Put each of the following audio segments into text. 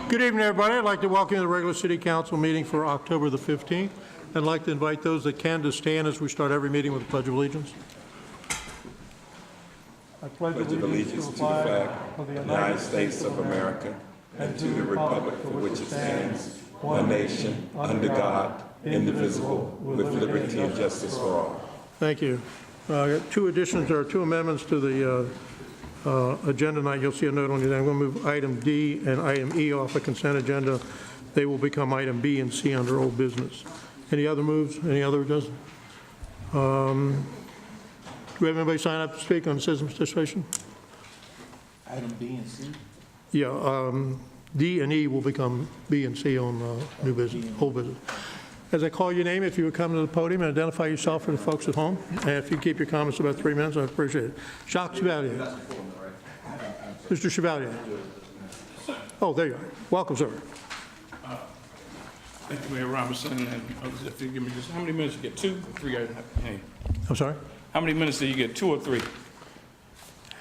Good evening, everybody. I'd like to welcome you to the regular City Council meeting for October the 15th. I'd like to invite those that can to stand as we start every meeting with the Pledge of Allegiance. I pledge allegiance to the flag of the United States of America and to the republic for which it stands, one nation, under God, indivisible, with liberty and justice for all. Thank you. Two additions or two amendments to the agenda tonight. You'll see a note on your. I'm going to move item D and item E off the consent agenda. They will become item B and C under old business. Any other moves? Any other adjustments? Do we have anybody sign up to speak on citizen participation? Item B and C? Yeah, D and E will become B and C on new business, old business. As I call your name, if you would come to the podium and identify yourself for the folks at home, and if you keep your comments about 3 minutes, I appreciate it. Jacques Chevalier. Mr. Chevalier. Oh, there you are. Welcome, sir. Thank you, Mayor Robinson. And if you give me just, how many minutes you get? 2 or 3? I'm sorry? How many minutes do you get? 2 or 3?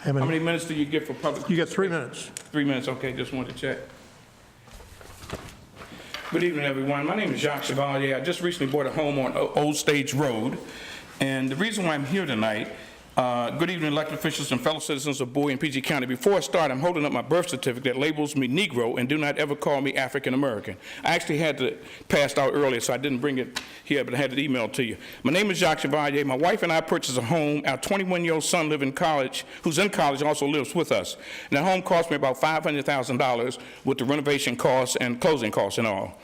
How many minutes do you get for public? You get 3 minutes. 3 minutes, okay. Just wanted to check. Good evening, everyone. My name is Jacques Chevalier. I just recently bought a home on Old Stage Road. And the reason why I'm here tonight, good evening, elected officials and fellow citizens of Bowie and PG County. Before I start, I'm holding up my birth certificate that labels me Negro and do not ever call me African American. I actually had to pass out earlier, so I didn't bring it here, but I had it emailed to you. My name is Jacques Chevalier. My wife and I purchased a home. Our 21-year-old son who's in college, also lives with us. And that home cost me about $500,000 with the renovation costs and closing costs and all.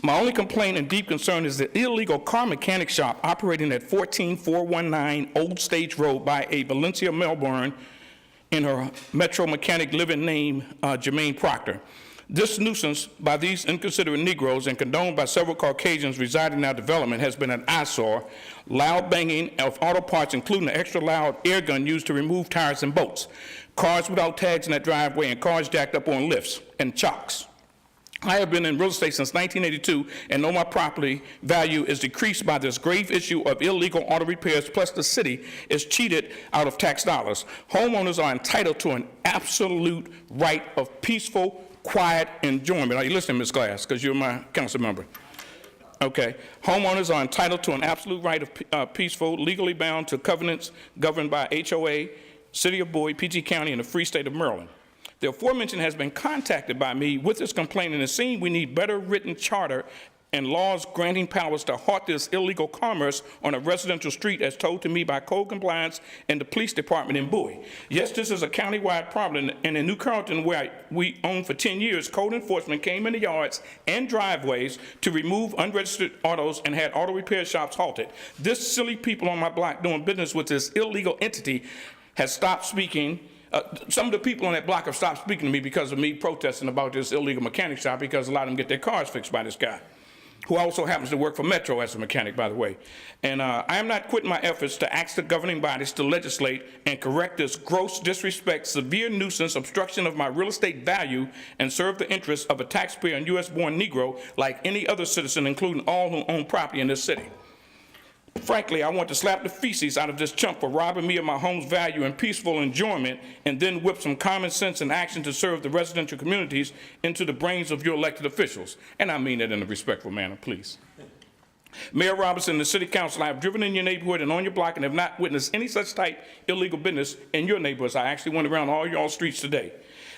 My only complaint and deep concern is the illegal car mechanic shop operating at 14419 Old Stage Road by a Valencia Melbourne in her Metro mechanic living name, Jermaine Proctor. This nuisance by these inconsiderate Negroes and condoned by several Caucasians residing in our development has been an eyesore. Loud banging of auto parts, including the extra loud air gun used to remove tires and bolts. Cars without tags in that driveway and cars jacked up on lifts and chocks. I have been in real estate since 1982 and know my property value is decreased by this grave issue of illegal auto repairs, plus the city is cheated out of tax dollars. Homeowners are entitled to an absolute right of peaceful, quiet enjoyment. Are you listening, Ms. Glass? Because you're my council member. Okay. Homeowners are entitled to an absolute right of peaceful, legally bound to covenants governed by HOA, City of Bowie, PG County, and the Free State of Maryland. The aforementioned has been contacted by me with this complaint, and it seems we need better written charter and laws granting powers to halt this illegal commerce on a residential street as told to me by code compliance and the police department in Bowie. Yes, this is a countywide problem, and in New Carrollton, where we owned for 10 years, code enforcement came in the yards and driveways to remove unregistered autos and had auto repair shops halted. This silly people on my block doing business with this illegal entity has stopped speaking. Some of the people on that block have stopped speaking to me because of me protesting about this illegal mechanic shop, because a lot of them get their cars fixed by this guy, who also happens to work for Metro as a mechanic, by the way. And I am not quitting my efforts to ask the governing bodies to legislate and correct this gross disrespect, severe nuisance, obstruction of my real estate value, and serve the interests of a taxpayer and U.S.-born Negro like any other citizen, including all who own property in this city. Frankly, I want to slap the feces out of this chump for robbing me of my home's value and peaceful enjoyment, and then whip some common sense and action to serve the residential communities into the brains of your elected officials. And I mean it in a respectful manner, please. Mayor Robinson and the City Council, I have driven in your neighborhood and on your block and have not witnessed any such type illegal business in your neighborhoods. I actually went around all y'all streets today.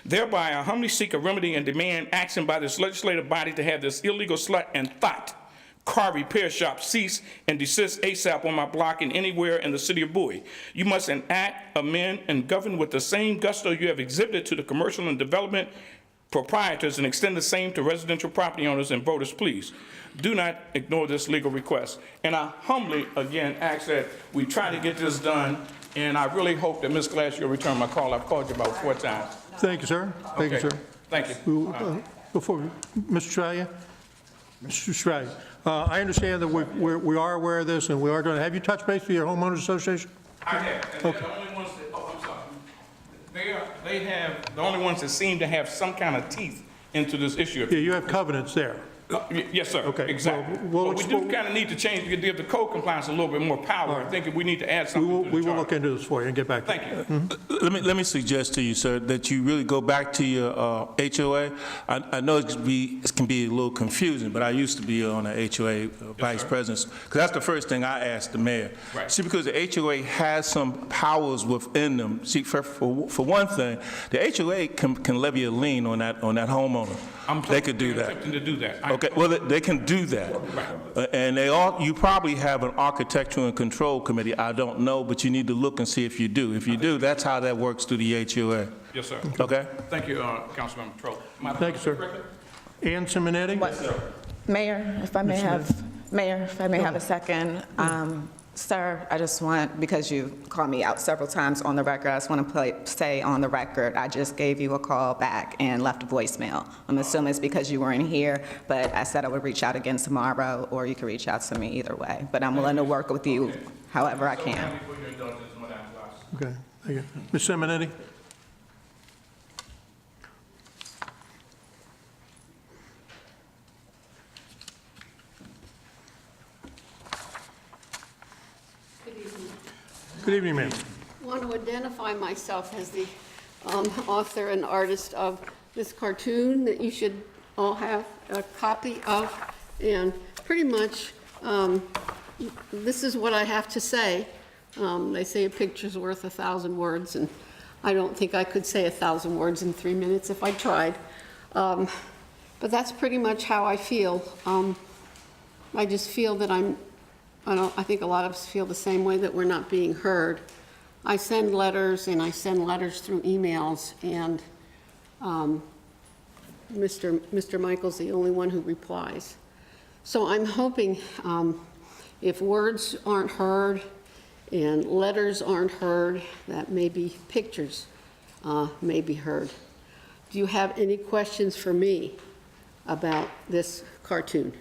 Thereby, I humbly seek a remedy and demand action by this legislative body to have this illegal slut and thought car repair shop cease and desist ASAP on my block and anywhere in the city of Bowie. You must enact, amend, and govern with the same gusto you have exhibited to the commercial and development proprietors, and extend the same to residential property owners and voters, please. Do not ignore this legal request. And I humbly, again, ask that we try to get this done, and I really hope that Ms. Glass, you'll return my call. I've called you about 4 times. Thank you, sir. Thank you, sir. Thank you. Before, Mr. Shreya? Mr. Shreya, I understand that we are aware of this, and we are going to. Have you touched base with your homeowners association? I have. And okay. They're the only ones that, I'm sorry. They have the only ones that seem to have some kind of teeth into this issue. Yeah, you have covenants there. Yes, sir. Okay, Exactly. well, But we do kind of need to change, to give the code compliance a little bit more power. I think we need to add something to the We will look charter. into this for you and get back to you. Thank you. Let me suggest to you, sir, that you really go back to your HOA. I know it can be a little confusing, but I used to be on the HOA vice president, because that's the first thing I asked the mayor. Right. See, because the HOA has some powers within them. See, for one thing, the HOA can levy a lien on that homeowner. They could do that. Attempting to do that. Okay, well, they can do that. And you probably have an architectural and control committee. I don't know, but you need to look and see if you do. If you do, that's how that works through the HOA. Yes, sir. Okay? Thank you, Councilmember Troll. Thank you, sir. Ann Simonetti? Mayor, if I may have a second. Sir, I just want, because you called me out several times on the record, I just want to say on the record, I just gave you a call back and left a voicemail. I'm assuming it's because you weren't here, but I said I would reach out again tomorrow, or you could reach out to me either way. But I'm willing to work with you however I can. Okay, thank you. Ms. Simonetti? Good evening, ma'am. I want to identify myself as the author and artist of this cartoon that you should all have a copy of. And pretty much, this is what I have to say. They say a picture's worth 1,000 words, and I don't think I could say 1,000 words in 3 minutes if I tried. But that's pretty much how I feel. I just feel that I think a lot of us feel the same way, that we're not being heard. I send letters, and I send letters through emails, and Mr. Michael's the only one who replies. So I'm hoping if words aren't heard and letters aren't heard, that maybe pictures may be heard. Do you have any questions for me about this cartoon?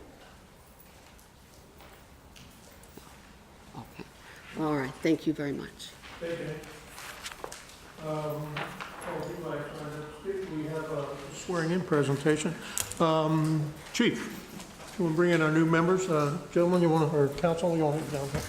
Okay. All right. Thank you very much. Thank you. We have a swearing-in presentation. Chief, you want to bring in our new members? Gentlemen, or council, you want to down here?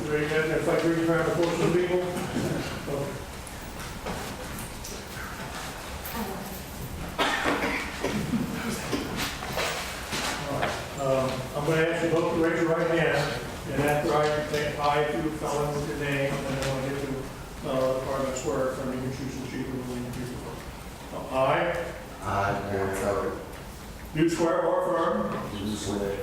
Ready, guys? If I bring you around the course of legal. I'm going to ask you both to raise your right hand, and after I say aye, if you fill in with your name, and then I'll get to the part of the swear from you, choose the chief of the legal people. I Aaron Tucker, do swear or affirm do swear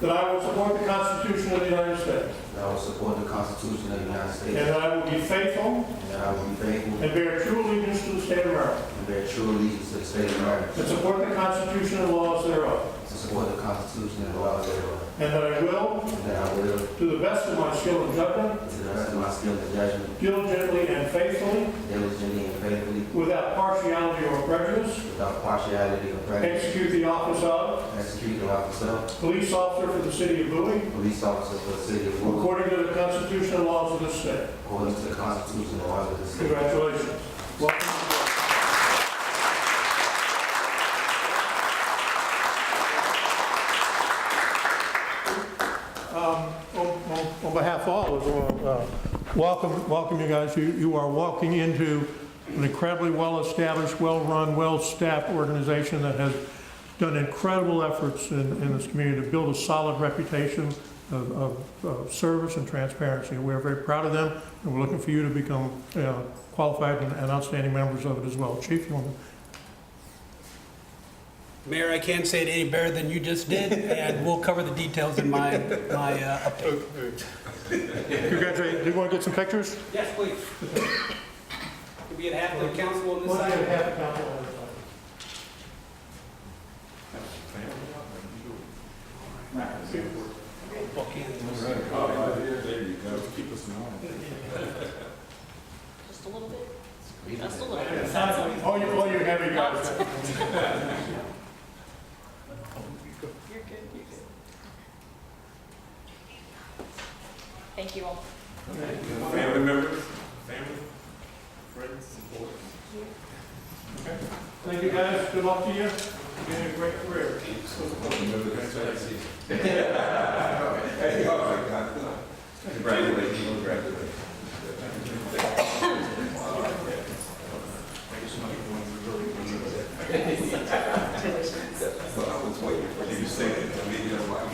that I will support the Constitution of the United States, that I will support the Constitution of the United and States, that I will be faithful and that I will be faithful and bear true allegiance to the state of Maryland, and bear true allegiance to the state of Maryland, and support the Constitution and laws thereof, to support the Constitution and laws thereof, and that I will, and that I will, to the best of my skill and judgment, to the best of my skill and judgment, diligently and faithfully, diligently and faithfully, without partiality or prejudice, without partiality or prejudice, execute the office of execute the office of police officer for the city of Bowie, police officer for the city of Bowie, according to the Constitution and laws of this state. according to the Constitution and laws of the state. Congratulations. Welcome to the board. On behalf of all of us, I want to welcome you guys. You are walking into an incredibly well-established, well-run, well-staffed organization that has done incredible efforts in this community to build a solid reputation of service and transparency. We're very proud of them, and we're looking for you to become qualified and outstanding members of it as well. Chief, you want to? Mayor, I can't say it any better than you just did, and we'll cover the details in my update. Congratulations. Do you want to get some pictures? Yes, please. Could be at half the council on this Why don't you side. have the council on this side? All you heavy guys. Thank you all. Family members, friends, supporters. Thank you, guys. Good luck to you. You're doing a great career. Hey, all right, guys. Congratulations. Congratulations. So I was waiting for you to say it to me. You know, like,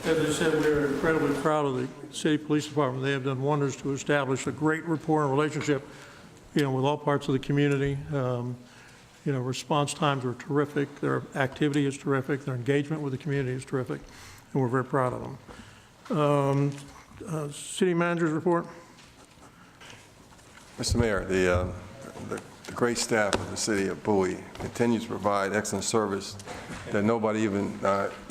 As I said, we're incredibly proud of the city police department. They have done wonders to establish a great rapport and relationship, with all parts of the community. Response times are terrific. Their activity is terrific. Their engagement with the community is terrific, and we're very proud of them. City manager's report. Mr. Mayor, the great staff of the city of Bowie continues to provide excellent service that nobody even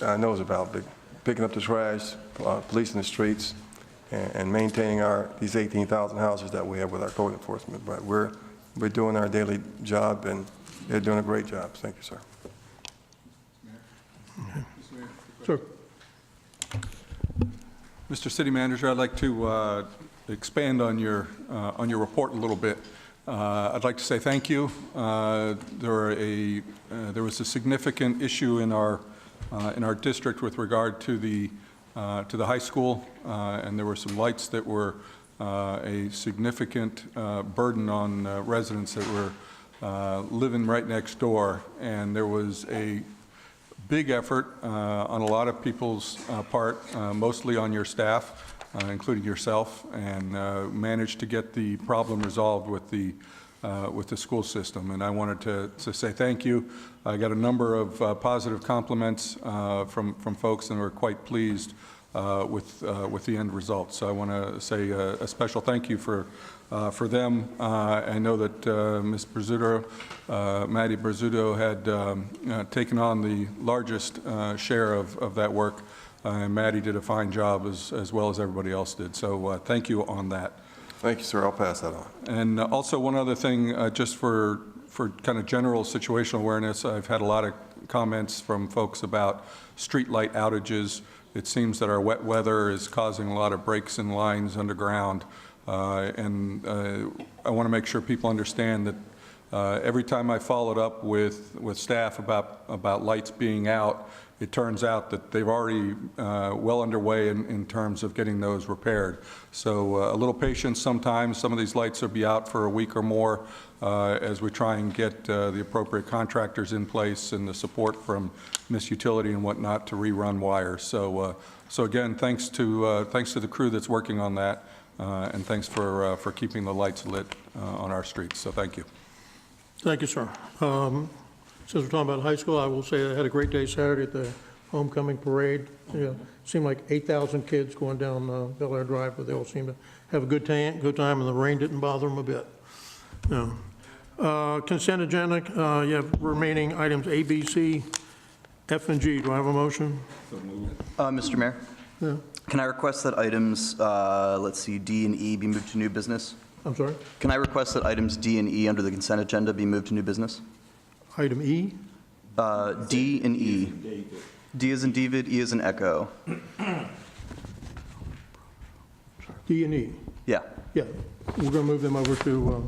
knows about. Picking up the trash, policing the streets, and maintaining these 18,000 houses that we have with our code enforcement. But we're doing our daily job, and they're doing a great job. Thank you, sir. Sir. Mr. City Manager, I'd like to expand on your report a little bit. I'd like to say thank you. There was a significant issue in our district with regard to the high school, and there were some lights that were a significant burden on residents that were living right next door. And there was a big effort on a lot of people's part, mostly on your staff, including yourself, and managed to get the problem resolved with the school system. And I wanted to say thank you. I got a number of positive compliments from folks, and we're quite pleased with the end result. So I want to say a special thank you for them. I know that Ms. Brizzuto, Maddie Brizzuto, had taken on the largest share of that work, and Maddie did a fine job as well as everybody else did. So thank you on that. Thank you, sir. I'll pass that on. And also one other thing, just for kind of general situational awareness, I've had a lot of comments from folks about street light outages. It seems that our wet weather is causing a lot of breaks in lines underground. And I want to make sure people understand that every time I followed up with staff about lights being out, it turns out that they've already well underway in terms of getting those repaired. So a little patience sometimes. Some of these lights will be out for a week or more as we try and get the appropriate contractors in place and the support from Miss Utility and whatnot to rerun wires. So again, thanks to the crew that's working on that, and thanks for keeping the lights lit on our streets. So thank you. Thank you, sir. Since we're talking about high school, I will say I had a great day Saturday at the homecoming parade. Seemed like 8,000 kids going down Bel Air Drive, but they all seemed to have a good time, and the rain didn't bother them a bit. Consent agenda, you have remaining items A, B, C, F, and G. Do I have a motion? Mr. Mayor? Yeah. Can I request that items, let's see, D and E be moved to new business? I'm sorry? Can I request that items D and E under the consent agenda be moved to new business? Item E? D and E. D as in David, E as in Echo. D and E? Yeah. Yeah. We're going to move them over to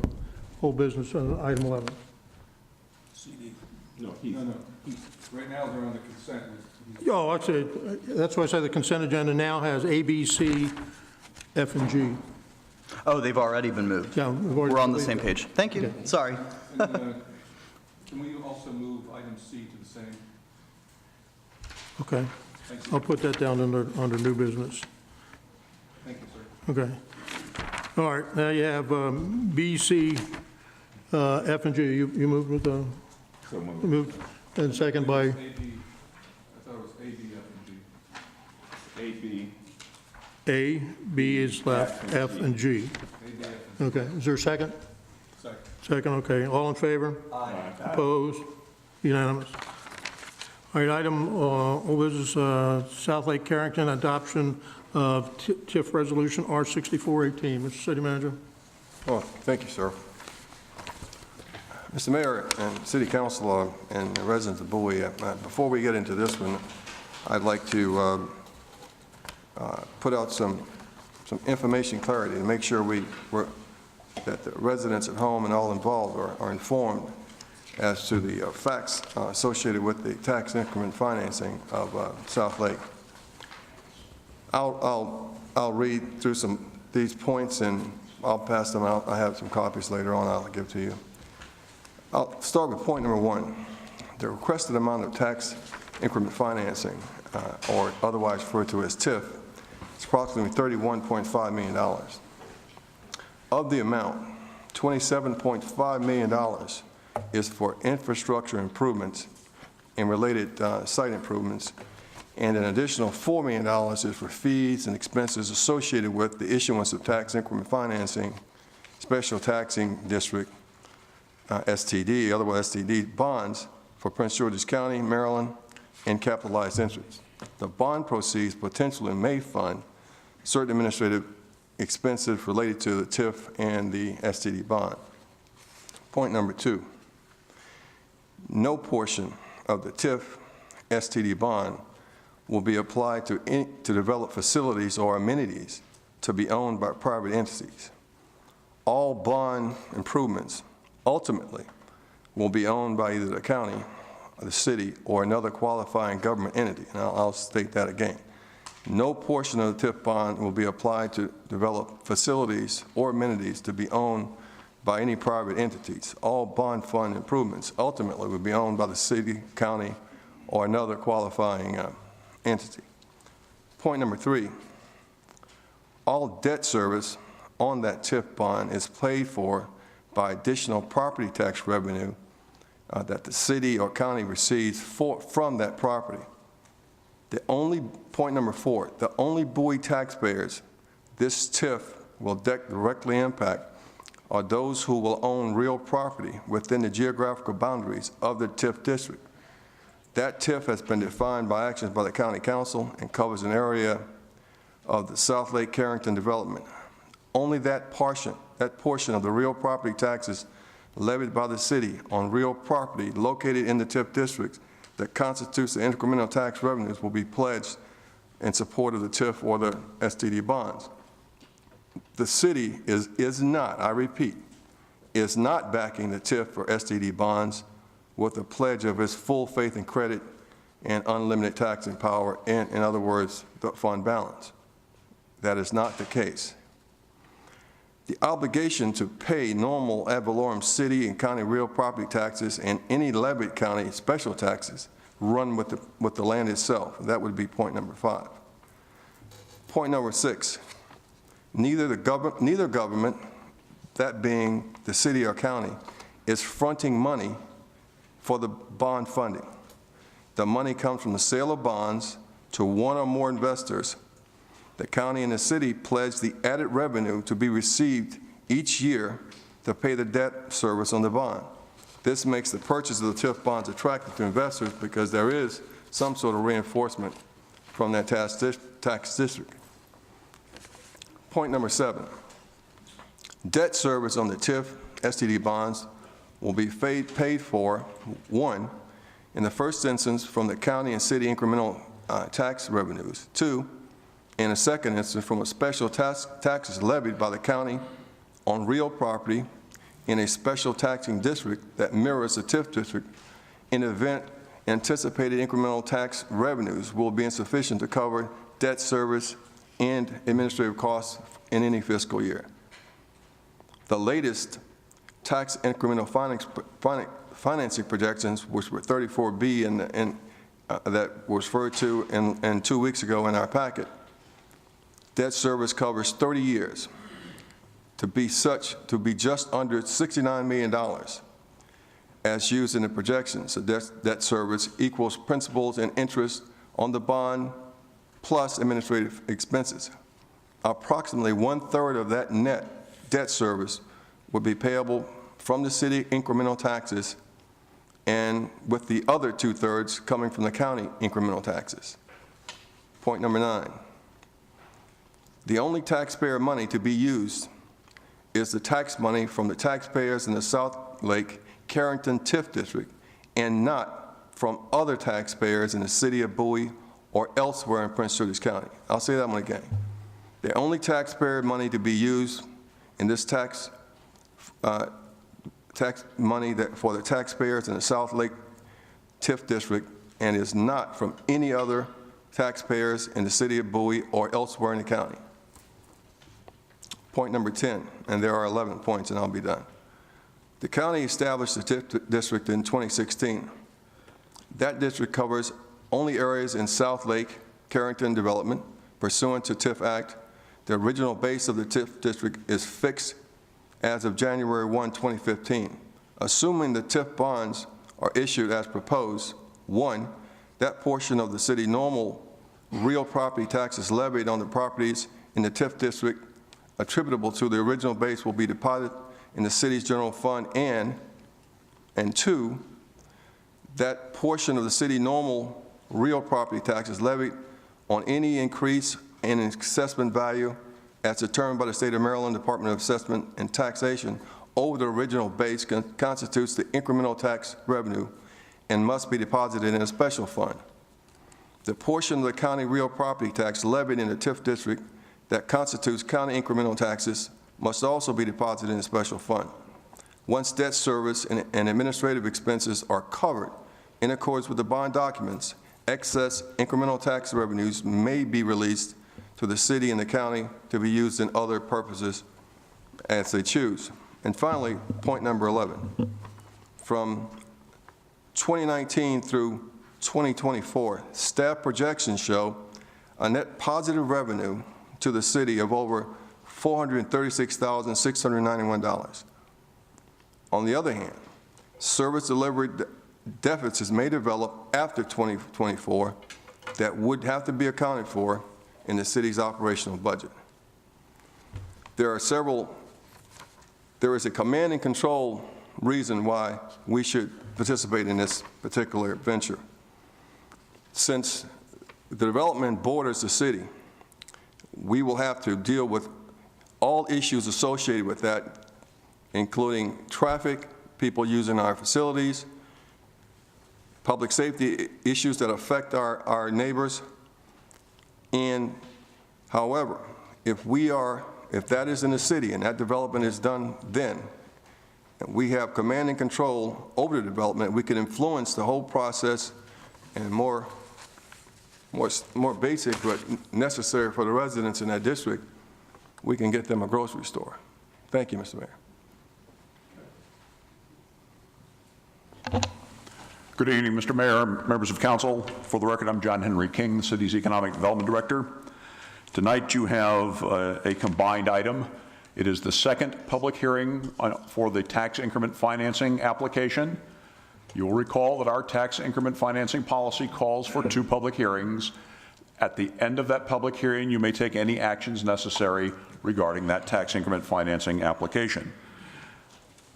whole business, item 11. No. Right now they're on the consent. Oh, actually, that's why I say the consent agenda now has A, B, C, F, and G. Oh, they've already been moved. Yeah, we've already We're on the completed same page. Thank you. Okay. Sorry. Can we also move item C to the same? Okay. I'll put that down under new business. Thank you, sir. Okay. All right, now you have B, C, F, and G. You moved with the, So moved. moved, and second by A, B. I thought it was A, B, F, and G. A, B. A, B is left, F, and G. A, B, F, and Okay, is there a second? Second. Second, okay. All in favor? Aye. Opposed? Unanimous. All right, item old business, South Lake Carrington, adoption of TIF Resolution R6418. Mr. City Manager. Oh, thank you, sir. Mr. Mayor and City Council and the residents of Bowie, before we get into this one, I'd like to put out some information clarity to make sure that the residents at home and all involved are informed as to the facts associated with the tax increment financing of South Lake. I'll read through these points and I'll pass them out. I have some copies later on I'll give to you. I'll start with point number 1. The requested amount of tax increment financing, or otherwise referred to as TIF, is approximately $31.5 million. Of the amount, $27.5 million is for infrastructure improvements and related site improvements, and an additional $4 million is for fees and expenses associated with the issuance of tax increment financing, special taxing district, STD, otherwise STD bonds for Prince George's County, Maryland, and capitalized interest. The bond proceeds potentially may fund certain administrative expenses related to the TIF and the STD bond. Point number 2, no portion of the TIF STD bond will be applied to develop facilities or amenities to be owned by private entities. All bond improvements ultimately will be owned by either the county, the city, or another qualifying government entity. And I'll state that again. No portion of the TIF bond will be applied to develop facilities or amenities to be owned by any private entities. All bond fund improvements ultimately will be owned by the city, county, or another qualifying entity. Point number 3, all debt service on that TIF bond is paid for by additional property tax revenue that the city or county receives from that property. Point number 4, the only Bowie taxpayers this TIF will directly impact are those who will own real property within the geographical boundaries of the TIF district. That TIF has been defined by actions by the County Council and covers an area of the South Lake Carrington development. Only that portion of the real property taxes levied by the city on real property located in the TIF districts that constitutes the incremental tax revenues will be pledged in support of the TIF or the STD bonds. The city is not, I repeat, is not backing the TIF or STD bonds with a pledge of its full faith and credit and unlimited taxing power, and in other words, the fund balance. That is not the case. The obligation to pay normal ad valorem city and county real property taxes and any levied county special taxes run with the land itself. That would be point number 5. Point number 6, neither government, that being the city or county, is fronting money for the bond funding. The money comes from the sale of bonds to one or more investors. The county and the city pledge the added revenue to be received each year to pay the debt service on the bond. This makes the purchase of the TIF bonds attractive to investors because there is some sort of reinforcement from that tax district. Point number 7, debt service on the TIF STD bonds will be paid for, 1, in the first instance from the county and city incremental tax revenues, 2, in a second instance from a special taxes levied by the county on real property in a special taxing district that mirrors the TIF district in the event anticipated incremental tax revenues will be insufficient to cover debt service and administrative costs in any fiscal year. The latest tax incremental financing projections, which were 34B and that was referred to in 2 weeks ago in our packet, debt service covers 30 years to be just under $69 million as used in the projections. The debt service equals principals and interest on the bond plus administrative expenses. Approximately 1/3 of that net debt service would be payable from the city incremental taxes and with the other 2/3 coming from the county incremental taxes. Point number 9, the only taxpayer money to be used is the tax money from the taxpayers in the South Lake Carrington TIF district and not from other taxpayers in the city of Bowie or elsewhere in Prince George's County. I'll say that one again. The only taxpayer money to be used in this tax money for the taxpayers in the South Lake TIF district and is not from any other taxpayers in the city of Bowie or elsewhere in the county. Point number 10, and there are 11 points and I'll be done. The county established the TIF district in 2016. That district covers only areas in South Lake Carrington development pursuant to TIF Act. The original base of the TIF district is fixed as of January 1, 2015. Assuming the TIF bonds are issued as proposed, 1, that portion of the city normal real property taxes levied on the properties in the TIF district attributable to the original base will be deposited in the city's general fund, and 2, that portion of the city normal real property taxes levied on any increase in assessment value as determined by the State of Maryland Department of Assessment and Taxation over the original base constitutes the incremental tax revenue and must be deposited in a special fund. The portion of the county real property tax levied in the TIF district that constitutes county incremental taxes must also be deposited in a special fund. Once debt service and administrative expenses are covered in accordance with the bond documents, excess incremental tax revenues may be released to the city and the county to be used in other purposes as they choose. And finally, point number 11. From 2019 through 2024, staff projections show a net positive revenue to the city of over $436,691. On the other hand, service delivery deficits may develop after 2024 that would have to be accounted for in the city's operational budget. There is a command and control reason why we should participate in this particular venture. Since the development borders the city, we will have to deal with all issues associated with that, including traffic, people using our facilities, public safety issues that affect our neighbors. And however, if that is in the city and that development is done then, and we have command and control over the development, we can influence the whole process and more basic but necessary for the residents in that district, we can get them a grocery store. Thank you, Mr. Mayor. Good evening, Mr. Mayor, members of council. For the record, I'm John Henry King, the city's Economic Development Director. Tonight you have a combined item. It is the second public hearing for the tax increment financing application. You will recall that our tax increment financing policy calls for 2 public hearings. At the end of that public hearing, you may take any actions necessary regarding that tax increment financing application.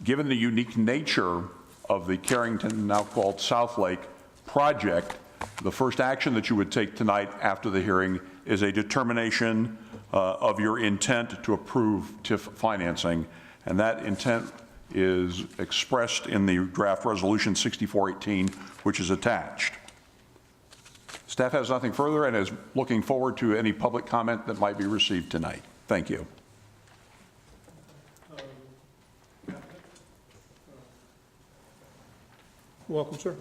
Given the unique nature of the Carrington, now called South Lake, project, the first action that you would take tonight after the hearing is a determination of your intent to approve TIF financing, and that intent is expressed in the draft resolution 6418, which is attached. Staff has nothing further and is looking forward to any public comment that might be received tonight. Thank you. Welcome, sir.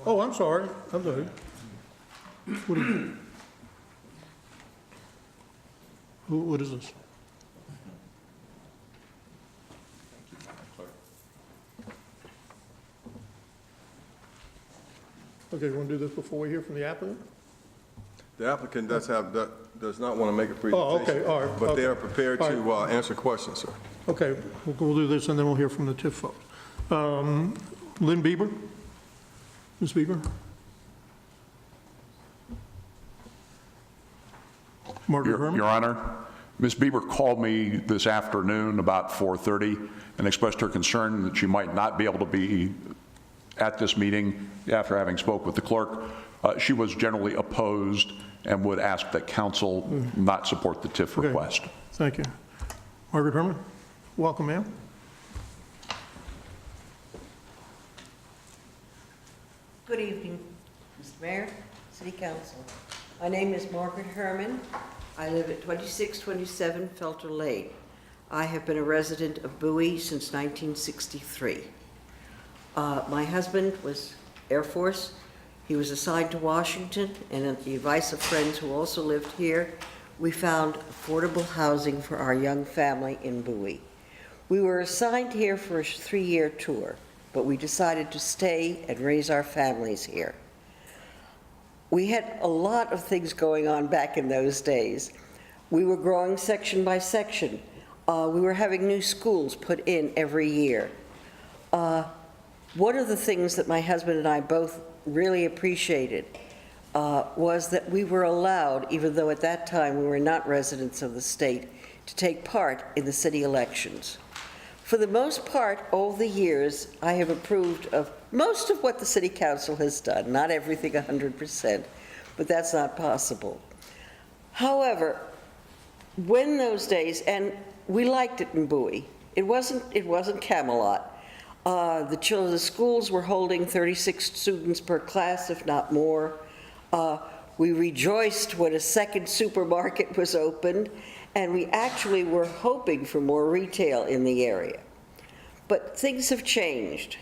Oh, I'm sorry. I'm sorry. What is this? Okay, you want to do this before we hear from the applicant? The applicant does not want to make a presentation. Oh, okay, all right. But they Okay. are prepared All to answer questions, sir. Okay, we'll do this, and then we'll hear from the TIF folks. Lynn Bieber? Ms. Bieber? Margaret Herman? Your Honor, Ms. Bieber called me this afternoon about 4:30 and expressed her concern that she might not be able to be at this meeting after having spoke with the clerk. She was generally opposed and would ask that council not support the TIF Okay. request. Thank you. Margaret Herman, welcome, ma'am. Good evening, Mr. Mayor, City Council. My name is Margaret Herman. I live at 2627 Felter Lane. I have been a resident of Bowie since 1963. My husband was Air Force. He was assigned to Washington, and at the advice of friends who also lived here, we found affordable housing for our young family in Bowie. We were assigned here for a 3-year tour, but we decided to stay and raise our families here. We had a lot of things going on back in those days. We were growing section by section. We were having new schools put in every year. One of the things that my husband and I both really appreciated was that we were allowed, even though at that time we were not residents of the state, to take part in the city elections. For the most part, over the years, I have approved of most of what the City Council has done, not everything 100%, but that's not possible. However, when those days, and we liked it in Bowie, it wasn't Camelot. The schools were holding 36 students per class, if not more. We rejoiced when a second supermarket was opened, and we actually were hoping for more retail in the area. But things have changed.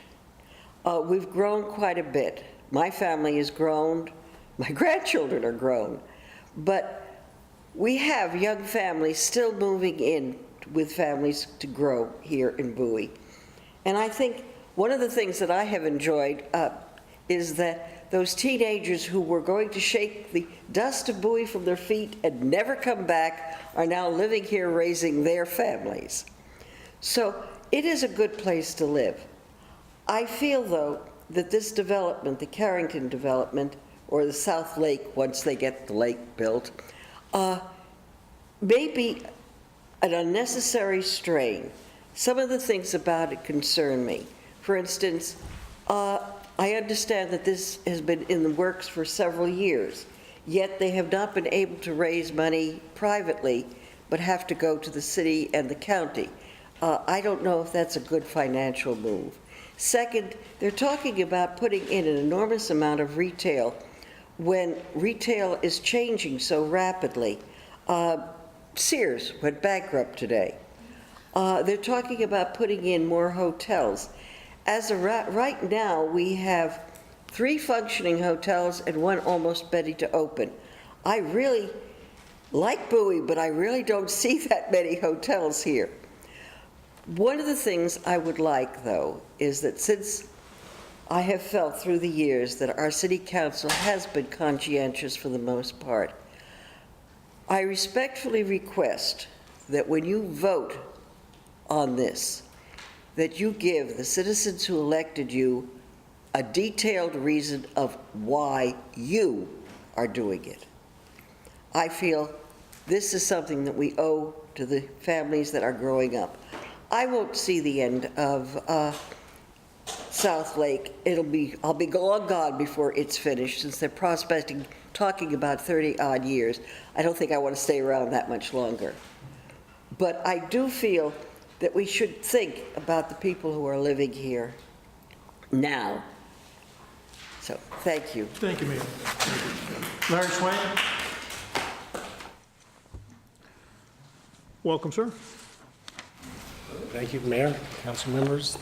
We've grown quite a bit. My family has grown, my grandchildren are grown, but we have young families still moving in with families to grow here in Bowie. And I think one of the things that I have enjoyed is that those teenagers who were going to shake the dust of Bowie from their feet and never come back are now living here raising their families. So it is a good place to live. I feel, though, that this development, the Carrington development, or the South Lake, once they get the lake built, may be an unnecessary strain. Some of the things about it concern me. For instance, I understand that this has been in the works for several years, yet they have not been able to raise money privately, but have to go to the city and the county. I don't know if that's a good financial move. Second, they're talking about putting in an enormous amount of retail when retail is changing so rapidly. Sears went bankrupt today. They're talking about putting in more hotels. As of right now, we have 3 functioning hotels and 1 almost ready to open. I really like Bowie, but I really don't see that many hotels here. One of the things I would like, though, is that since I have felt through the years that our city council has been conscientious for the most part, I respectfully request that when you vote on this, that you give the citizens who elected you a detailed reason of why you are doing it. I feel this is something that we owe to the families that are growing up. I won't see the end of South Lake. I'll be long gone before it's finished, since they're prospecting, talking about 30-odd years. I don't think I want to stay around that much longer. But I do feel that we should think about the people who are living here now. So, thank you. Thank you, ma'am. Larry Swain. Welcome, sir. Thank you, Mayor, council members.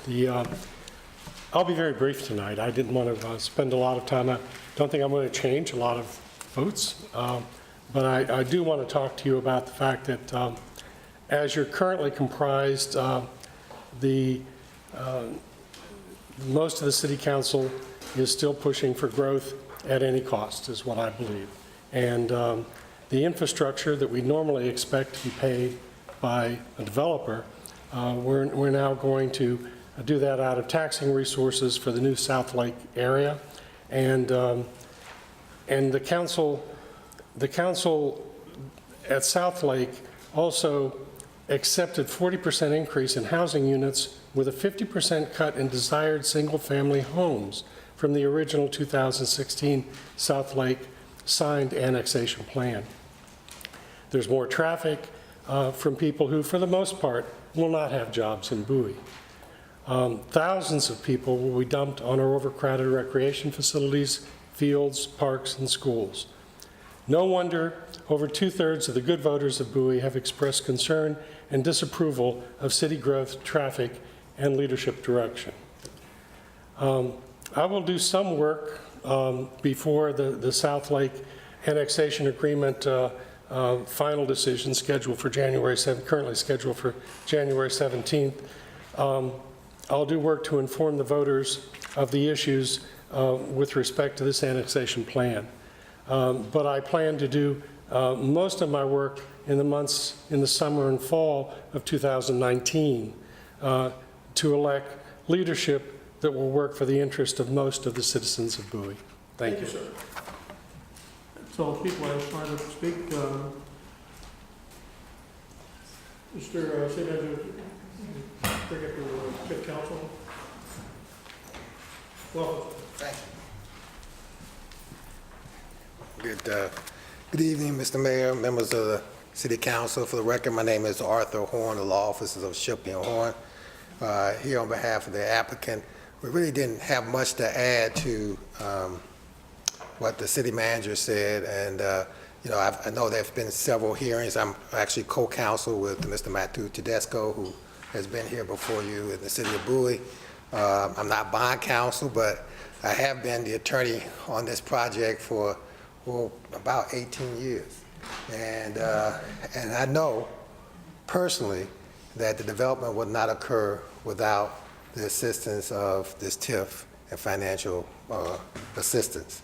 I'll be very brief tonight. I didn't want to spend a lot of time. I don't think I'm going to change a lot of votes, but I do want to talk to you about the fact that as you're currently comprised, most of the city council is still pushing for growth at any cost, is what I believe. And the infrastructure that we normally expect to be paid by a developer, we're now going to do that out of taxing resources for the new South Lake area. And the council at South Lake also accepted 40% increase in housing units with a 50% cut in desired single-family homes from the original 2016 South Lake signed annexation plan. There's more traffic from people who, for the most part, will not have jobs in Bowie. Thousands of people will be dumped on our overcrowded recreation facilities, fields, parks, and schools. No wonder over 2/3 of the good voters of Bowie have expressed concern and disapproval of city growth, traffic, and leadership direction. I will do some work before the South Lake annexation agreement final decision scheduled for January 7th, currently scheduled for January 17th. I'll do work to inform the voters of the issues with respect to this annexation plan. But I plan to do most of my work in the months in the summer and fall of 2019 to elect leadership that will work for the interest of most of the citizens of Bowie. Thank you. Sir. So people have signed up to speak. Mr. City Manager, bring up your fifth council. Welcome. Thank you. Good evening, Mr. Mayor, members of the City Council. For the record, my name is Arthur Horn, the law offices of Shipley and Horn. Here on behalf of the applicant, we really didn't have much to add to what the city manager said, and you know, I know there have been several hearings. I'm actually co-counsel with Mr. Matthew Tedesco, who has been here before you in the city of Bowie. I'm not bond counsel, but I have been the attorney on this project for about 18 years, and I know personally that the development would not occur without the assistance of this TIF and financial assistance.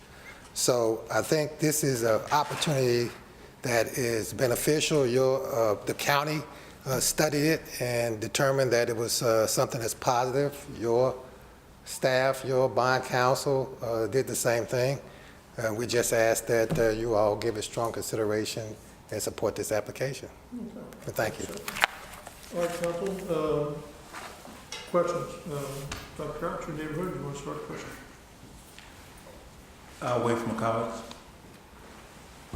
So I think this is an opportunity that is beneficial. The county studied it and determined that it was something that's positive. Your staff, your bond counsel did the same thing. We just ask that you all give it strong consideration and support this application. Okay. Thank you. All right, council. Questions? Dr. Crouch, your neighborhood, you want to start a question? I'll wait for my colleagues.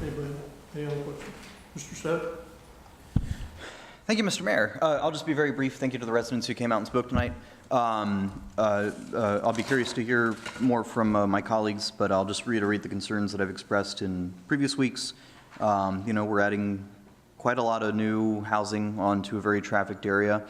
Anybody? Any other questions? Mr. Seth? Thank you, Mr. Mayor. I'll just be very brief. Thank you to the residents who came out and spoke tonight. I'll be curious to hear more from my colleagues, but I'll just reiterate the concerns that I've expressed in previous weeks. You know, we're adding quite a lot of new housing onto a very trafficked area.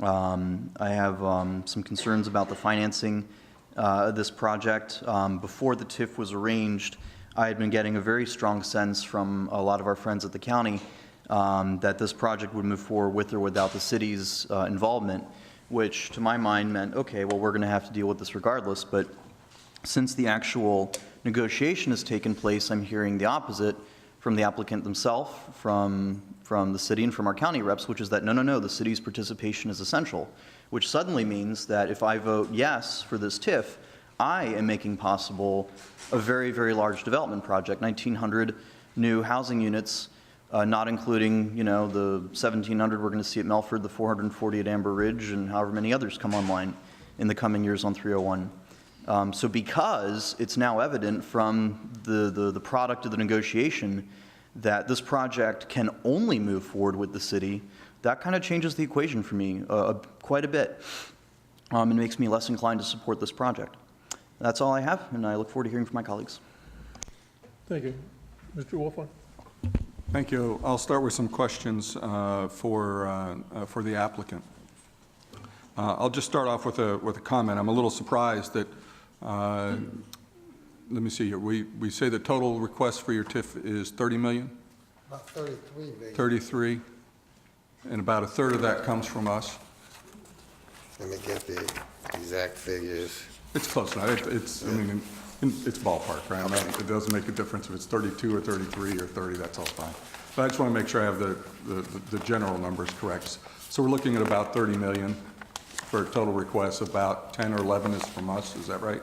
I have some concerns about the financing of this project. Before the TIF was arranged, I had been getting a very strong sense from a lot of our friends at the county that this project would move forward with or without the city's involvement, which to my mind meant, okay, well, we're going to have to deal with this regardless. But since the actual negotiation has taken place, I'm hearing the opposite from the applicant themselves, from the city, and from our county reps, which is that no, the city's participation is essential, which suddenly means that if I vote yes for this TIF, I am making possible a very, very large development project, 1,900 new housing units, not including, you know, the 1,700 we're going to see at Melford, the 440 at Amber Ridge, and however many others come online in the coming years on 301. So because it's now evident from the product of the negotiation that this project can only move forward with the city, that kind of changes the equation for me quite a bit and makes me less inclined to support this project. That's all I have, and I look forward to hearing from my colleagues. Thank you. Mr. Wolfman? Thank you. I'll start with some questions for the applicant. I'll just start off with a comment. I'm a little surprised that, let me see here, we say the total request for your TIF is 30 million? About 33 million. 33, and about a third of that comes from us. Let me get the exact figures. It's close enough. It's, I mean, it's ballpark, right? Okay. It doesn't make a difference if it's 32 or 33 or 30, that's all fine. But I just want to make sure I have the general numbers correct. So we're looking at about 30 million for a total request. About 10 or 11 is from us, is that right?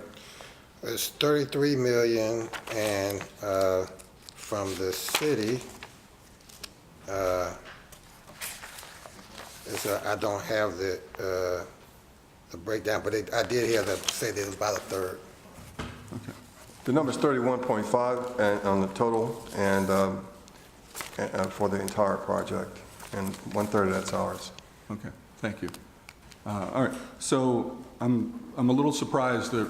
It's 33 million, and from the city, Officer, I don't have the breakdown, but I did hear them say that it was about a third. The number's 31.5 and on the total, and for the entire project, and 1/3 of that's ours. Okay, thank you. All right, so I'm a little surprised that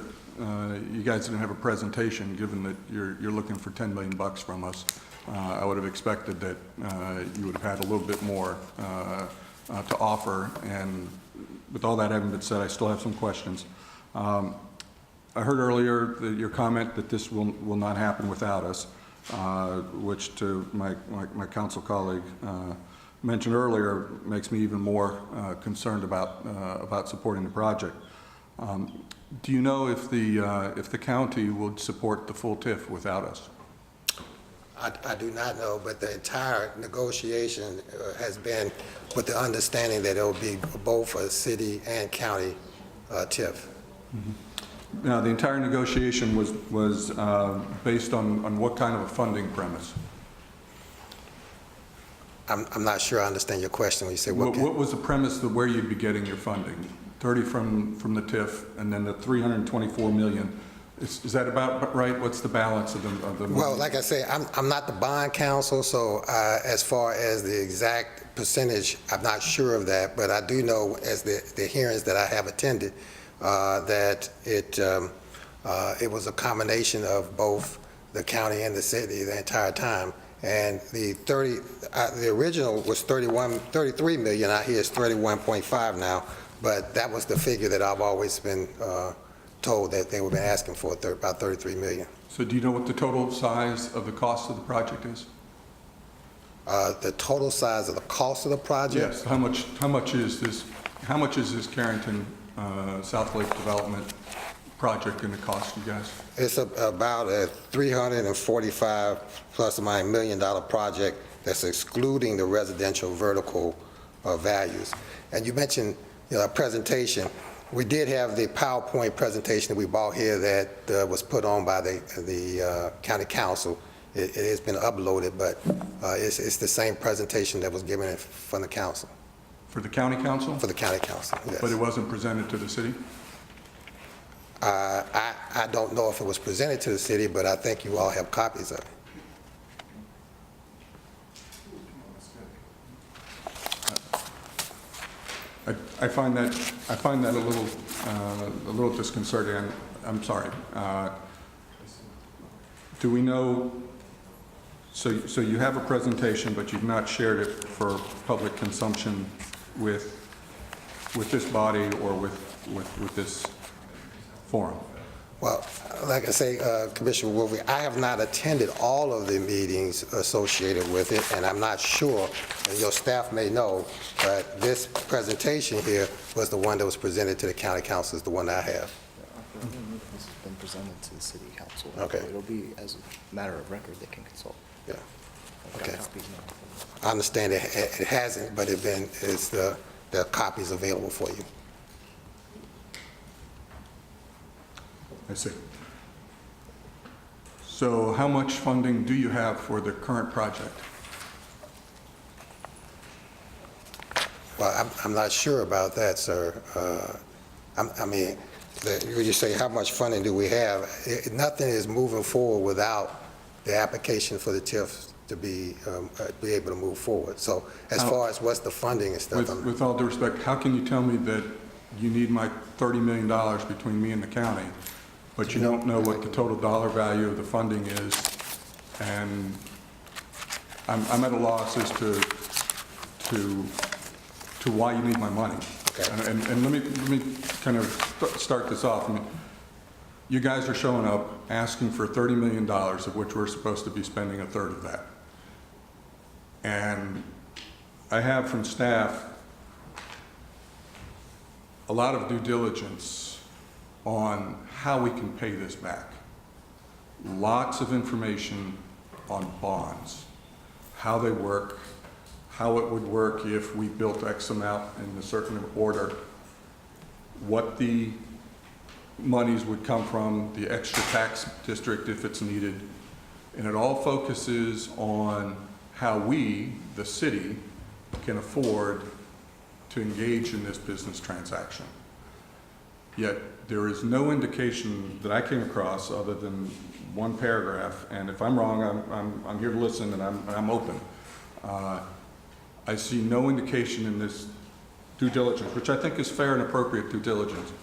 you guys didn't have a presentation, given that you're looking for $10 million from us. I would have expected that you would have had a little bit more to offer, and with all that having been said, I still have some questions. I heard earlier that your comment that this will not happen without us, which to my council colleague mentioned earlier makes me even more concerned about supporting the project. Do you know if the county would support the full TIF without us? I do not know, but the entire negotiation has been with the understanding that it will be both a city and county TIF. Mm-hmm. Now, the entire negotiation was based on what kind of a funding premise? I'm not sure I understand your question when you say what. What was the premise of where you'd be getting your funding? 30 from the TIF, and then the 324 million. Is that about right? What's the balance of the money? Well, like I say, I'm not the bond counsel, so as far as the exact percentage, I'm not sure of that, but I do know, as the hearings that I have attended, that it was a combination of both the county and the city the entire time. And the original was 33 million. I hear it's 31.5 now, but that was the figure that I've always been told that they would be asking for, about 33 million. So do you know what the total size of the cost of the project is? The total size of the cost of the project? Yes. How much is this Carrington South Lake Development project going to cost you guys? It's about a $345 plus or minus $1 million project that's excluding the residential vertical values. And you mentioned a presentation. We did have the PowerPoint presentation that we bought here that was put on by the county council. It has been uploaded, but it's the same presentation that was given from the council. For the county council? For the county council, yes. But it wasn't presented to the city? I don't know if it was presented to the city, but I think you all have copies of it. I find that a little disconcerting. I'm sorry. Do we know? So you have a presentation, but you've not shared it for public consumption with this body or with this forum? Well, like I say, Commissioner Wolfie, I have not attended all of the meetings associated with it, and I'm not sure, and your staff may know, but this presentation here was the one that was presented to the county council, is the one I have. This has been presented to the city council. Okay. It'll be as a matter of record, they can consult. Yeah. I've got Okay. copies now. I understand it hasn't, but there are copies available for you. I see. So how much funding do you have for the current project? Well, I'm not sure about that, sir. I mean, when you say how much funding do we have, nothing is moving forward without the application for the TIF to be able to move forward. So as far as what's the funding and stuff. With all due respect, how can you tell me that you need my $30 million between me and the county, but you don't know what the total dollar value of the funding is? And I'm at a loss as to why you need my money. Okay. And let me kind of start this off. I mean, you guys are showing up asking for $30 million, of which we're supposed to be spending a third of that. And I have from staff a lot of due diligence on how we can pay this back. Lots of information on bonds, how they work, how it would work if we built X amount in a certain order, what the monies would come from, the extra tax district if it's needed. And it all focuses on how we, the city, can afford to engage in this business transaction. Yet there is no indication that I came across other than one paragraph, and if I'm wrong, I'm here to listen and I'm open. I see no indication in this due diligence, which I think is fair and appropriate due diligence,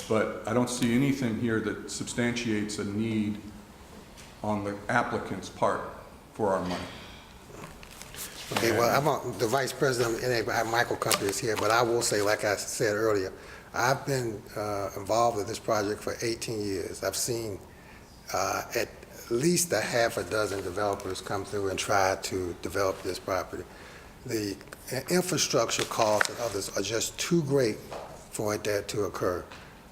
but I don't see anything here that substantiates a need on the applicant's part for our money. Okay, well, the Vice President of Michael Company is here, but I will say, like I said earlier, I've been involved with this project for 18 years. I've seen at least a half a dozen developers come through and try to develop this property. The infrastructure costs and others are just too great for it to occur,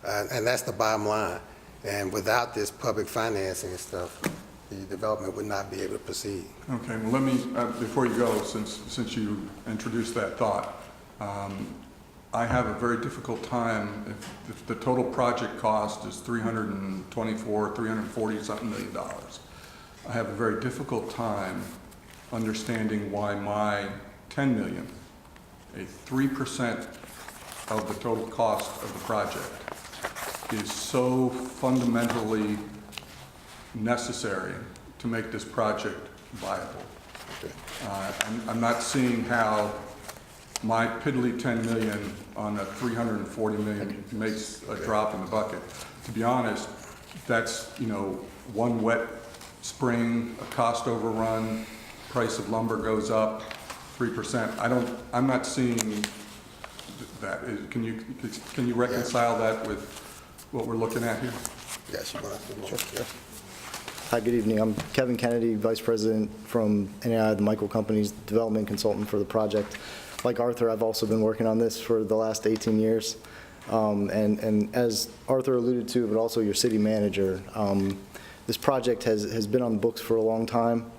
and that's the bottom line. And without this public financing and stuff, the development would not be able to proceed. Okay, well, let me, before you go, since you introduced that thought, I have a very difficult time if the total project cost is $340 something million. I have a very difficult time understanding why my 10 million, a 3% of the total cost of the project, is so fundamentally necessary to make this project viable. I'm not seeing how my piddly 10 million on a 340 million makes a drop in the bucket. To be honest, that's, you know, one wet spring, a cost overrun, price of lumber goes up 3%. I'm not seeing that. Can you reconcile that with what we're looking at here? Yes, you want to. Hi, good evening. I'm Kevin Kennedy, Vice President from NAI, the Michael Company's development consultant for the project. Like Arthur, I've also been working on this for the last 18 years. And as Arthur alluded to, but also your city manager, this project has been on the books for a long time,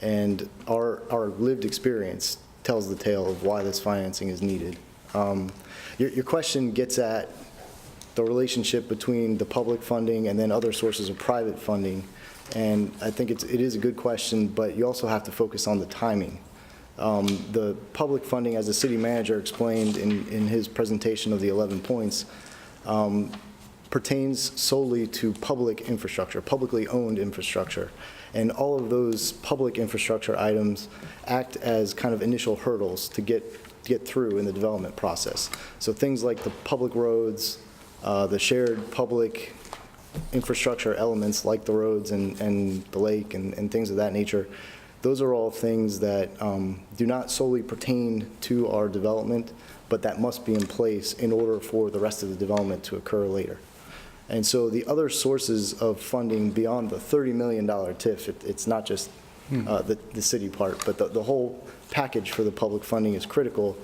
and our lived experience tells the tale of why this financing is needed. Your question gets at the relationship between the public funding and then other sources of private funding. And I think it is a good question, but you also have to focus on the timing. The public funding, as the city manager explained in his presentation of the 11 points, pertains solely to public infrastructure, publicly owned infrastructure. And all of those public infrastructure items act as kind of initial hurdles to get through in the development process. So things like the public roads, the shared public infrastructure elements like the roads and the lake and things of that nature, those are all things that do not solely pertain to our development, but that must be in place in order for the rest of the development to occur later. And so the other sources of funding beyond the $30 million TIF, it's not just the city part, but the whole package for the public funding is critical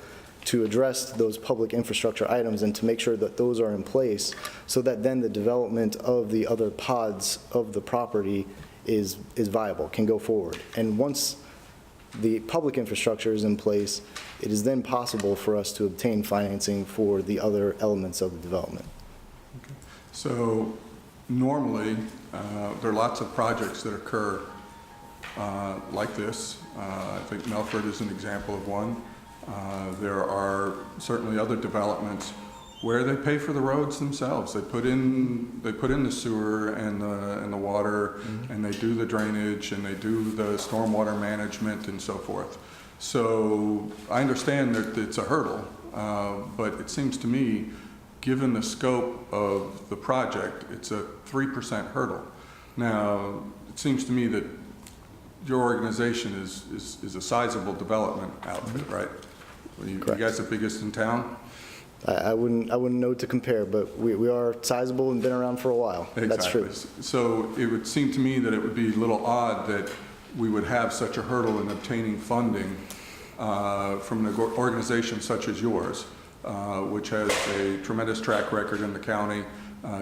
to address those public infrastructure items and to make sure that those are in place so that then the development of the other pods of the property is viable, can go forward. And once the public infrastructure is in place, it is then possible for us to obtain financing for the other elements of the development. Okay. So normally, there are lots of projects that occur like this. I think Melford is an example of one. There are certainly other developments where they pay for the roads themselves. They put in the sewer and the water, and they do the drainage, and they do the stormwater management and so forth. So I understand that it's a hurdle, but it seems to me, given the scope of the project, it's a 3% hurdle. Now, it seems to me that your organization is a sizable development outfit, right? You guys the biggest in town? I wouldn't know to compare, but we are sizable and been around for a while. Exactly. That's true. So it would seem to me that it would be a little odd that we would have such a hurdle in obtaining funding from an organization such as yours, which has a tremendous track record in the county,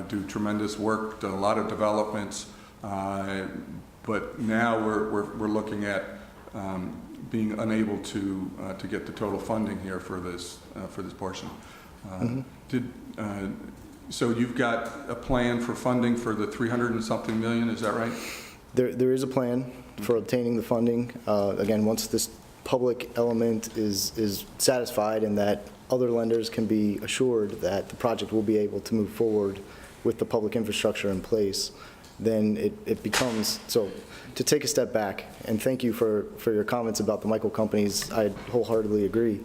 do tremendous work, done a lot of developments, but now we're looking at being unable to get the total funding here for this portion. So you've got a plan for funding for the 300 and something million, is that right? There is a plan for obtaining the funding. Again, once this public element is satisfied and that other lenders can be assured that the project will be able to move forward with the public infrastructure in place, then it becomes, so to take a step back, and thank you for your comments about the Michael companies, I wholeheartedly agree.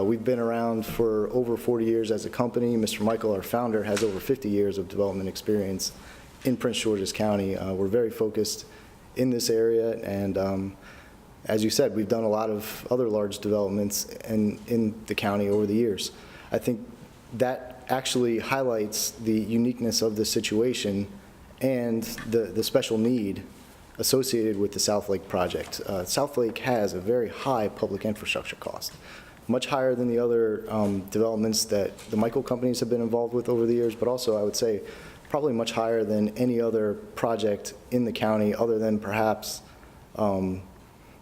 We've been around for over 40 years as a company. Mr. Michael, our founder, has over 50 years of development experience in Prince George's County. We're very focused in this area, and as you said, we've done a lot of other large developments in the county over the years. I think that actually highlights the uniqueness of the situation and the special need associated with the South Lake project. South Lake has a very high public infrastructure cost, much higher than the other developments that the Michael companies have been involved with over the years, but also I would say probably much higher than any other project in the county other than perhaps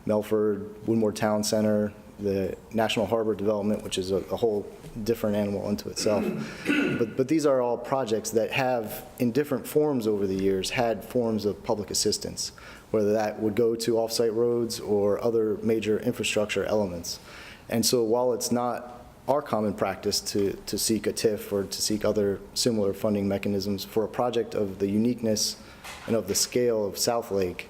Melford, Woodmore Town Center, the National Harbor development, which is a whole different animal unto itself. But these are all projects that have, in different forms over the years, had forms of public assistance, whether that would go to off-site roads or other major infrastructure elements. And so while it's not our common practice to seek a TIF or to seek other similar funding mechanisms for a project of the uniqueness and of the scale of South Lake,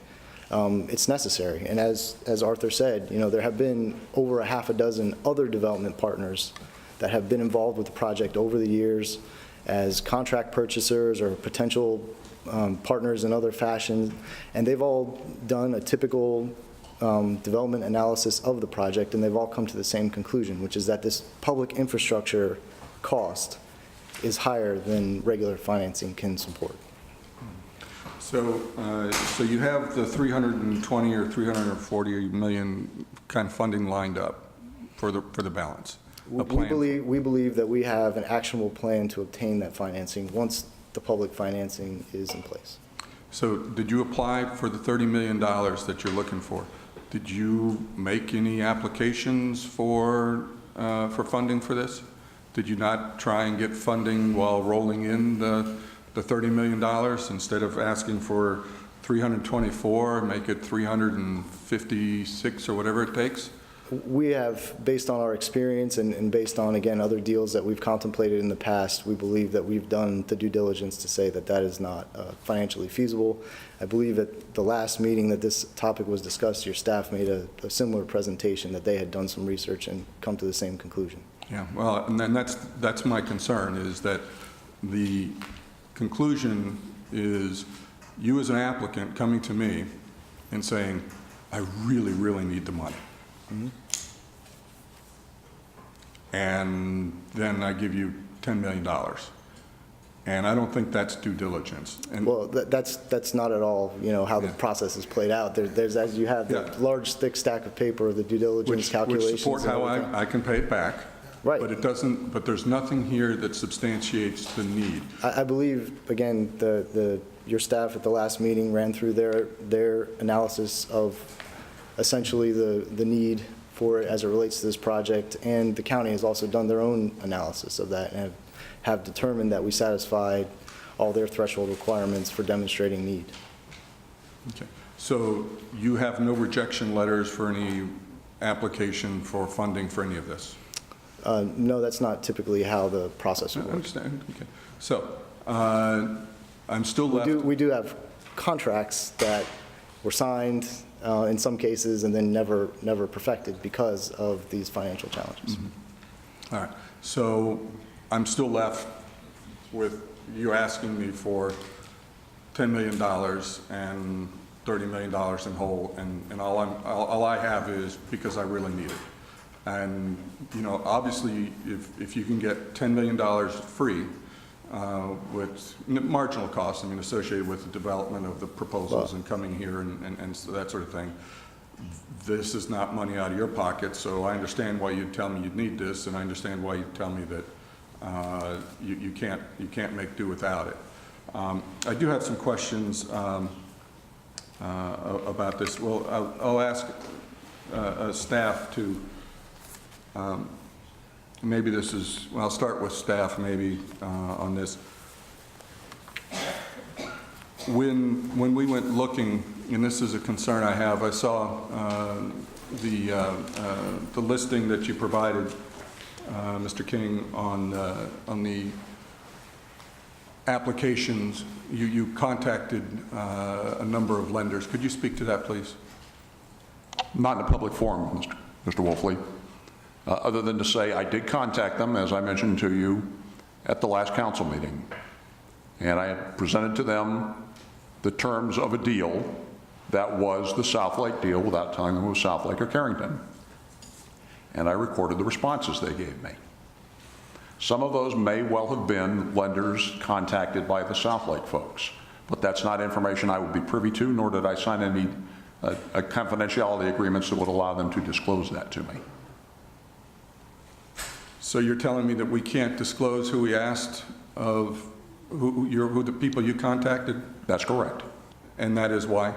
it's necessary. And as Arthur said, there have been over a half a dozen other development partners that have been involved with the project over the years as contract purchasers or potential partners in other fashions, and they've all done a typical development analysis of the project, and they've all come to the same conclusion, which is that this public infrastructure cost is higher than regular financing can support. So you have the 320 or 340 million kind of funding lined up for the balance. We believe that we have an actionable plan to obtain that financing once the public financing is in place. So did you apply for the $30 million that you're looking for? Did you make any applications for funding for this? Did you not try and get funding while rolling in the $30 million instead of asking for 324, make it 356 or whatever it takes? We have, based on our experience and based on, again, other deals that we've contemplated in the past, we believe that we've done the due diligence to say that that is not financially feasible. I believe at the last meeting that this topic was discussed, your staff made a similar presentation that they had done some research and come to the same conclusion. Yeah, well, and then that's my concern, is that the conclusion is you as an applicant coming to me and saying, I really, really need the money. Mm-hmm. And then I give you $10 million. And I don't think that's due diligence. And well, that's not at all, how the process is played out. There's as you have the large, thick stack of paper of the due diligence calculations. Which support how I can pay it back. Right. But it doesn't. But there's nothing here that substantiates the need. I believe, again, your staff at the last meeting ran through their analysis of essentially the need for it as it relates to this project, and the county has also done their own analysis of that and have determined that we satisfied all their threshold requirements for demonstrating need. Okay. So you have no rejection letters for any application for funding for any of this? No, that's not typically how the process works. I understand. Okay. So I'm still left. We do have contracts that were signed in some cases and then never perfected because of these financial challenges. Mm-hmm. All right. So I'm still left with you asking me for $10 million and $30 million in whole, and all I have is because I really need it. And obviously, if you can get $10 million free with marginal costs, associated with the development of the proposals and coming here and so that sort of thing, this is not money out of your pocket. So I understand why you'd tell me you'd need this, and I understand why you'd tell me that you can't make do without it. I do have some questions about this. Well, I'll ask staff to. Maybe this is, well, I'll start with staff maybe on this. When we went looking, and this is a concern I have, I saw the listing that you provided Mr. King, on the applications. You contacted a number of lenders. Could you speak to that, please? Not in a public forum, Mr. Wolfley, other than to say I did contact them, as I mentioned to you, at the last council meeting. And I had presented to them the terms of a deal that was the South Lake deal without telling them it was South Lake or Carrington. And I recorded the responses they gave me. Some of those may well have been lenders contacted by the South Lake folks, but that's not information I would be privy to, nor did I sign any confidentiality agreements that would allow them to disclose that to me. So you're telling me that we can't disclose who we asked of who the people you contacted? That's correct. And that is why?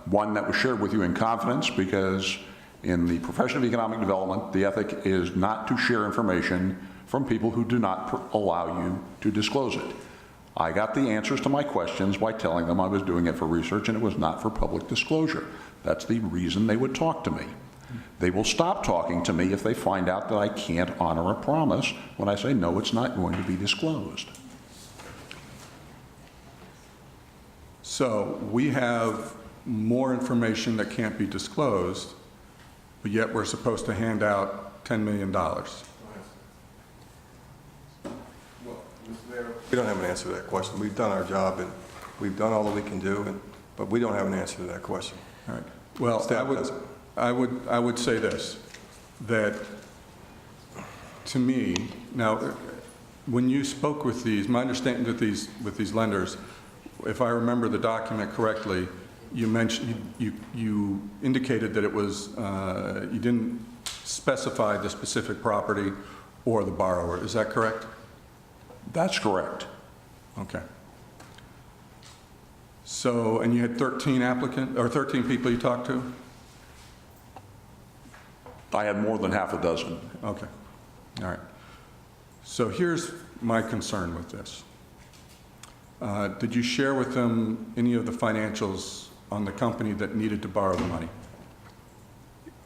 One that was shared with you in confidence, because in the profession of economic development, the ethic is not to share information from people who do not allow you to disclose it. I got the answers to my questions by telling them I was doing it for research and it was not for public disclosure. That's the reason they would talk to me. They will stop talking to me if they find out that I can't honor a promise when I say, no, it's not going to be disclosed. So we have more information that can't be disclosed, but yet we're supposed to hand out $10 million. We don't have an answer to that question. We've done our job, and we've done all that we can do, but we don't have an answer to that question. All right. Well, I would say this, that to me, now, when you spoke with these, my understanding with these lenders, if I remember the document correctly, you mentioned, you indicated that it was, you didn't specify the specific property or the borrower. Is that correct? That's correct. Okay. So, and you had 13 people you talked to? I had more than half a dozen. Okay. All right. So here's my concern with this. Did you share with them any of the financials on the company that needed to borrow the money?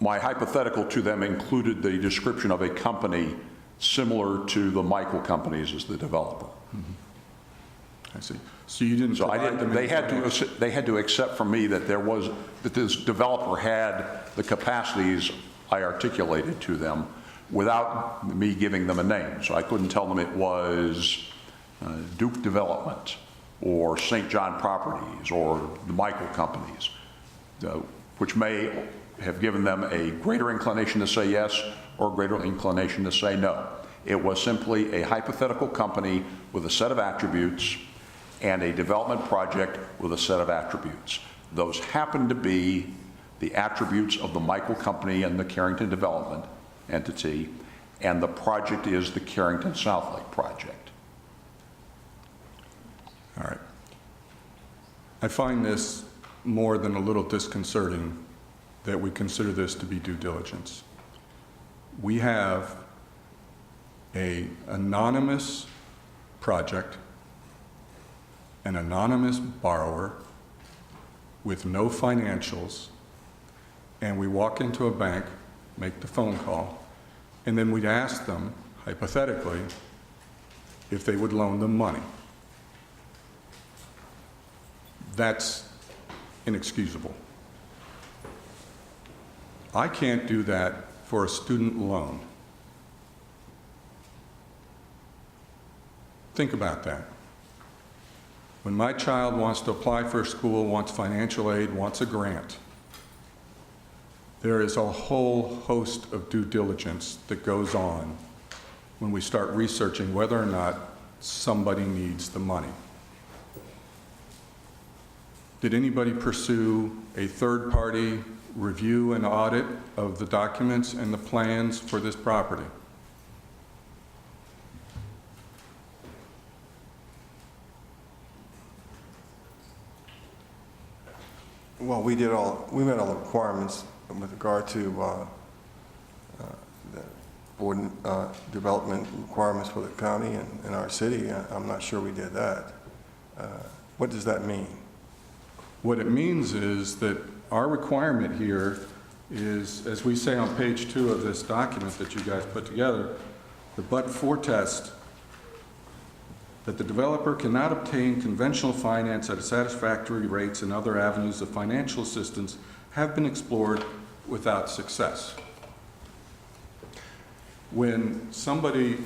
My hypothetical to them included the description of a company similar to the Michael companies as the developer. I see. So you didn't. So I didn't. They had to accept from me that this developer had the capacities I articulated to them without me giving them a name. So I couldn't tell them it was Duke Development or St. John Properties or the Michael companies, which may have given them a greater inclination to say yes or a greater inclination to say no. It was simply a hypothetical company with a set of attributes and a development project with a set of attributes. Those happen to be the attributes of the Michael company and the Carrington development entity, and the project is the Carrington South Lake project. All right. I find this more than a little disconcerting that we consider this to be due diligence. We have an anonymous project, an anonymous borrower with no financials, and we walk into a bank, make the phone call, and then we'd ask them, hypothetically, if they would loan them money. That's inexcusable. I can't do that for a student loan. Think about that. When my child wants to apply for a school, wants financial aid, wants a grant, there is a whole host of due diligence that goes on when we start researching whether or not somebody needs the money. Did anybody pursue a third-party review and audit of the documents and the plans for this property? Well, we met all the requirements with regard to the board development requirements for the county and our city. I'm not sure we did that. What does that mean? What it means is that our requirement here is, as we say on page 2 of this document that you guys put together, the but-for test, that the developer cannot obtain conventional finance at satisfactory rates and other avenues of financial assistance have been explored without success. When somebody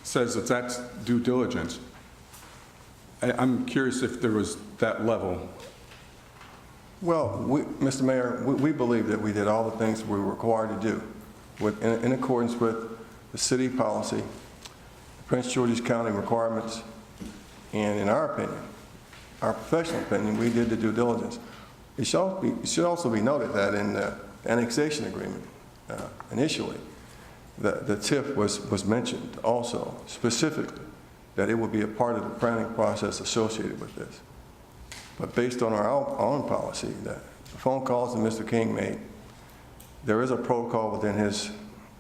says that that's due diligence, I'm curious if there was that level. Well, Mr. Mayor, we believe that we did all the things we were required to do in accordance with the city policy, Prince George's County requirements, and in our opinion, our professional opinion, we did the due diligence. It should also be noted that in the annexation agreement, initially, the TIF was mentioned also, specifically, that it would be a part of the planning process associated with this. But based on our own policy, the phone calls that Mr. King made, there is a protocol within his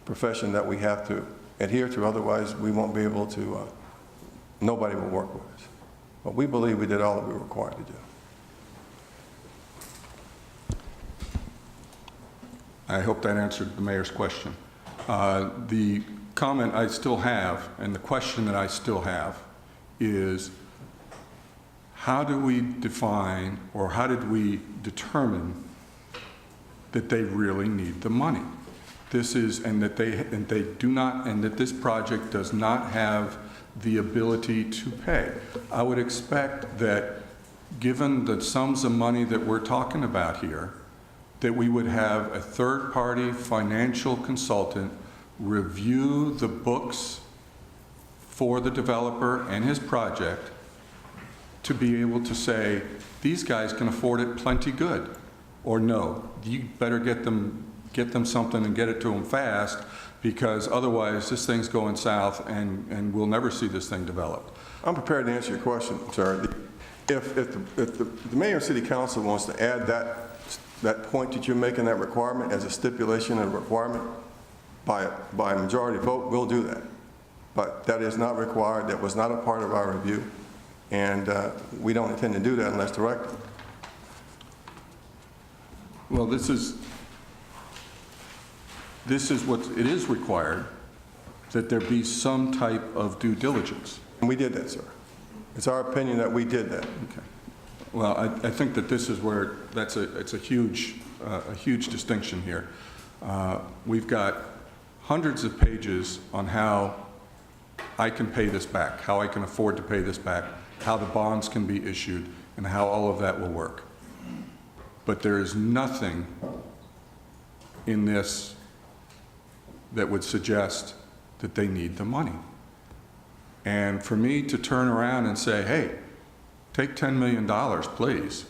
profession that we have to adhere to, otherwise we won't be able to, nobody will work with us. But we believe we did all that we were required to do. I hope that answered the mayor's question. The comment I still have, and the question that I still have, is how do we define, or how did we determine that they really need the money? This is, and that they do not, and that this project does not have the ability to pay. I would expect that, given the sums of money that we're talking about here, that we would have a third-party financial consultant review the books for the developer and his project to be able to say, these guys can afford it plenty good, or no, you better get them something and get it to them fast, because otherwise this thing's going south and we'll never see this thing developed. I'm prepared to answer your question, sir. If the mayor and city council wants to add that point that you're making, that requirement, as a stipulation and a requirement by a majority vote, we'll do that. But that is not required. That was not a part of our review. And we don't intend to do that unless directed. Well, this is what it is required, that there be some type of due diligence. And we did that, sir. It's our opinion that we did that. Okay. Well, I think that this is where it's a huge distinction here. We've got hundreds of pages on how I can pay this back, how I can afford to pay this back, how the bonds can be issued, and how all of that will work. But there is nothing in this that would suggest that they need the money. And for me to turn around and say, hey, take $10 million, please.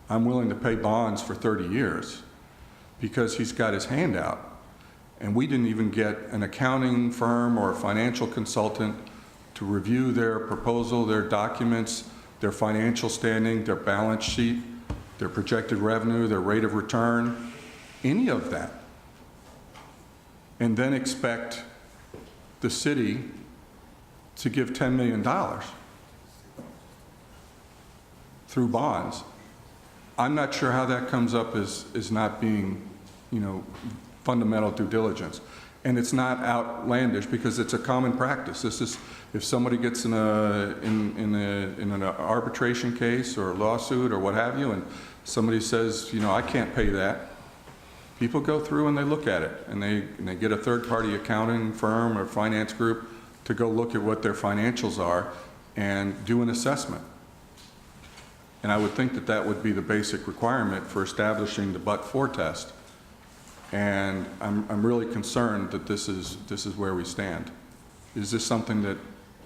I'm willing to pay bonds for 30 years because he's got his hand out. And we didn't even get an accounting firm or a financial consultant to review their proposal, their documents, their financial standing, their balance sheet, their projected revenue, their rate of return, any of that. And then expect the city to give $10 million through bonds. I'm not sure how that comes up as not being, fundamental due diligence. And it's not outlandish because it's a common practice. This is, if somebody gets in an arbitration case or a lawsuit or what have you, and somebody says, I can't pay that, people go through and they look at it, and they get a third-party accounting firm or finance group to go look at what their financials are and do an assessment. And I would think that that would be the basic requirement for establishing the but-for test. And I'm really concerned that this is where we stand. Is this something that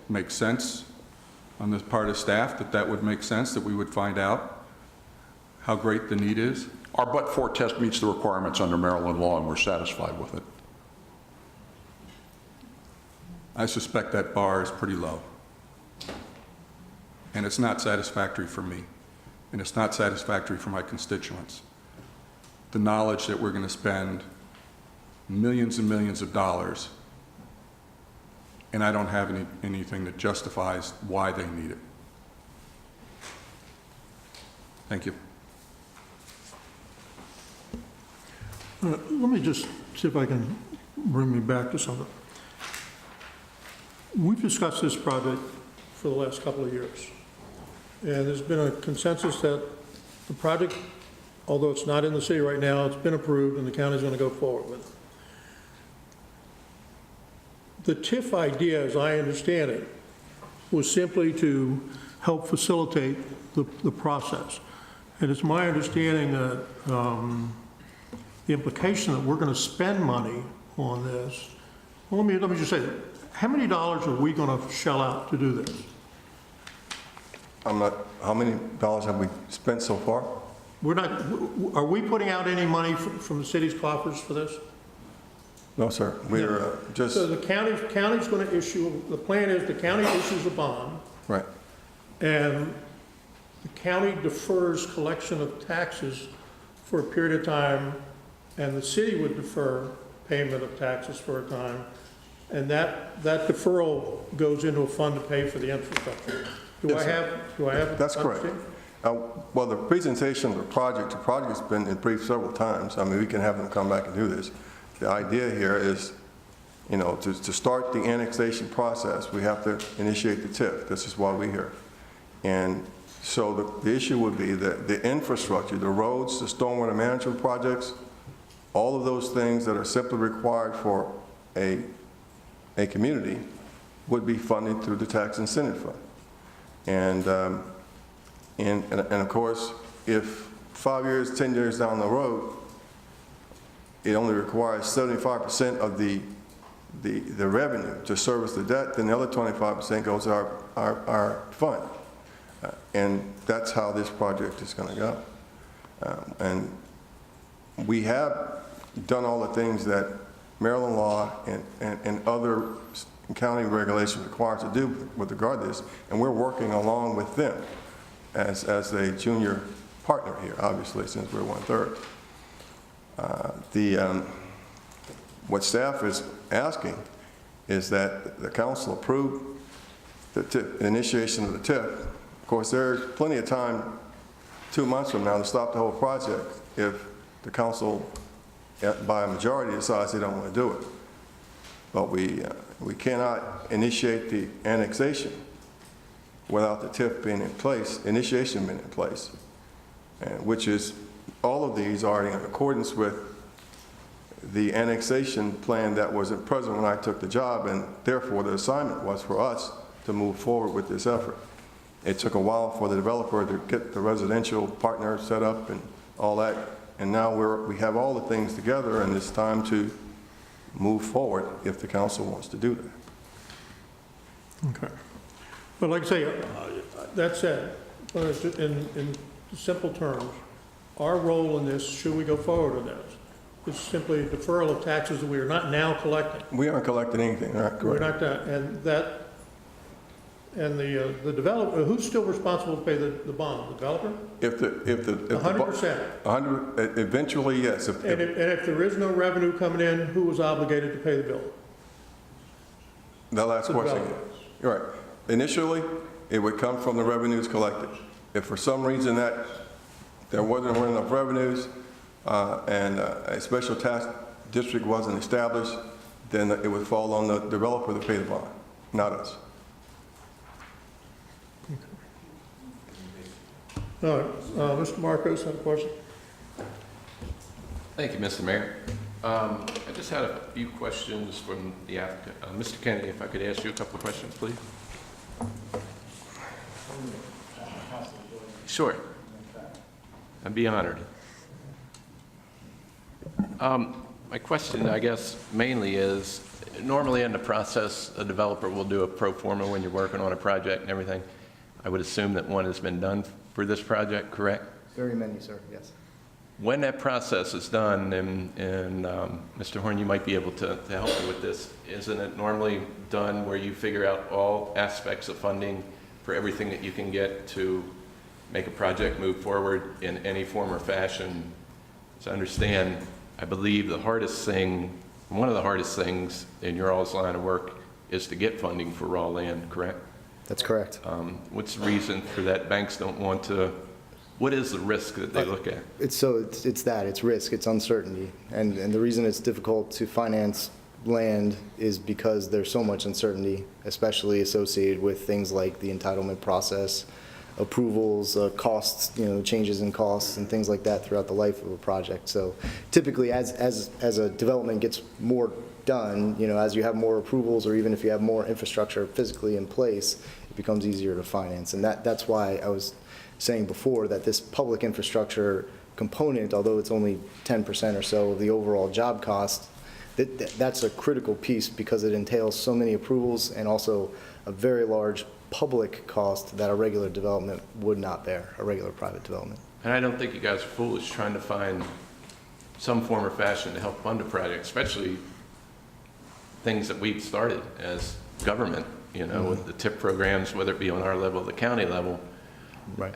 makes sense on the part of staff, that would make sense, that we would find out how great the need is? Our but-for test meets the requirements under Maryland law, and we're satisfied with it. I suspect that bar is pretty low. And it's not satisfactory for me. And it's not satisfactory for my constituents. The knowledge that we're going to spend millions and millions of dollars, and I don't have anything that justifies why they need it. Thank you. Let me just see if I can bring me back to something. We've discussed this project for the last couple of years, and there's been a consensus that the project, although it's not in the city right now, it's been approved and the county's going to go forward with it. The TIF idea, as I understand it, was simply to help facilitate the process. And it's my understanding that the implication that we're going to spend money on this, well, let me just say, how many dollars are we going to shell out to do this? How many dollars have we spent so far? We're not, are we putting out any money from the city's coffers for this? No, sir. We're just... So the county's going to issue, the plan is the county issues a bond. Right. And the county defers collection of taxes for a period of time, and the city would defer payment of taxes for a time, and that deferral goes into a fund to pay for the infrastructure. Do I have? That's correct. Well, the presentation of the project's been briefed several times. I mean, we can have them come back and do this. The idea here is, you know, to start the annexation process, we have to initiate the TIF. This is why we're here. And so the issue would be that the infrastructure, the roads, the stormwater management projects, all of those things that are simply required for a community would be funded through the tax incentive fund. And of course, if 5 years, 10 years down the road, it only requires 75% of the revenue to service the debt, then the other 25% goes to our fund. And that's how this project is going to go. And we have done all the things that Maryland law and other county regulations require to do with regard to this, and we're working along with them as a junior partner here, obviously, since we're 1/3. What staff is asking is that the council approve the initiation of the TIF. Of course, there's plenty of time, 2 months from now, to stop the whole project if the council, by a majority, decides they don't want to do it. But we cannot initiate the annexation without the TIF being in place, initiation being in place, which is, all of these are in accordance with the annexation plan that was present when I took the job, and therefore the assignment was for us to move forward with this effort. It took a while for the developer to get the residential partner set up and all that, and now we have all the things together, and it's time to move forward if the council wants to do that. Okay. But like I say, that said, in simple terms, our role in this, should we go forward with this, is simply a deferral of taxes that we are not now collecting. We aren't collecting anything, right? We're not, and the developer, who's still responsible to pay the bond? The developer? If the 100%. Eventually, yes. And if there is no revenue coming in, who was obligated to pay the bill? The last question. You're right. Initially, it would come from the revenues collected. If for some reason that there weren't enough revenues and a special tax district wasn't established, then it would fall on the developer to pay the bond, not us. All right, Mr. Marcos had a question. Thank you, Mr. Mayor. I just had a few questions from the applicant. Mr. Kennedy, if I could ask you a couple of questions, please. Sure. I'd be honored. My question, I guess, mainly is, normally in the process, a developer will do a pro forma when you're working on a project and everything. I would assume that one has been done for this project, correct? Very many, sir, yes. When that process is done, and Mr. Horn, you might be able to help me with this, isn't it normally done where you figure out all aspects of funding for everything that you can get to make a project move forward in any form or fashion? So I understand, I believe the hardest thing, one of the hardest things in your all's line of work is to get funding for raw land, correct? That's correct. What's the reason for that? Banks don't want to What is the risk that they look at? It's that, it's risk, it's uncertainty. And the reason it's difficult to finance land is because there's so much uncertainty, especially associated with things like the entitlement process, approvals, costs, changes in costs and things like that throughout the life of a project. So typically as a development gets more done, as you have more approvals or even if you have more infrastructure physically in place, it becomes easier to finance. And that's why I was saying before that this public infrastructure component, although it's only 10% or so of the overall job cost, that's a critical piece because it entails so many approvals and also a very large public cost that a regular development would not bear, a regular private development. And I don't think you guys are foolish trying to find some form or fashion to help fund a project, especially things that we've started as government, with the TIP programs, whether it be on our level or the county level. Right.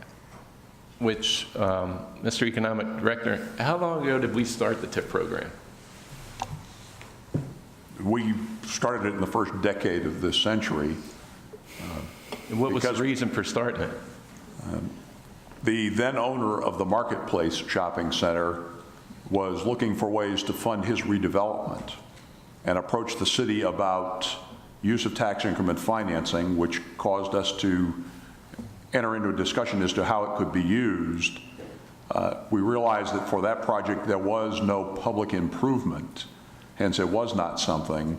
Which, Mr. Economic Director, how long ago did we start the TIP program? We started it in the first decade of this century. And what was the reason for starting it? The then owner of the Marketplace Shopping Center was looking for ways to fund his redevelopment and approached the city about use of tax increment financing, which caused us to enter into a discussion as to how it could be used. We realized that for that project there was no public improvement, hence it was not something.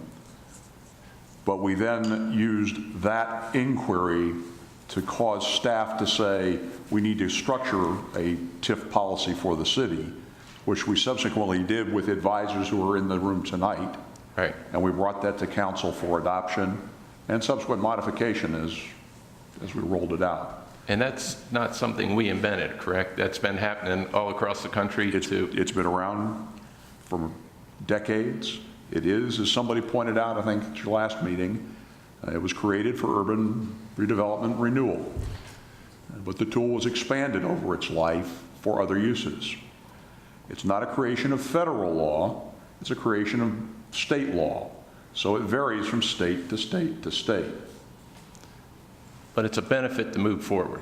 But we then used that inquiry to cause staff to say we need to structure a TIF policy for the city, which we subsequently did with advisors who are in the room tonight. Right. And we brought that to council for adoption and subsequent modification as we rolled it out. And that's not something we invented, correct? That's been happening all across the country too. It's been around for decades. It is, as somebody pointed out, I think at your last meeting, it was created for urban redevelopment renewal. But the tool was expanded over its life for other uses. It's not a creation of federal law, it's a creation of state law. So it varies from state to state to state. But it's a benefit to move forward,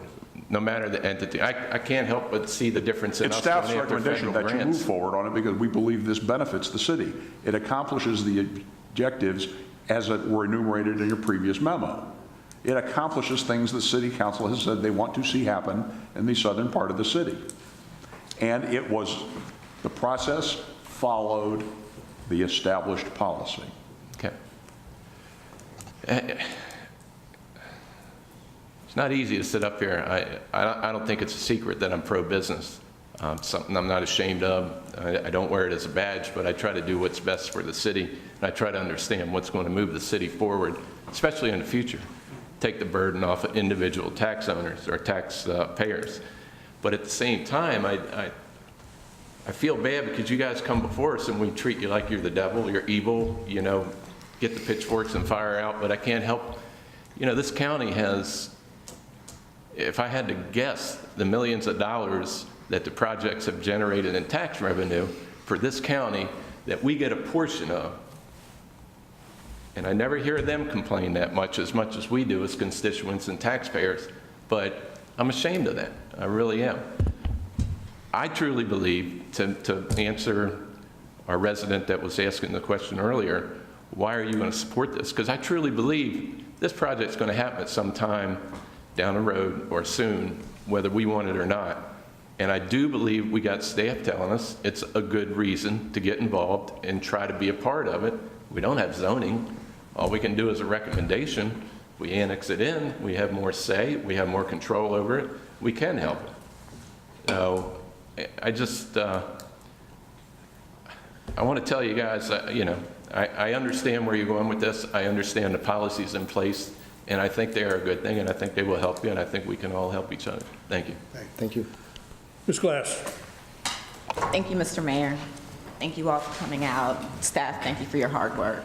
no matter the entity. I can't help but see the difference in It's us staff's going after recommendation federal that you grants. move forward on it because we believe this benefits the city. It accomplishes the objectives as it were enumerated in your previous memo. It accomplishes things the city council has said they want to see happen in the southern part of the city. And the process followed the established policy. Okay. It's not easy to sit up here. I don't think it's a secret that I'm pro-business. Something I'm not ashamed of. I don't wear it as a badge, but I try to do what's best for the city, and I try to understand what's going to move the city forward, especially in the future. Take the burden off of individual tax owners or tax payers. But at the same time, I feel bad because you guys come before us and we treat you like you're the devil, you're evil, get the pitchforks and fire out, but I can't help. This county has, if I had to guess, the millions of dollars that the projects have generated in tax revenue for this county that we get a portion of. And I never hear them complain that much as we do as constituents and taxpayers, but I'm ashamed of that. I really am. I truly believe, to answer our resident that was asking the question earlier, why are you going to support this? Because I truly believe this project's going to happen at some time down the road or soon, whether we want it or not. And I do believe we got staff telling us it's a good reason to get involved and try to be a part of it. We don't have zoning. All we can do is a recommendation. We annex it in, we have more say, we have more control over it, we can help it. So I just, I want to tell you guys, I understand where you're going with this. I understand the policies in place, and I think they are a good thing, and I think they will help you, and I think we can all help each other. Thank you. Thank you. Ms. Glass. Thank you, Mr. Mayor. Thank you all for coming out. Staff, thank you for your hard work.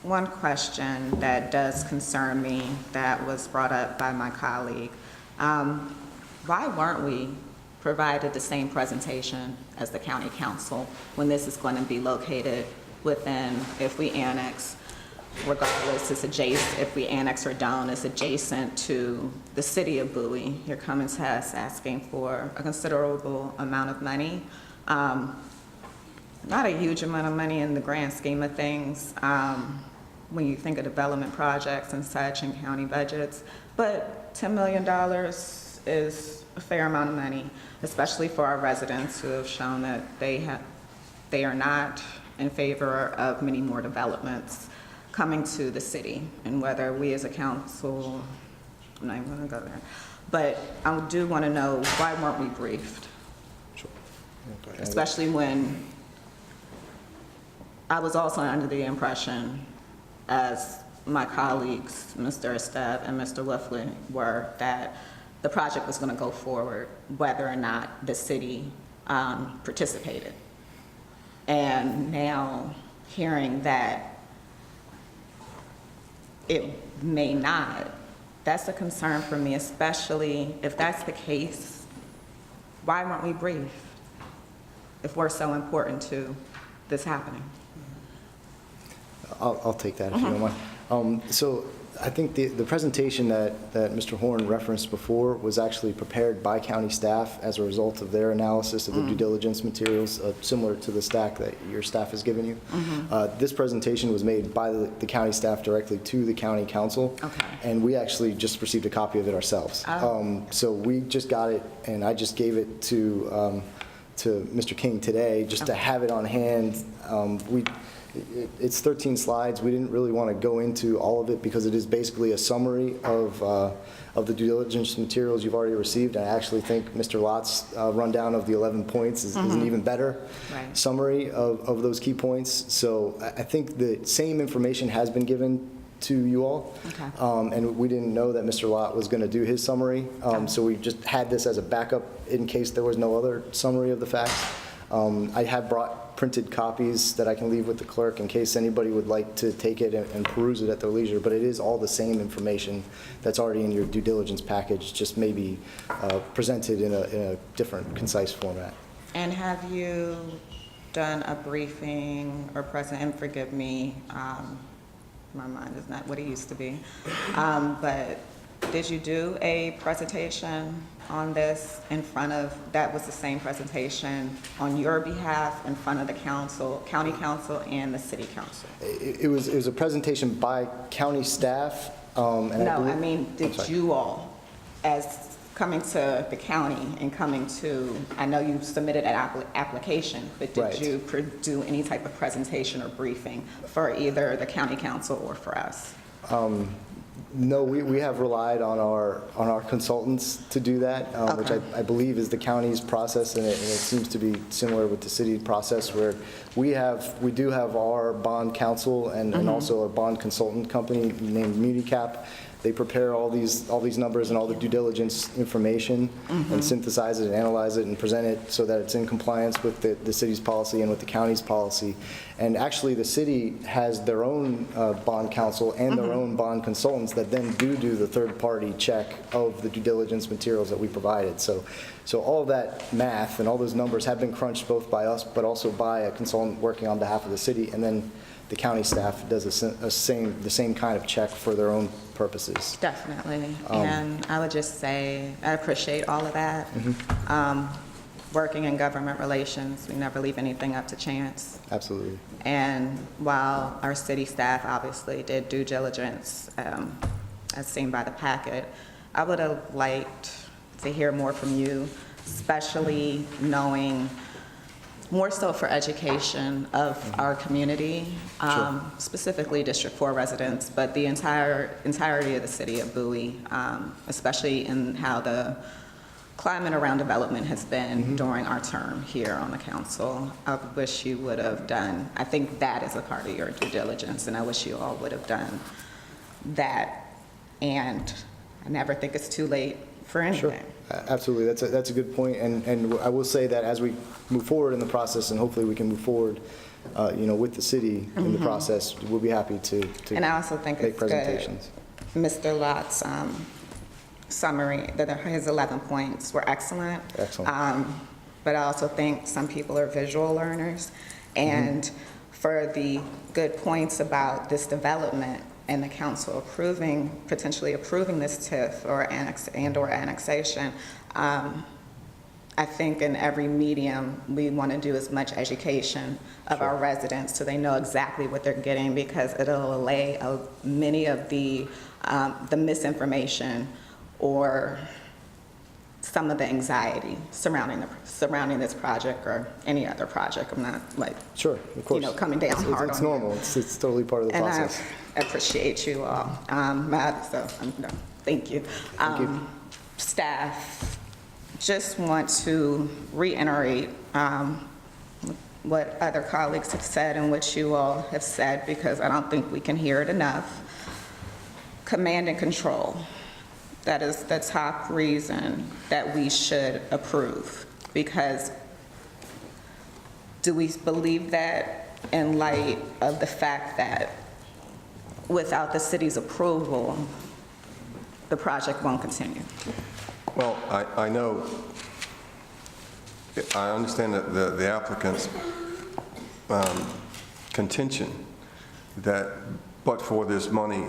One question that does concern me that was brought up by my colleague. Why weren't we provided the same presentation as the county council when this is going to be located within, if we annex, regardless, it's adjacent, if we annex her down, it's adjacent to the city of Bowie. You're coming to us asking for a considerable amount of money. Not a huge amount of money in the grand scheme of things when you think of development projects and such in county budgets, but $10 million is a fair amount of money, especially for our residents who have shown that they are not in favor of many more developments coming to the city, and whether we as a council, I'm not even gonna go there, but I do wanna know, why weren't we briefed? Sure. Okay. Especially when I was also under the impression, as my colleagues, Mr. Esteve and Mr. Wolfley, were, that the project was gonna go forward, whether or not the city participated. And now hearing that it may not, that's a concern for me, especially if that's the case. Why weren't we briefed if we're so important to this happening? I'll take that if you don't mind. So I think the presentation that Mr. Horn referenced before was actually prepared by county staff as a result of their analysis of the due diligence materials, similar to the stack that your staff has given you. This presentation was made by the county staff directly to the county council, and we actually just received a copy of it ourselves. So we just got it, and I just gave it to Mr. King today, just to have it on hand. It's 13 slides. We didn't really want to go into all of it because it is basically a summary of the due diligence materials you've already received. And I actually think Mr. Lott's rundown of the 11 points is an even better summary of those key points. So I think the same information has been given to you all. And we didn't know that Mr. Lott was going to do his summary. So we just had this as a backup in case there was no other summary of the facts. I have brought printed copies that I can leave with the clerk in case anybody would like to take it and peruse it at their leisure, but it is all the same information that's already in your due diligence package, just maybe presented in a different, concise format. And have you done a briefing or and forgive me, my mind is not what it used to be, but did you do a presentation on this in front of, that was the same presentation on your behalf in front of the council, county council and the city council? It was a presentation by county staff. I mean, did you all, as coming to the county and coming to, I know you submitted an application, but did you do any type of presentation or briefing for either the county council or for us? No, we have relied on our consultants to do that, which I believe is the county's process, and it seems to be similar with the city process, where we do have our bond counsel and also a bond consultant company named MuniCap. They prepare all these numbers and all the due diligence information and synthesize it and analyze it and present it so that it's in compliance with the city's policy and with the county's policy. And actually, the city has their own bond counsel and their own bond consultants that then do the third-party check of the due diligence materials that we provided. So all of that math and all those numbers have been crunched both by us, but also by a consultant working on behalf of the city, and then the county staff does the same kind of check for their own purposes. Definitely. And I would just say, I appreciate all of that. Working in government relations, we never leave anything up to chance. Absolutely. And while our city staff obviously did due diligence, as seen by the packet, I would have liked to hear more from you, especially knowing more so for education of our community, specifically District 4 residents, but the entirety of the city of Bowie, especially in how the climate around development has been during our term here on the council. I wish you would have done, I think that is a part of your due diligence, and I wish you all would have done that. And I never think it's too late for anything. Sure. Absolutely, that's a good point, and I will say that as we move forward in the process, and hopefully we can move forward, with the city in the process, we'll be happy to and I also think make it's presentations. Good. Mr. Lott's summary, his 11 points were excellent. Excellent. But I also think some people are visual learners, and for the good points about this development and the council potentially approving this TIF or annexation. I think in every medium, we want to do as much education of our residents so they know exactly what they're getting, because it'll allay many of the misinformation or some of the anxiety surrounding this project or any other project. I'm not like, sure, of course, coming down hard it's on normal. It's totally part of the process. And I appreciate you all. Thank you. Thank you. Staff, just want to reiterate what other colleagues have said and what you all have said, because I don't think we can hear it enough. Command and control. That is the top reason that we should approve, because do we believe that in light of the fact that without the city's approval, the project won't continue? Well, I know, I understand that the applicant's contention that but for this money,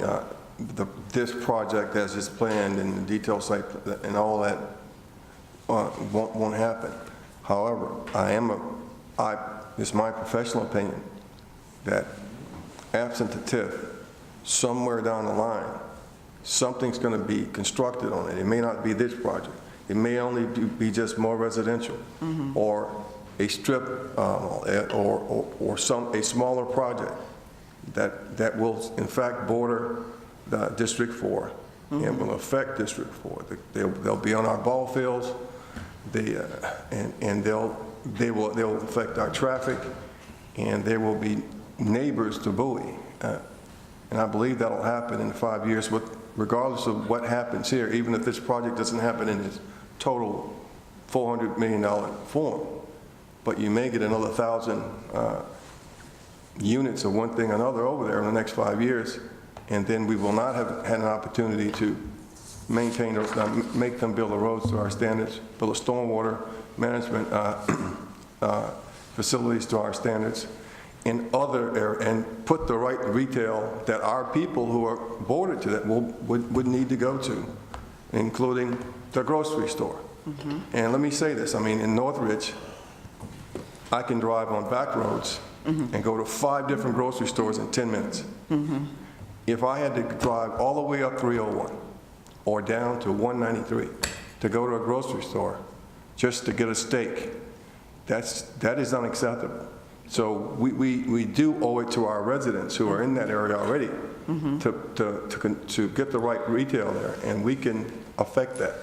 this project as it's planned and the detailed site and all that won't happen. However, it's my professional opinion that absent the TIF, somewhere down the line, something's going to be constructed on it. It may not be this project. It may only be just more residential, or a strip, or a smaller project that will in fact border the District 4 and will affect District 4. They'll be on our ball fields, and they'll affect our traffic, and they will be neighbors to Bowie. And I believe that'll happen in 5 years, regardless of what happens here, even if this project doesn't happen in its total $400 million form. But you may get another 1,000 units of one thing or another over there in the next 5 years, and then we will not have had an opportunity to maintain those, make them build the roads to our standards, build a stormwater management facilities to our standards, in other areas, and put the right retail that our people who are bordered to that would need to go to, including the grocery store. And let me say this, I mean, in Northridge, I can drive on back roads and go to 5 different grocery stores in 10 minutes. If I had to drive all the way up 301 or down to 193 to go to a grocery store just to get a steak, that is unacceptable. So we do owe it to our residents who are in that area already to get the right retail there, and we can affect that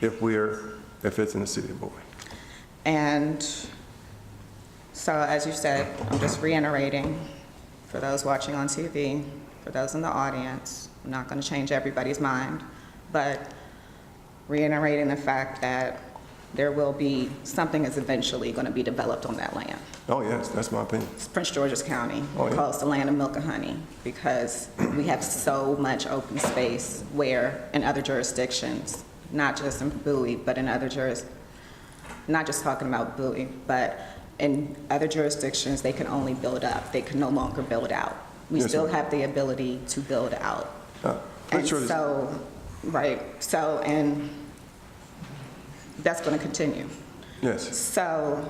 if it's in the city of Bowie. And so, as you said, I'm just reiterating for those watching on TV, for those in the audience, I'm not going to change everybody's mind, but reiterating the fact that there will be, something is eventually going to be developed on that land. Oh yes, that's my opinion. It's Prince George's County, calls the land of milk and honey, because we have so much open space where in other jurisdictions, not just in Bowie, but in other not just talking about Bowie, but in other jurisdictions, they can only build up. They can no longer build out. We still have the ability to build out. And so, and that's going to continue. Yes. So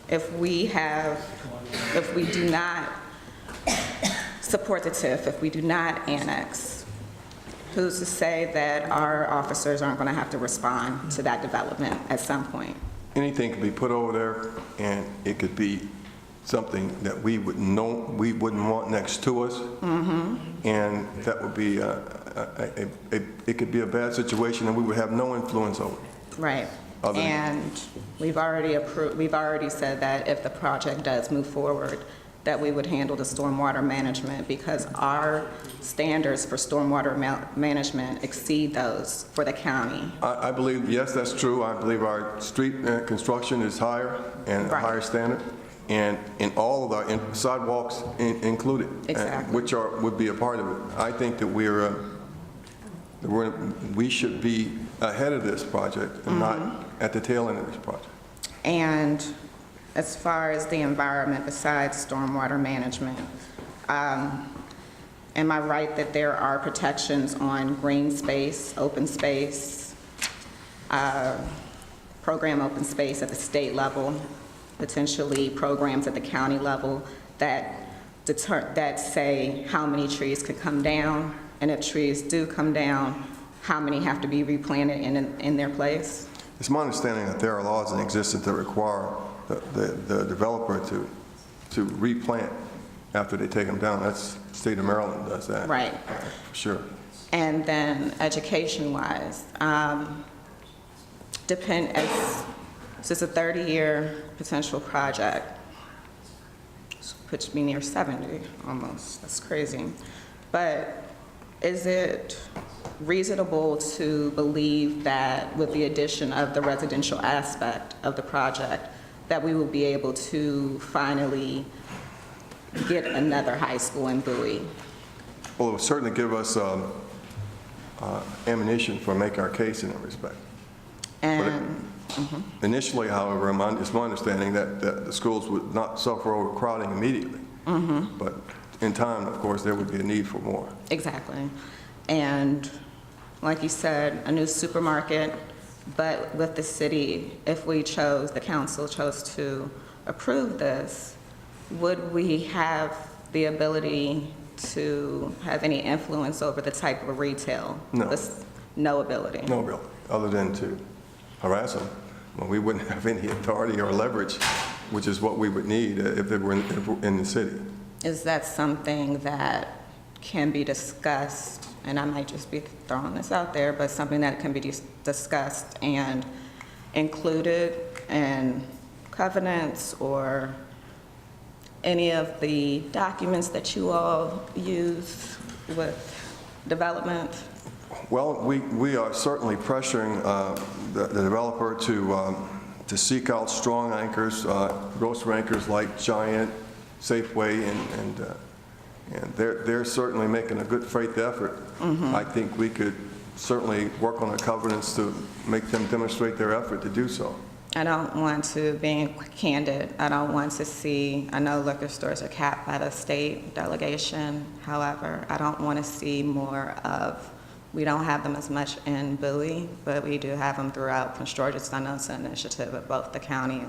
if we do not support the TIF, if we do not annex, who's to say that our officers aren't going to have to respond to that development at some point? Anything could be put over there, and it could be something that we wouldn't want next to us, and that would be it could be a bad situation, and we would have no influence over it. Right. And we've already said that if the project does move forward, that we would handle the stormwater management, because our standards for stormwater management exceed those for the county. I believe, yes, that's true. I believe our street construction is higher and a higher standard, and in all of our sidewalks included, which would be a part of it. I think that we should be ahead of this project and not at the tail end of this project. And as far as the environment besides stormwater management, am I right that there are protections on green space, open space, program open space at the state level, potentially programs at the county level that say how many trees could come down, and if trees do come down, how many have to be replanted in their place? It's my understanding that there are laws in existence that require the developer to replant after they take them down. That's the state of Maryland does that. Right. For sure. And then education-wise, this is a 30-year potential project, puts me near 70 almost. That's crazy. But is it reasonable to believe that with the addition of the residential aspect of the project, that we will be able to finally get another high school in Bowie? Well, it will certainly give us ammunition for making our case in that respect. And initially, however, it's my understanding that the schools would not suffer overcrowding immediately. But in time, of course, there would be a need for more. Exactly. And like you said, a new supermarket, but with the city, if the council chose to approve this, would we have the ability to have any influence over the type of retail? No. No ability? No ability, other than to harass them. Well, we wouldn't have any authority or leverage, which is what we would need if they were in the city. Is that something that can be discussed, and I might just be throwing this out there, but something that can be discussed and included in covenants or any of the documents that you all use with development? Well, we are certainly pressuring the developer to seek out strong anchors, grocery anchors like Giant, Safeway, and they're certainly making a good faith effort. I think we could certainly work on the covenants to make them demonstrate their effort to do so. I don't want to, being candid, I don't want to see, I know liquor stores are capped by the state delegation. However, I don't want to see more of, we don't have them as much in Bowie, but we do have them throughout Prince George's. I know it's an initiative of both the county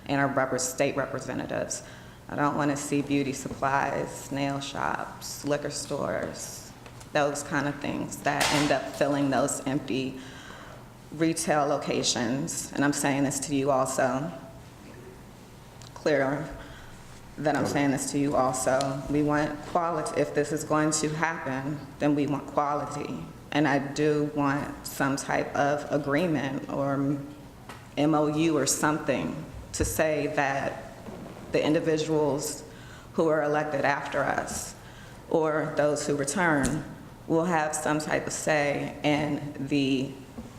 and our state representatives. I don't want to see beauty supplies, nail shops, liquor stores, those kind of things that end up filling those empty retail locations. And I'm saying this to you also, clear that I'm saying this to you also. We want quality. If this is going to happen, then we want quality. And I do want some type of agreement or MOU or something to say that the individuals who are elected after us or those who return will have some type of say in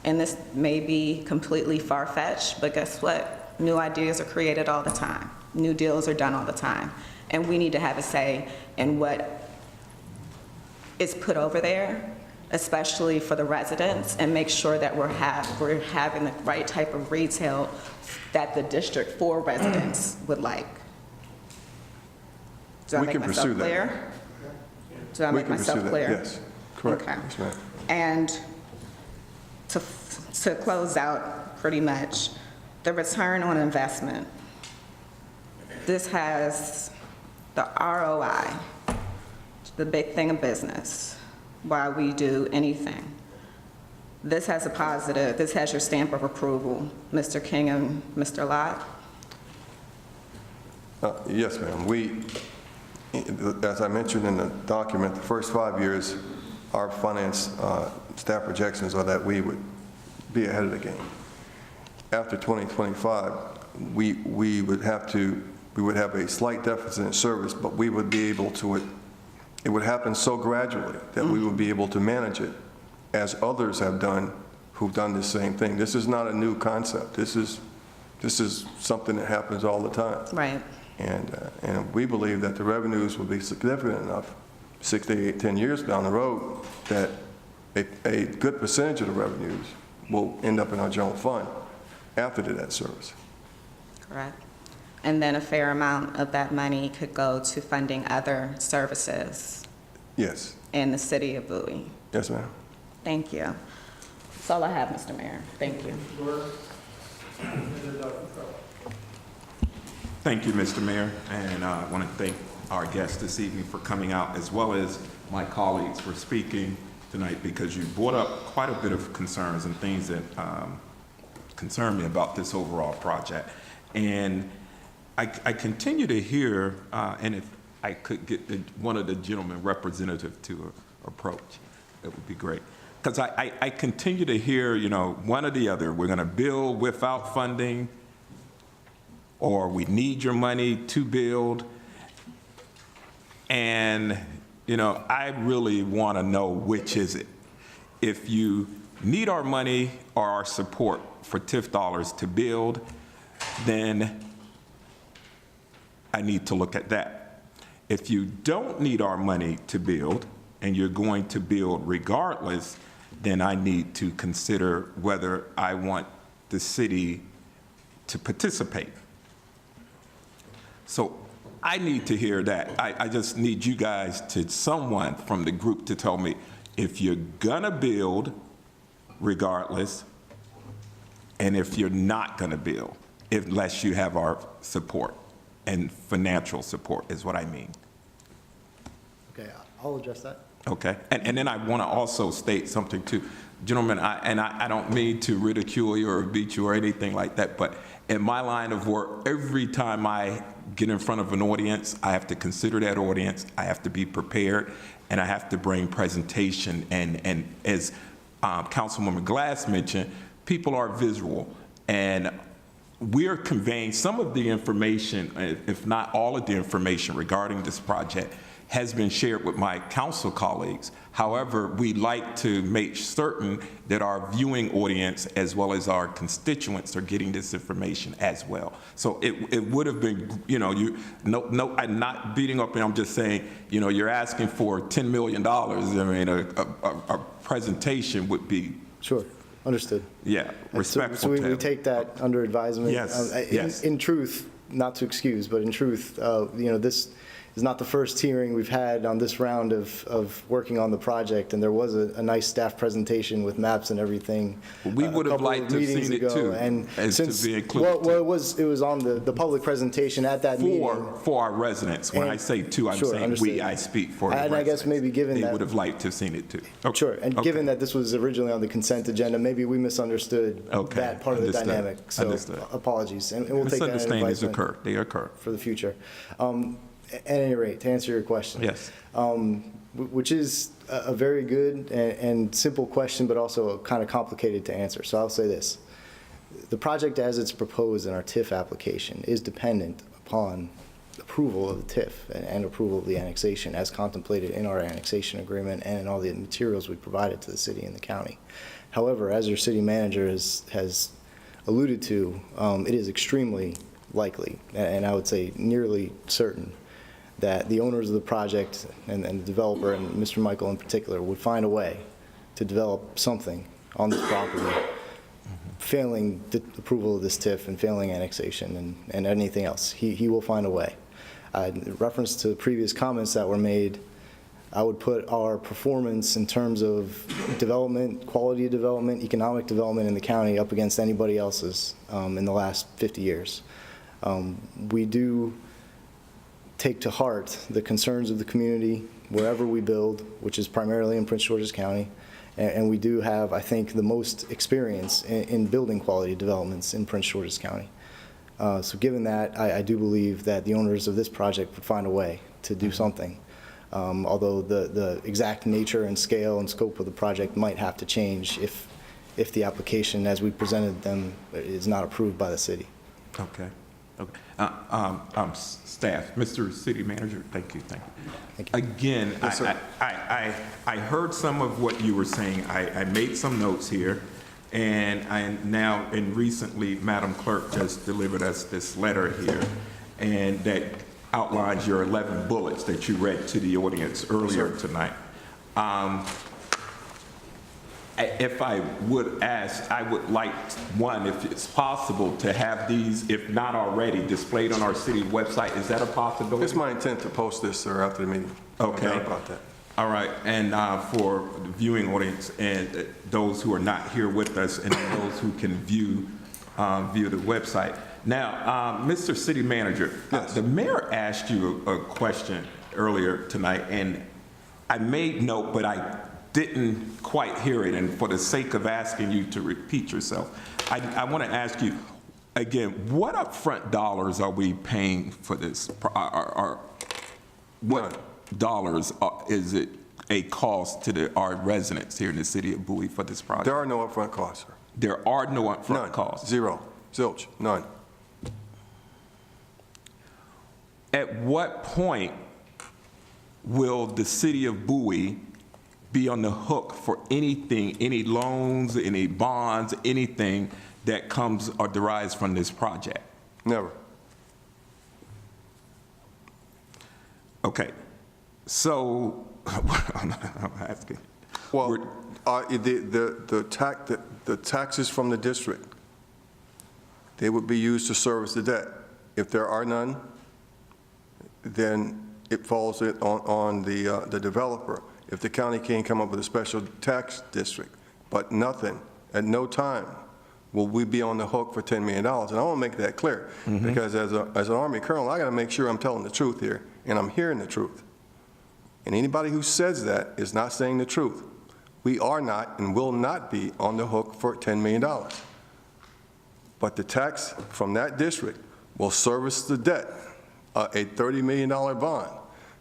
and this may be completely far-fetched, but guess what? New ideas are created all the time. New deals are done all the time. And we need to have a say in what is put over there, especially for the residents, and make sure that we're having the right type of retail that the District 4 residents would like. Do I make myself clear? Do I make myself clear? Yes, correct. Okay. Yes, ma'am. And to close out pretty much, the return on investment. This has the ROI, the big thing of business, why we do anything. This has a positive, this has your stamp of approval, Mr. King and Mr. Lott. Yes, ma'am. As I mentioned in the document, the first 5 years, our finance staff projections are that we would be ahead of the game. After 2025, we would have a slight deficit in service, but we would be able to, it would happen so gradually that we would be able to manage it as others have done who've done the same thing. This is not a new concept. This is something that happens all the time. Right. And we believe that the revenues will be significant enough 6 to 8, 10 years down the road that a good percentage of the revenues will end up in our general fund after the debt service. Correct. and then a fair amount of that money could go to funding other services Yes. in the city of Bowie. Yes, ma'am. Thank you. That's all I have, Mr. Mayor. Thank you. Thank you, Mr. Mayor, and I want to thank our guests this evening for coming out, as well as my colleagues for speaking tonight, because you brought up quite a bit of concerns and things that concern me about this overall project. And I continue to hear, and if I could get one of the gentlemen representative to approach, it would be great. Because I continue to hear, you know, one or the other. We're going to build without funding, or we need your money to build. And, you know, I really want to know which is it. If you need our money or our support for TIF dollars to build, then I need to look at that. If you don't need our money to build and you're going to build regardless, then I need to consider whether I want the city to participate. So I need to hear that. I just need you guys someone from the group to tell me if you're gonna build regardless, and if you're not gonna build, unless you have our support, and financial support is what I mean. Okay, I'll address that. Okay, and then I want to also state something too. Gentlemen, I don't mean to ridicule you or beat you or anything like that, but in my line of work, every time I get in front of an audience, I have to consider that audience, I have to be prepared, and I have to bring presentation. And as Councilwoman Glass mentioned, people are visual, and we're conveying some of the information, if not all of the information regarding this project, has been shared with my council colleagues. However, we like to make certain that our viewing audience as well as our constituents are getting this information as well. So it would have been, you know, I'm not beating up, and I'm just saying, you know, you're asking for $10 million. I mean, a presentation would be. Sure, understood. Yeah, respectful. So we take that under advisement. Yes, yes. In truth, not to excuse, but in truth, you know, this is not the first hearing we've had on this round of working on the project, and there was a nice staff presentation with maps and everything. We would have liked to have seen it too, and since, to be included. Well, it was on the public presentation at that meeting. For our residents. When I say two, I'm saying understood. we, I speak for the and residents. I guess maybe given they that. They would have liked to have seen it too. Okay. Sure, and given that this was originally on the consent agenda, maybe we misunderstood that part of the dynamic. So apologies, and we'll take that into advisement. They occur. For the future. At any rate, to answer your question. Yes. Which is a very good and simple question, but also kind of complicated to answer. So I'll say this. The project as it's proposed in our TIF application is dependent upon approval of the TIF and approval of the annexation as contemplated in our annexation agreement and in all the materials we provided to the city and the county. However, as your city manager has alluded to, it is extremely likely, and I would say nearly certain, that the owners of the project and the developer, and Mr. Michael in particular, would find a way to develop something on this property, failing the approval of this TIF and failing annexation and anything else. He will find a way. In reference to previous comments that were made, I would put our performance in terms of development, quality of development, economic development in the county up against anybody else's in the last 50 years. We do take to heart the concerns of the community wherever we build, which is primarily in Prince George's County, and we do have, I think, the most experience in building quality developments in Prince George's County. So given that, I do believe that the owners of this project would find a way to do something, although the exact nature and scale and scope of the project might have to change if the application as we presented them is not approved by the city. Okay. Okay. Staff, Mr. City Manager, thank you. Again, Yes, I heard some of what you were saying. I made some notes here, and recently, Madam Clerk just delivered us this letter here, and that outlines your 11 bullets that you read to the audience earlier tonight. if I would ask, I would like, one, if it's possible, to have these, if not already, displayed on our city website. Is that a possibility? It's my intent to post this, sir, after the meeting. Okay. No doubt about that. All right, and for the viewing audience and those who are not here with us and those who can view the website. Now, Mr. City Manager, the mayor asked you a question earlier tonight, and I made note, but I didn't quite hear it, and for the sake of asking you to repeat yourself, I want to ask you again, what upfront dollars are we paying for this? What dollars is it a cost to our residents here in the city of Bowie for this project? There are no upfront costs, sir. There are no upfront costs? Zero. Zilch. None. At what point will the city of Bowie be on the hook for anything, any loans, any bonds, anything that comes or derives from this project? Never. Okay. So, I'm asking. Well, the taxes from the district, they would be used to service the debt. If there are none, then it falls on the developer. If the county can't come up with a special tax district, but nothing, at no time will we be on the hook for $10 million. And I want to make that clear, because as an Army colonel, I got to make sure I'm telling the truth here, and I'm hearing the truth. And anybody who says that is not saying the truth. We are not and will not be on the hook for $10 million. But the tax from that district will service the debt, a $30 million bond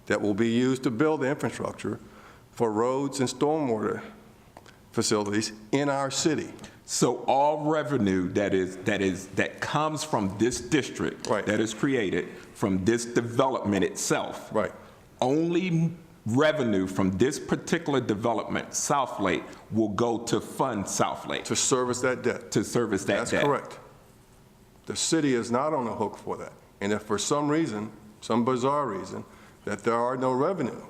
that will be used to build the infrastructure for roads and stormwater facilities in our city. So all revenue that comes from this district, that is created from this development itself, only revenue from this particular development, South Lake, will go to fund South Lake. To service that debt. To service that debt. That's correct. The city is not on the hook for that. And if for some reason, some bizarre reason, that there are no revenue,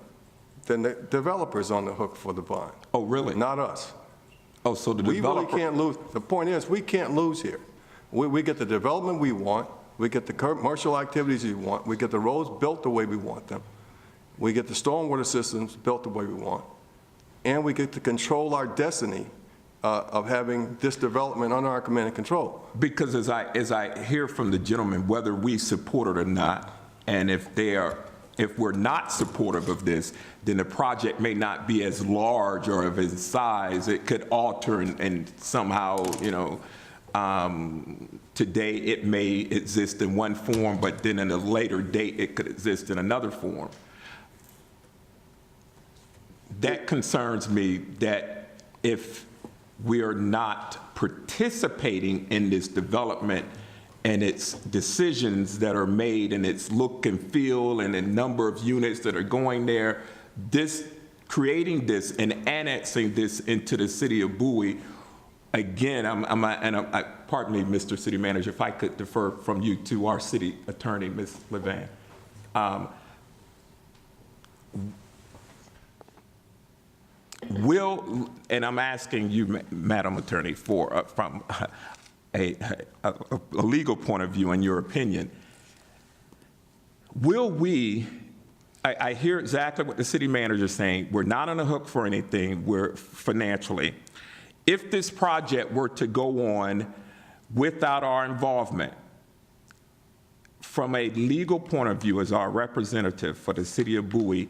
then the developer's on the hook for the bond. Oh, really? Not us. Oh, so the developer... We really can't lose. The point is, we can't lose here. We get the development we want, we get the commercial activities we want, we get the roads built the way we want them, we get the stormwater systems built the way we want, and we get to control our destiny of having this development under our command and control. Because as I hear from the gentleman, whether we support it or not, and if we're not supportive of this, then the project may not be as large or of its size. It could alter and somehow, today it may exist in one form, but then in a later date it could exist in another form. That concerns me, that if we are not participating in this development and its decisions that are made and its look and feel and the number of units that are going there, creating this and annexing this into the city of Bowie, again, pardon me, Mr. City Manager, if I could defer from you to our city attorney, Ms. Levan. And I'm asking you, Madam Attorney, from a legal point of view, in your opinion, will we, I hear exactly what the city manager is saying, we're not on the hook for anything, we're financially. If this project were to go on without our involvement, from a legal point of view, as our representative for the city of Bowie,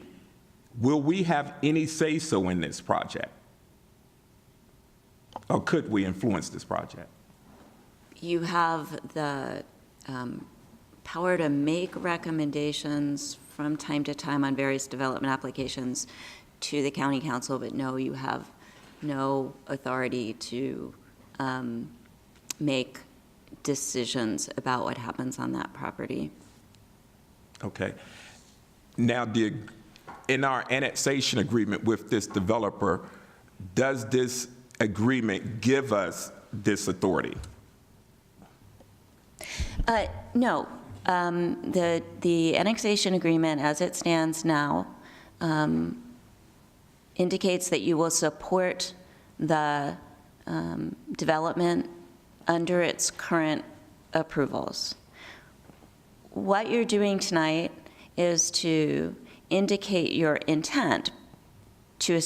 will we have any say-so in this project? Or could we influence this project? You have the power to make recommendations from time to time on various development applications to the county council, but no, you have no authority to make decisions about what happens on that property. Okay. Now, in our annexation agreement with this developer, does this agreement give us this authority? No. The annexation agreement, as it stands now, indicates that you will support the development under its current approvals. What you're doing tonight is to indicate your intent to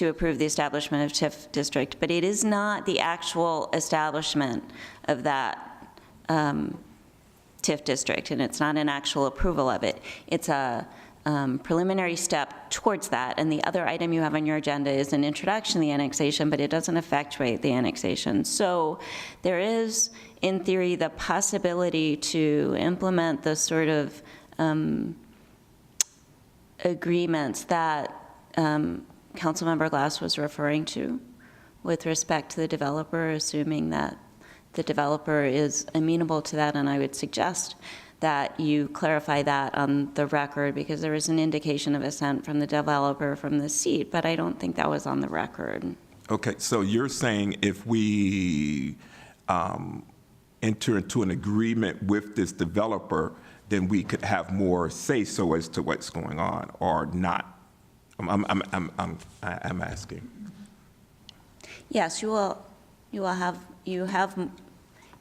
approve the establishment of TIF district, but it is not the actual establishment of that TIF district, and it's not an actual approval of it. It's a preliminary step towards that, and the other item you have on your agenda is an introduction to the annexation, but it doesn't effectuate the annexation. So there is, in theory, the possibility to implement the sort of agreements that Councilmember Glass was referring to with respect to the developer, assuming that the developer is amenable to that, and I would suggest that you clarify that on the record, because there is an indication of assent from the developer from the seat, but I don't think that was on the record. Okay, so you're saying if we enter into an agreement with this developer, then we could have more say-so as to what's going on, or not? I'm asking. Yes, you have,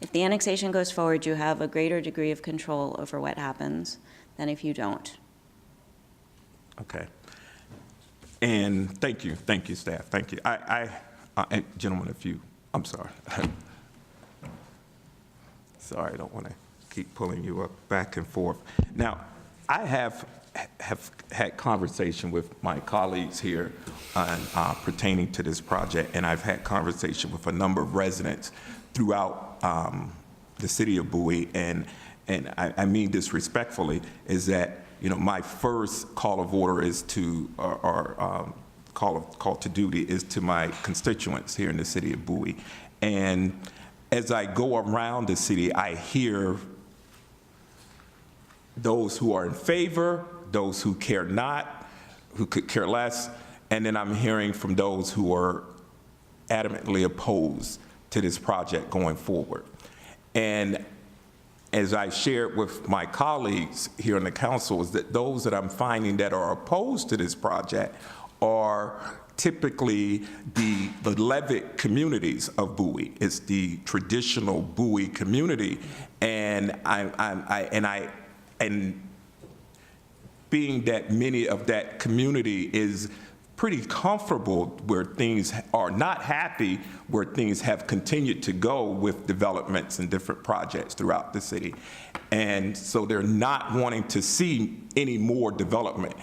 if the annexation goes forward, you have a greater degree of control over what happens than if you don't. Okay. And thank you, staff, thank you. And gentlemen, I'm sorry. Sorry, I don't want to keep pulling you up back and forth. Now, I have had conversation with my colleagues here pertaining to this project, and I've had conversation with a number of residents throughout the city of Bowie, and I mean this respectfully, is that, you know, my first call of order is to, call to duty is to my constituents here in the city of Bowie. And as I go around the city, I hear those who are in favor, those who care not, who could care less, and then I'm hearing from those who are adamantly opposed to this project going forward. And as I shared with my colleagues here in the council, is that those that I'm finding that are opposed to this project are typically the Levitt communities of Bowie. It's the traditional Bowie community, and and being that many of that community is pretty comfortable where things are not happy, where things have continued to go with developments and different projects throughout the city. And so they're not wanting to see any more development.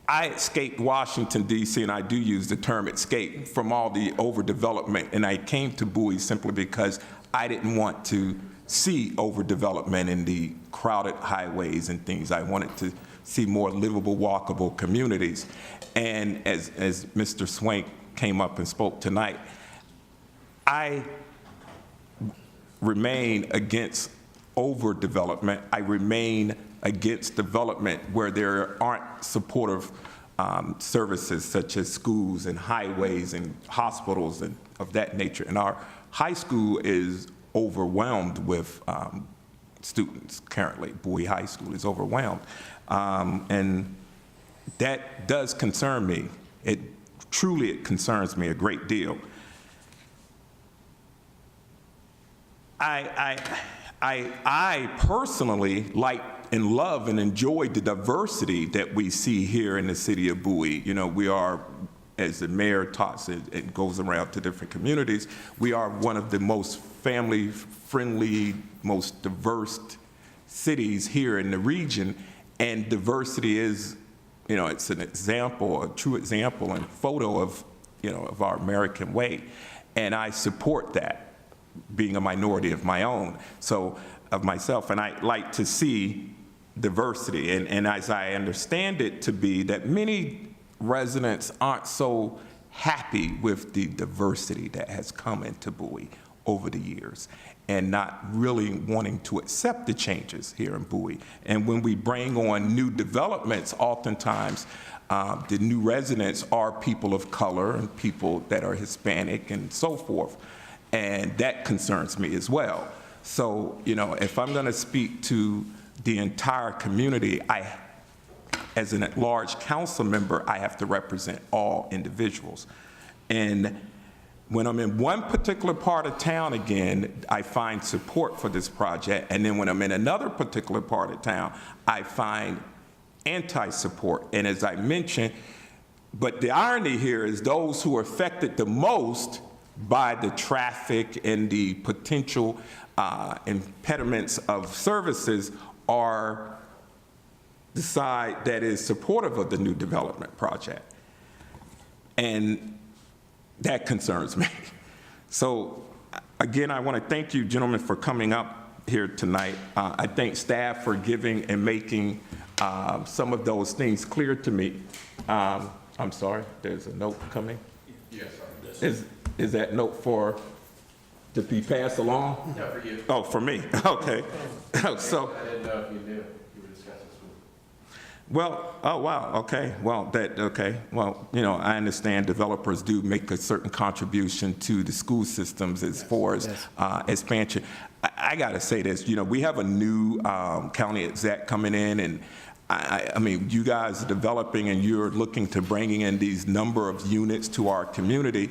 I escaped Washington, D.C., and I do use the term escape, from all the overdevelopment, and I came to Bowie simply because I didn't want to see overdevelopment in the crowded highways and things. I wanted to see more livable, walkable communities. And as Mr. Swank came up and spoke tonight, I remain against overdevelopment. I remain against development where there aren't supportive services such as schools and highways and hospitals and of that nature. And our high school is overwhelmed with students currently. Bowie High School is overwhelmed. And that does concern me. It concerns me a great deal. I personally like and love and enjoy the diversity that we see here in the city of Bowie. You know, we are, as the mayor talks, it goes around to different communities, we are one of the most family-friendly, most diverse cities here in the region, and diversity is, you know, it's an example, a true example and photo of, you know, of our American way. And I support that, being a minority of my own, so of myself, and I like to see diversity. And as I understand it to be, that many residents aren't so happy with the diversity that has come into Bowie over the years, and not really wanting to accept the changes here in Bowie. And when we bring on new developments, oftentimes the new residents are people of color and people that are Hispanic and so forth. And that concerns me as well. So, you know, if I'm gonna speak to the entire community, as an at-large council member, I have to represent all individuals. And when I'm in one particular part of town again, I find support for this project, and then when I'm in another particular part of town, I find anti-support. And as I mentioned, but the irony here is those who are affected the most by the traffic and the potential impediments of services are the side that is supportive of the new development project. And that concerns me. So again, I want to thank you, gentlemen, for coming up here tonight. I thank staff for giving and making some of those things clear to me. I'm sorry, there's a note coming? Yes. Is that note to be passed along? No, for you. Oh, for me, okay. So. I didn't know if you knew. You were discussing this with. Well, oh, wow, okay. Well, well, you know, I understand developers do make a certain contribution to the school systems as far as expansion. I got to say this, you know, we have a new county exec coming in, and I mean, you guys are developing and you're looking to bringing in these number of units to our community.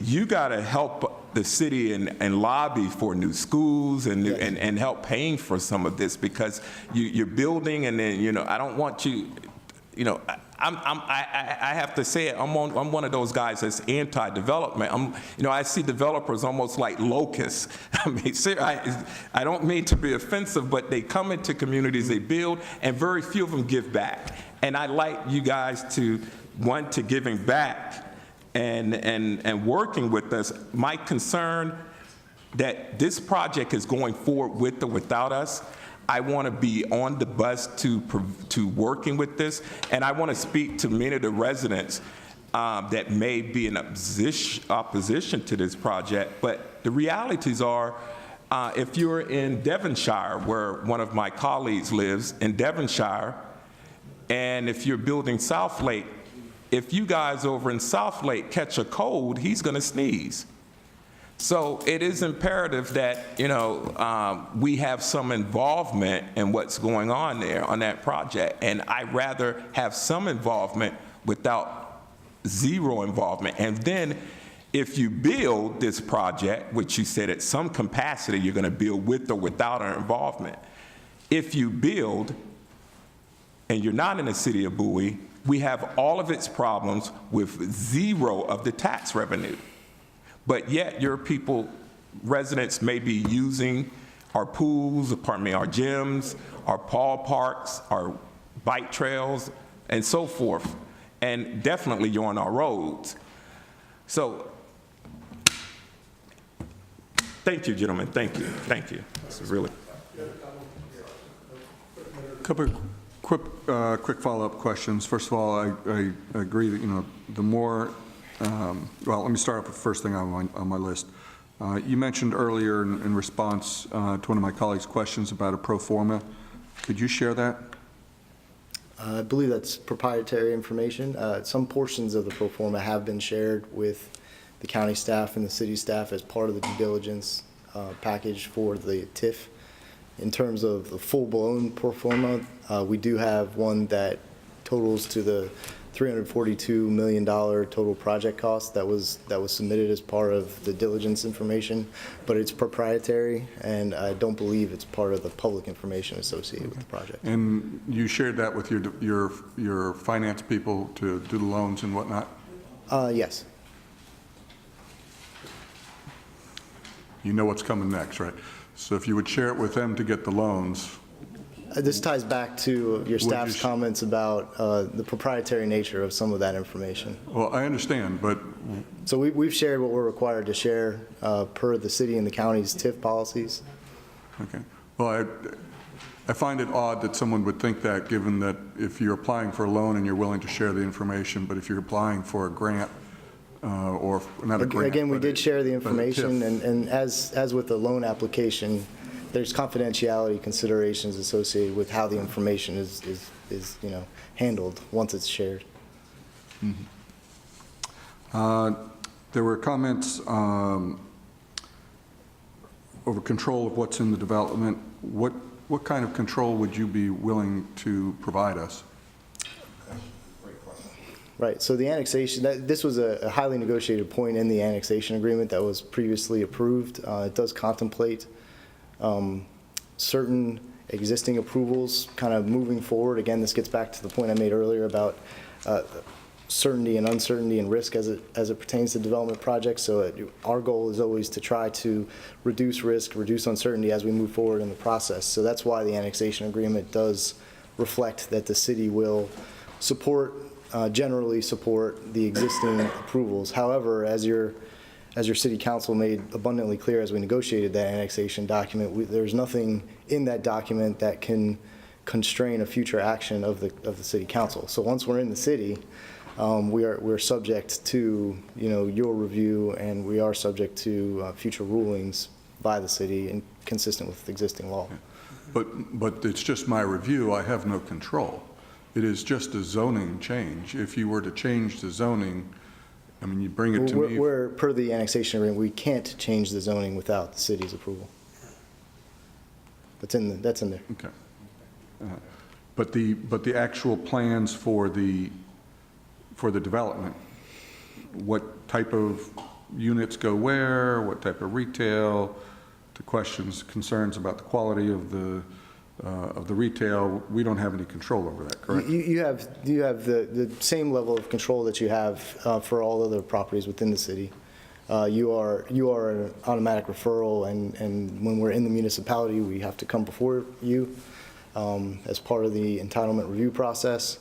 You got to help the city and lobby for new schools and and help paying for some of this, because you're building, and then, you know, I don't want you, you know, I have to say it, I'm one of those guys that's anti-development. You know, I see developers almost like locusts. I mean, I don't mean to be offensive, but they come into communities, they build, and very few of them give back. And I like you guys to want to giving back and working with us. My concern that this project is going forward with or without us. I want to be on the bus to working with this, and I want to speak to many of the residents that may be in opposition to this project. But the realities are, if you're in Devonshire, where one of my colleagues lives in Devonshire, and if you're building South Lake, if you guys over in South Lake catch a cold, he's going to sneeze. So it is imperative that, you know, we have some involvement in what's going on there on that project. And I'd rather have some involvement without zero involvement. And then if you build this project, which you said at some capacity you're going to build with or without our involvement, if you build and you're not in the city of Bowie, we have all of its problems with zero of the tax revenue. But yet your people, residents may be using our pools, our gyms, our ballparks, our bike trails, and so forth. And definitely you're on our roads. So, thank you, gentlemen, thank you, thank you. This is really. Couple quick follow-up questions. First of all, I agree that, you know, the more, well, let me start off with the first thing on my list. You mentioned earlier in response to one of my colleagues' questions about a pro forma. Could you share that? I believe that's proprietary information. Some portions of the pro forma have been shared with the county staff and the city staff as part of the due diligence package for the TIF. In terms of the full-blown pro forma, we do have one that totals to the $342 million total project cost that was submitted as part of the diligence information, but it's proprietary, and I don't believe it's part of the public information associated with the project. And you shared that with your finance people to do the loans and whatnot? Yes. You know what's coming next, right? So if you would share it with them to get the loans. This ties back to your staff's comments about the proprietary nature of some of that information. Well, I understand, but. So we've shared what we're required to share per the city and the county's TIF policies. Okay. Well, I find it odd that someone would think that, given that if you're applying for a loan and you're willing to share the information, but if you're applying for a grant, or not a grant. Again, we did share the information, and as with the loan application, there's confidentiality considerations associated with how the information is you know, handled once it's shared. Mm-hmm. There were comments over control of what's in the development. What kind of control would you be willing to provide us? Right, so the annexation, this was a highly negotiated point in the annexation agreement that was previously approved. It does contemplate certain existing approvals kind of moving forward. Again, this gets back to the point I made earlier about certainty and uncertainty and risk as it pertains to development projects. So our goal is always to try to reduce risk, reduce uncertainty as we move forward in the process. So that's why the annexation agreement does reflect that the city will generally support the existing approvals. However, as your city council made abundantly clear as we negotiated that annexation document, there's nothing in that document that can constrain a future action of the city council. So once we're in the city, we're subject to your review, and we are subject to future rulings by the city and consistent with existing law. But it's just my review. I have no control. It is just a zoning change. If you were to change the zoning, I mean, you bring it to me. We're per the annexation agreement, we can't change the zoning without the city's approval. That's in there. Okay. But the actual plans for the development, what type of units go where, what type of retail, the concerns about the quality of the retail, we don't have any control over that, correct? You have the same level of control that you have for all other properties within the city. You are an automatic referral, and when we're in the municipality, we have to come before you as part of the entitlement review process.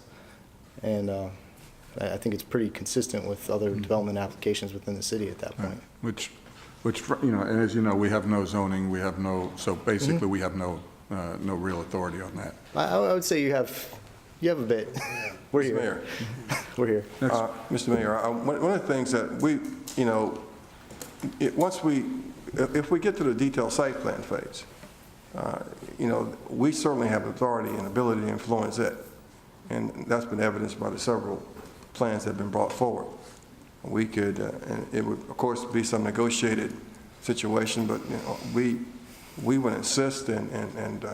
And I think it's pretty consistent with other development applications within the city at that point. Which and as you know, we have no zoning, so basically we have no real authority on that. I would say you have a bit. We're here. Mayor. We're here. Mr. Mayor, one of the things that if we get to the detailed site plan phase, we certainly have authority and ability to influence it. And that's been evidenced by the several plans that have been brought forward. We could, and it would, of course, be some negotiated situation, but we would insist and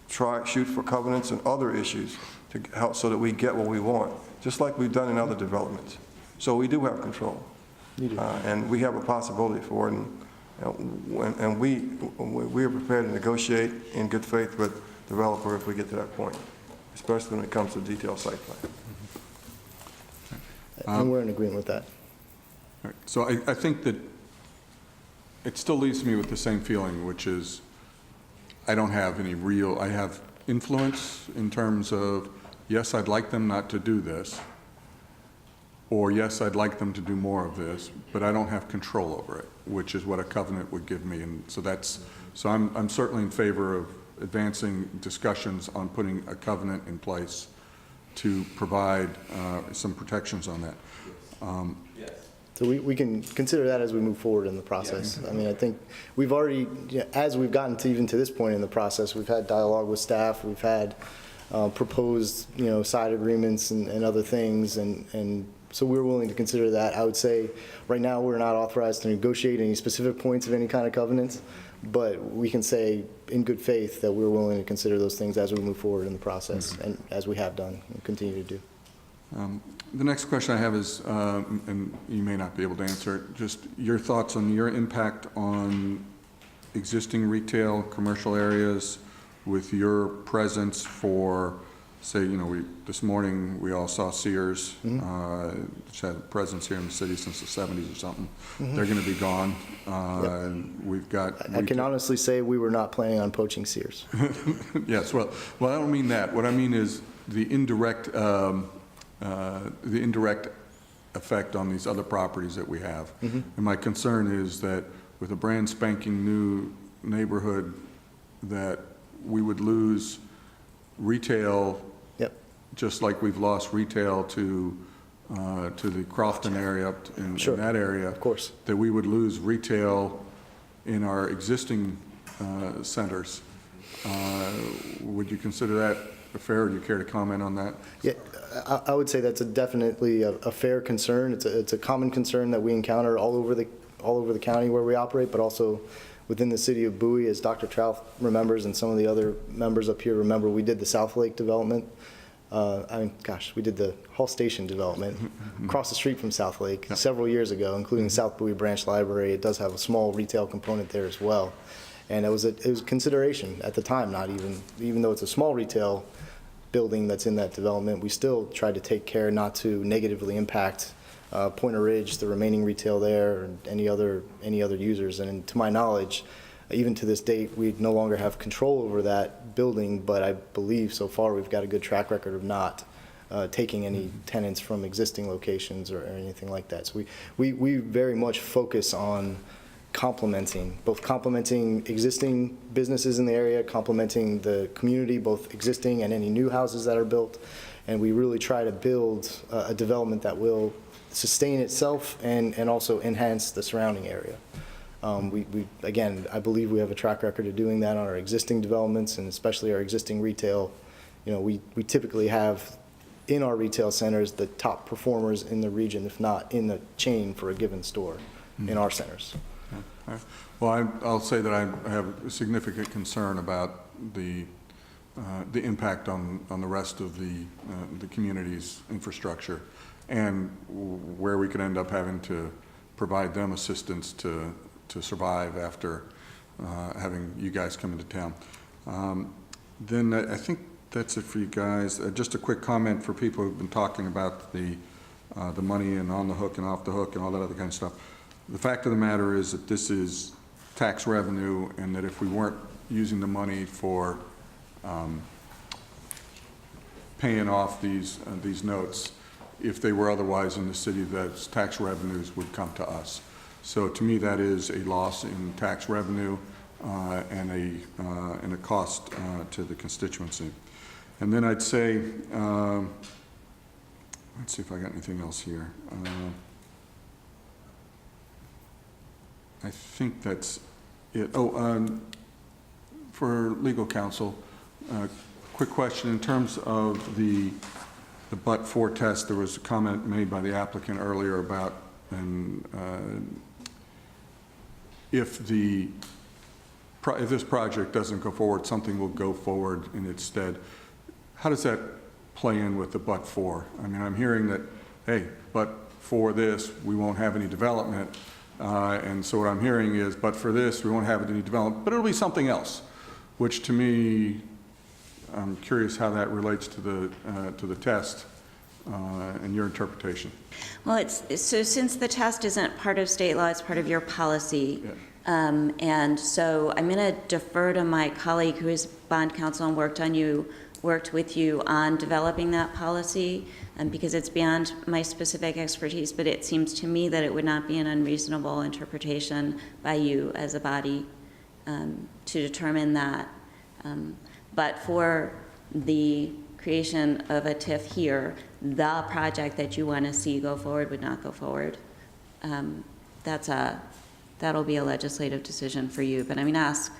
shoot for covenants and other issues to help so that we get what we want, just like we've done in other developments. So we do have control, and we have a possibility for it, and we are prepared to negotiate in good faith with the developer if we get to that point, especially when it comes to detailed site plan. And we're in agreement with that. Right. So I think that it still leaves me with the same feeling, which is I have influence in terms of, yes, I'd like them not to do this, or yes, I'd like them to do more of this, but I don't have control over it, which is what a covenant would give me. And so I'm certainly in favor of advancing discussions on putting a covenant in place to provide some protections on that. So we can consider that as we move forward in the process. I mean, I think we've already, as we've gotten to even to this point in the process, we've had dialogue with staff, we've had proposed, side agreements and other things, and so we're willing to consider that. I would say right now we're not authorized to negotiate any specific points of any kind of covenants, but we can say in good faith that we're willing to consider those things as we move forward in the process, and as we have done and continue to do. The next question I have is, and you may not be able to answer it, just your thoughts on your impact on existing retail, commercial areas with your presence for, say, this morning we all saw Sears, which had a presence here in the city since the 70s or something. They're going to be gone. And we've got... I can honestly say we were not planning on poaching Sears. Yes, well, I don't mean that. What I mean is the indirect effect on these other properties that we have. And my concern is that with a brand spanking new neighborhood, that we would lose retail, just like we've lost retail to the Crofton area, in that area. Of course. That we would lose retail in our existing centers. Would you consider that fair, or do you care to comment on that? Yeah, I would say that's definitely a fair concern. It's a common concern that we encounter all over the county where we operate, but also within the city of Bowie, as Dr. Trouth remembers, and some of the other members up here remember, we did the South Lake development we did the Hall Station development across the street from South Lake several years ago, including South Bowie Branch Library. It does have a small retail component there as well. And it was consideration at the time, not even though it's a small retail building that's in that development, we still tried to take care not to negatively impact Pointer Ridge, the remaining retail there, and any other users. And to my knowledge, even to this date, we no longer have control over that building, but I believe so far we've got a good track record of not taking any tenants from existing locations or anything like that. So we very much focus on complementing existing businesses in the area, complementing the community, both existing and any new houses that are built. And we really try to build a development that will sustain itself and also enhance the surrounding area. Again, I believe we have a track record of doing that on our existing developments, and especially our existing retail. We typically have in our retail centers the top performers in the region, if not in the chain for a given store in our centers. Well, I'll say that I have a significant concern about the impact on the rest of the community's infrastructure, and where we could end up having to provide them assistance to survive after having you guys come into town. Then I think that's it for you guys. Just a quick comment for people who've been talking about the money and on the hook and off the hook and all that other kind of stuff. The fact of the matter is that this is tax revenue, and that if we weren't using the money for paying off these notes, if they were otherwise in the city, those tax revenues would come to us. So to me, that is a loss in tax revenue and a cost to the constituency. And then I'd say, let's see if I got anything else here. I think that's it. For legal counsel, quick question. In terms of the but-for test, there was a comment made by the applicant earlier about if this project doesn't go forward, something will go forward in its stead. How does that play in with the but-for? I mean, I'm hearing that, hey, but for this, we won't have any development. And so what I'm hearing is, but for this, we won't have any development, but it'll be something else, which to me, I'm curious how that relates to the test and your interpretation. Well, so since the test isn't part of state law, it's part of your policy. Yeah. And so I'm going to defer to my colleague who is bond counsel and worked with you on developing that policy, because it's beyond my specific expertise, but it seems to me that it would not be an unreasonable interpretation by you as a body to determine that. But for the creation of a TIF here, the project that you want to see go forward would not go forward. That'll be a legislative decision for you, but I'm going to ask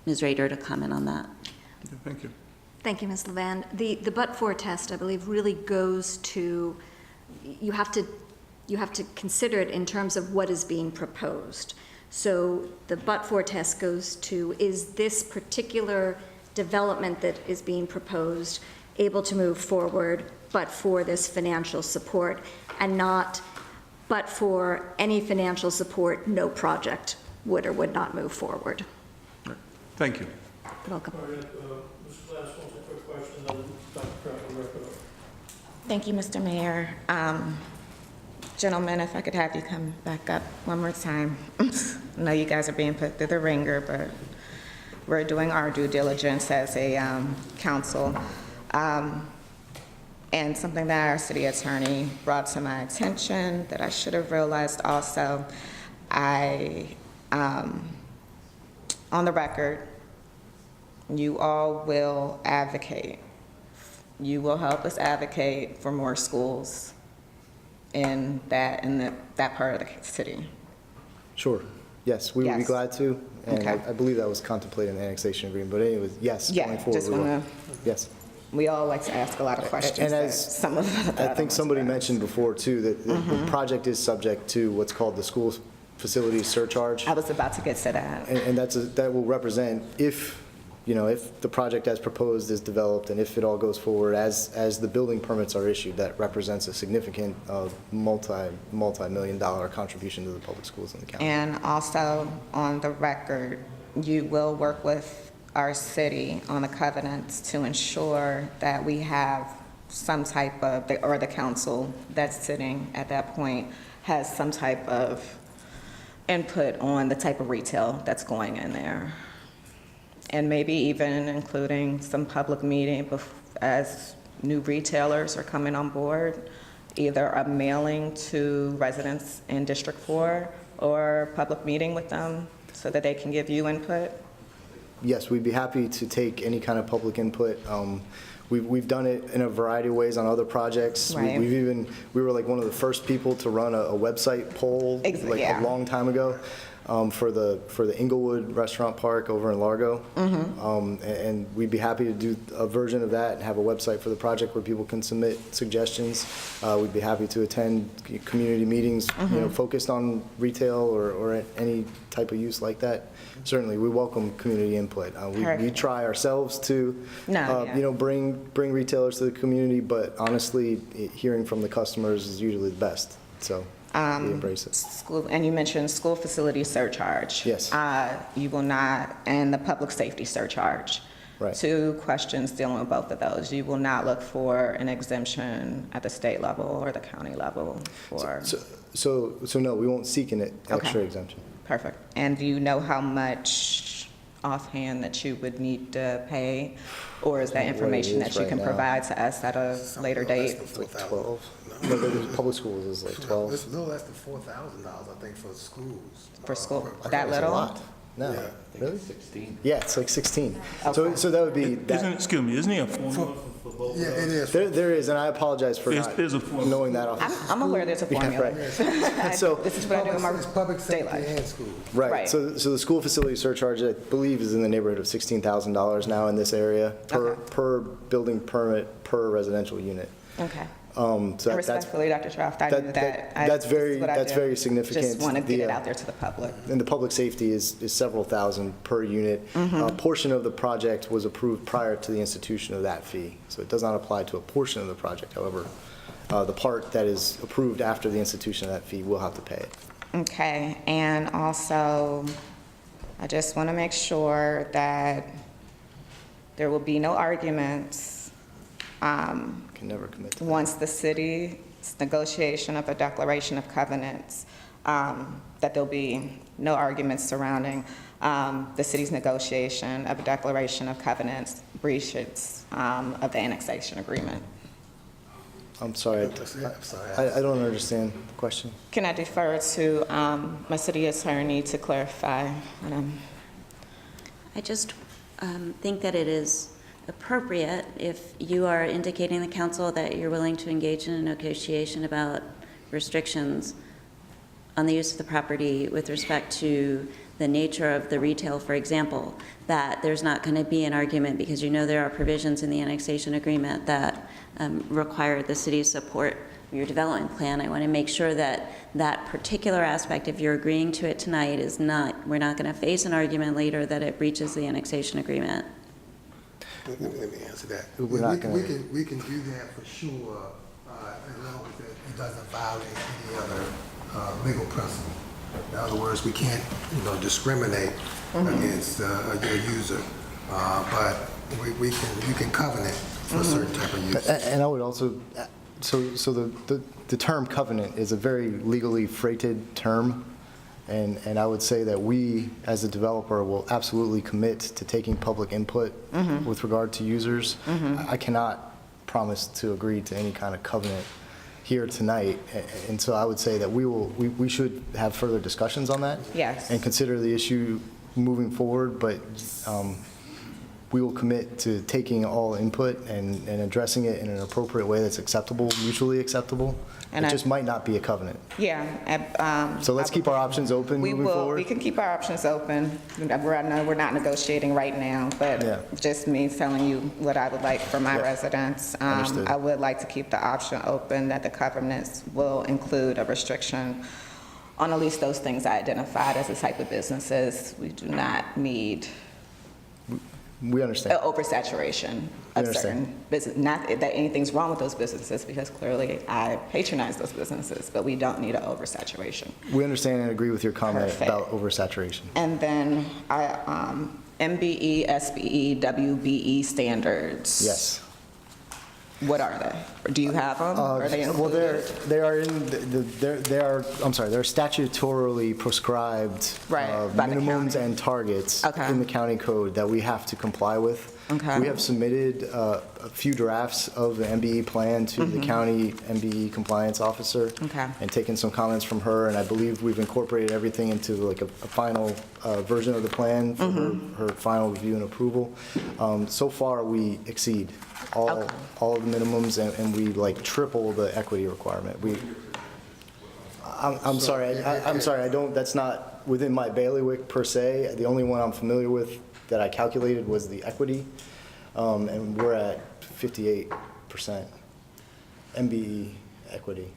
Ms. Rader to comment on that. Okay, thank you. Thank you, Ms. Levan. The but-for test, I believe, really goes to, you have to consider it in terms of what is being proposed. So the but-for test goes to, is this particular development that is being proposed able to move forward but for this financial support, and not but for any financial support, no project would or would not move forward. Right. Thank you. You're welcome. Mr. Glass wants a quick question, then Dr. Trump will wrap it up. Thank you, Mr. Mayor. Gentlemen, if I could have you come back up one more time. I know you guys are being put through the ringer, but we're doing our due diligence as a council. And something that our city attorney brought to my attention that I should have realized also, on the record, you all will advocate. You will help us advocate for more schools in that part of the city. Sure. Yes, we would be glad to. And Okay. I believe that was contemplated in the annexation agreement. But anyways, yes, Yeah, going forward, just we will. wanna- Yes. We all like to ask a lot of questions. And that as some of I think somebody mentioned before too, that the project is subject to what's called the school facilities surcharge. I was about to get to that. And that will represent, if if the project as proposed is developed and if it all goes forward, as the building permits are issued, that represents a significant multi-million-dollar contribution to the public schools in the county. And also, on the record, you will work with our city on the covenants to ensure that we have some type of, or the council that's sitting at that point has some type of input on the type of retail that's going in there. And maybe even including some public meeting as new retailers are coming on board, either a mailing to residents in District 4 or public meeting with them so that they can give you input. Yes, we'd be happy to take any kind of public input. We've done it in a variety of ways on other projects. Right. We were like one of the first people to run a website poll a long time ago for the Inglewood Restaurant Park over in Largo. And we'd be happy to do a version of that and have a website for the project where people can submit suggestions. We'd be happy to attend community meetings, focused on retail or any type of use like that. Certainly, we welcome community input. We try ourselves to, bring retailers to the community, but honestly, hearing from the customers is usually the best. So we embrace it. And you mentioned school facility surcharge. Yes. You will not, and the public safety surcharge. Right. 2 questions dealing with both of those. You will not look for an exemption at the state level or the county level for. So no, we won't seek an extra exemption. Perfect. And do you know how much offhand that you would need to pay? Or is that information that you can provide to us at a later date? Like 12. No, the public schools is like 12. It's a little less than $4,000, I think, for schools. For school? That That's a little? lot. No, Yeah. really? 16. Yeah, it's like 16. Okay. So that would be. Isn't he a formula? Yeah, it is. There is, and I apologize for not There's a formula. knowing that off. I'm aware there's a formula. Right. So, This is what I do in my It's public safety daylight. and schools. right. Right. So the school facility surcharge, I believe, is in the neighborhood of $16,000 now in this area per building permit per residential unit. Okay. So that's Respectfully, Dr. Troft, I knew that. that's very This is what I do. very significant. Just want to get it The, out there to the public. And the public safety is several thousand per unit. A portion of the project was approved prior to the institution of that fee, so it does not apply to a portion of the project. However, the part that is approved after the institution of that fee will have to pay it. Okay, and also, I just want to make sure that there will be no arguments Can never commit to that. once the city's negotiation of a declaration of covenants, that there'll be no arguments surrounding the city's negotiation of a declaration of covenants breaches of the annexation agreement. I'm sorry, I don't understand the question. Can I defer to my city attorney to clarify? I just think that it is appropriate if you are indicating to the council that you're willing to engage in a negotiation about restrictions on the use of the property with respect to the nature of the retail, for example, that there's not going to be an argument because you know there are provisions in the annexation agreement that require the city's support of your development plan. I want to make sure that that particular aspect, if you're agreeing to it tonight, is not, we're not going to face an argument later that it breaches the annexation agreement. Let me answer that. We're not gonna- We can do that for sure, as long as it doesn't violate any other legal principle. In other words, we can't, discriminate against a user, but you can covenant for a certain type of use. And I would also, so the term covenant is a very legally freighted term, and I would say that we, as a developer, will absolutely commit to taking public input with regard to users. I cannot promise to agree to any kind of covenant here tonight, and so I would say that we should have further discussions on that. Yes. And consider the issue moving forward, but we will commit to taking all input and addressing it in an appropriate way that's acceptable, mutually acceptable. And it just might not be a covenant. Yeah. So let's keep our options open moving forward. We can keep our options open. We're not negotiating right now, but just me telling you what I would like for my residents. Understood. I would like to keep the option open that the covenants will include a restriction on at least those things I identified as the type of businesses. We do not need We understand. Oversaturation We of understand. certain business. Not that anything's wrong with those businesses, because clearly I patronize those businesses, but we don't need an oversaturation. We understand and agree with your comment Perfect. about oversaturation. And then MBE, SBE, WBE standards. Yes. What are they? Or do you have them? Are they Well, included? they are in, they're statutorily prescribed Right, by the minimums county. and targets Okay. in the county code that we have to comply with. Okay. We have submitted a few drafts of the MBE plan to the county MBE compliance officer. Okay. And taken some comments from her, and I believe we've incorporated everything into like a final version of the plan for her final review and approval. So far, we exceed all of the minimums, and we like triple the equity requirement. I'm sorry, I'm sorry, I don't, that's not within my bailiwick per se. The only one I'm familiar with that I calculated was the equity, and we're at 58% MBE equity.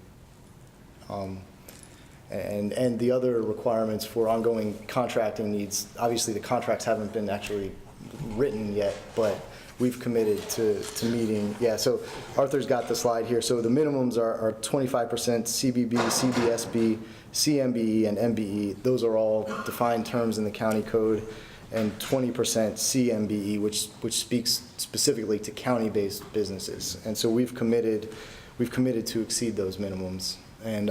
And the other requirements for ongoing contracting needs, obviously the contracts haven't been actually written yet, but we've committed to meeting, yeah, so Arthur's got the slide here. So the minimums are 25% CBB, CBSB, CMBE, and MBE. Those are all defined terms in the county code, and 20% CMBE, which speaks specifically to county-based businesses. And so we've committed to exceed those minimums. And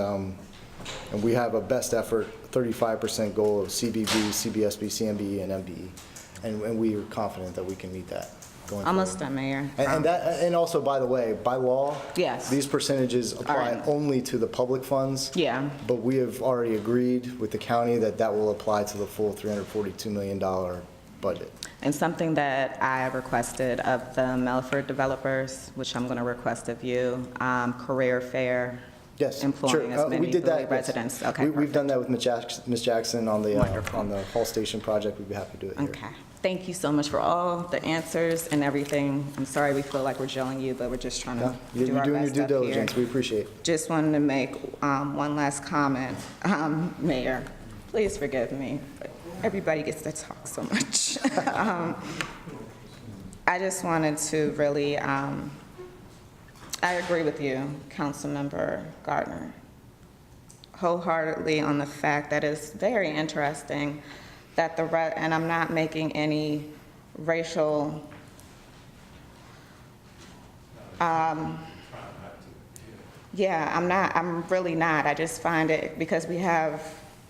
we have a best effort 35% goal of CBB, CBSB, CMBE, and MBE. And we are confident that we can meet that going Almost forward. done, Mayor. And also, by the way, by law, Yes. these percentages apply Alright. only to the public funds. Yeah. But we have already agreed with the county that that will apply to the full $342 million budget. And something that I requested of the Melford developers, which I'm going to request of you, career fair. Yes, Employing sure. as many We did that, Bowie residents. yes. Okay, We've done that with Ms. Jackson on the Hall Station project. We'd be happy to do it here. Okay. Thank you so much for all the answers and everything. I'm sorry we feel like we're jailing you, but we're just trying to do You're our doing your best due up here. diligence. We appreciate it. Just wanted to make one last comment. Mayor, please forgive me, but everybody gets to talk so much. I just wanted to really, I agree with you, Councilmember Gardner, wholeheartedly on the fact that it's very interesting that and I'm not making any racial, yeah, I'm really not. I just find it, because we have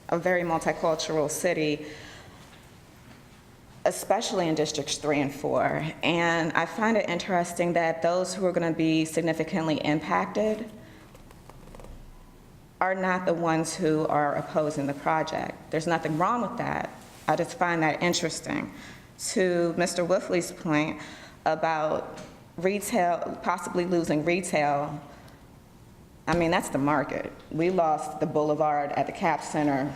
a very multicultural city, especially in districts 3 and 4. And I find it interesting that those who are going to be significantly impacted are not the ones who are opposing the project. There's nothing wrong with that. I just find that interesting. To Mr. Wolfley's point about retail, possibly losing retail, I mean, that's the market. We lost the Boulevard at the Cap Center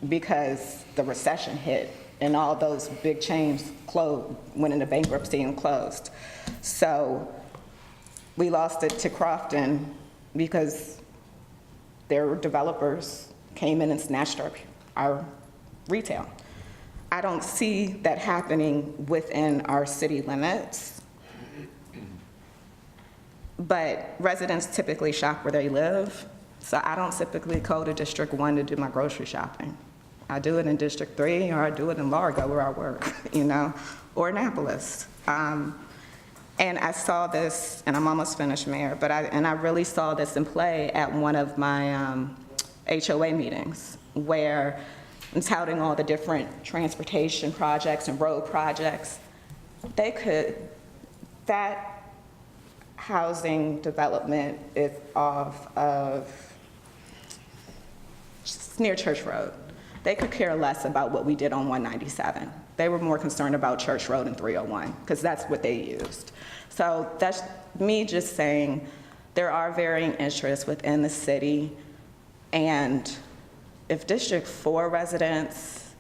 because the recession hit and all those big chains went into bankruptcy and closed. So we lost it to Crofton because their developers came in and snatched our retail. I don't see that happening within our city limits, but residents typically shop where they live, so I don't typically go to District 1 to do my grocery shopping. I do it in District 3, or I do it in Largo where I work, or Annapolis. And I saw this, and I'm almost finished, Mayor, but I really saw this in play at one of my HOA meetings, where I'm touting all the different transportation projects and road projects. That housing development is off of, near Church Road. They could care less about what we did on 197. They were more concerned about Church Road and 301, because that's what they used. So that's me just saying there are varying interests within the city, and if District 4 residents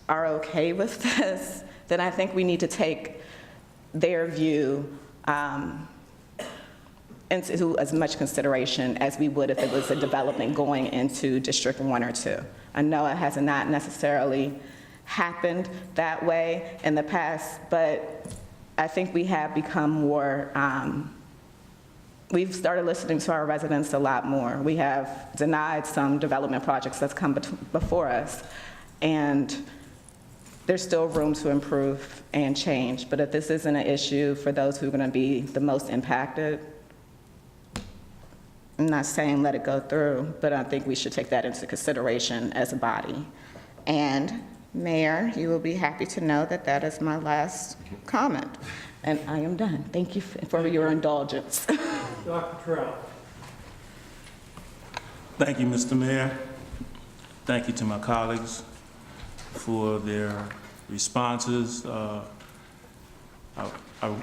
are okay with this, then I think we need to take their view into as much consideration as we would if it was a development going into District 1 or 2. I know it has not necessarily happened that way in the past, but I think we have become more, we've started listening to our residents a lot more. We have denied some development projects that's come before us, and there's still room to improve and change. But if this isn't an issue for those who are going to be the most impacted, I'm not saying let it go through, but I think we should take that into consideration as a body. And Mayor, you will be happy to know that that is my last comment. And I am done. Thank you for your indulgence. Dr. Trout. Thank you, Mr. Mayor. Thank you to my colleagues for their responses. I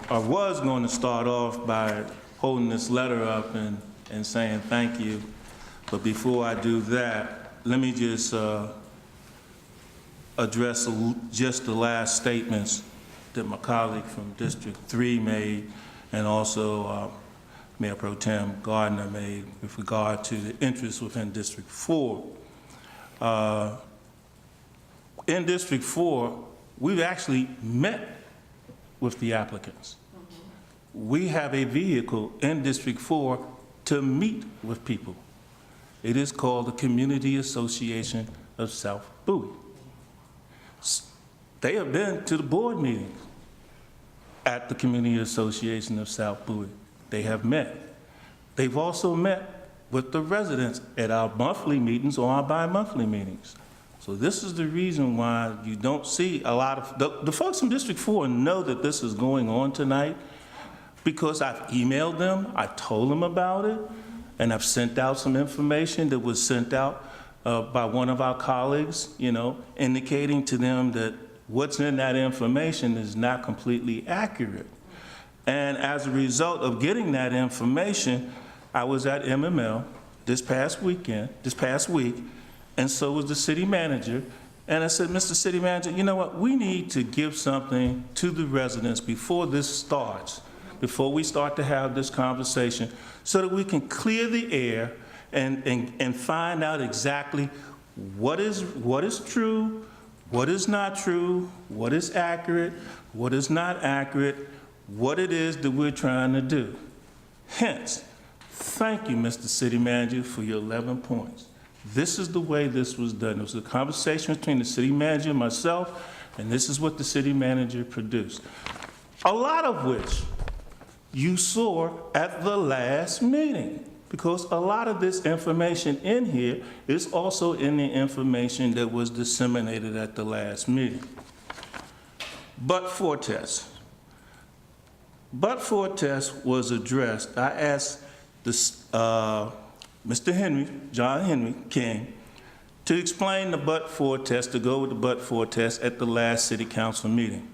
was going to start off by holding this letter up and saying thank you, but before I do that, let me just address just the last statements that my colleague from District 3 made, and also Mayor Pro Tem Gardner made with regard to the interest within District 4. In District 4, we've actually met with the applicants. We have a vehicle in District 4 to meet with people. It is called the Community Association of South Bowie. They have been to the board meetings at the Community Association of South Bowie. They have met. They've also met with the residents at our monthly meetings or our bi-monthly meetings. So this is the reason why you don't see a lot of, the folks in District 4 know that this is going on tonight because I've emailed them, I told them about it, and I've sent out some information that was sent out by one of our colleagues, you know, indicating to them that what's in that information is not completely accurate. And as a result of getting that information, I was at MML this past week, and so was the city manager. And I said, Mr. City Manager, you know what? We need to give something to the residents before this starts, before we start to have this conversation, so that we can clear the air and find out exactly what is true, what is not true, what is accurate, what is not accurate, what it is that we're trying to do. Hence, thank you, Mr. City Manager, for your 11 points. This is the way this was done. It was a conversation between the city manager and myself, and this is what the city manager produced. A lot of which you saw at the last meeting, because a lot of this information in here is also in the information that was disseminated at the last meeting. But-for test. But-for test was addressed. I asked this, Mr. Henry, John Henry King, to explain the but-for test, to go with the but-for test at the last city council meeting.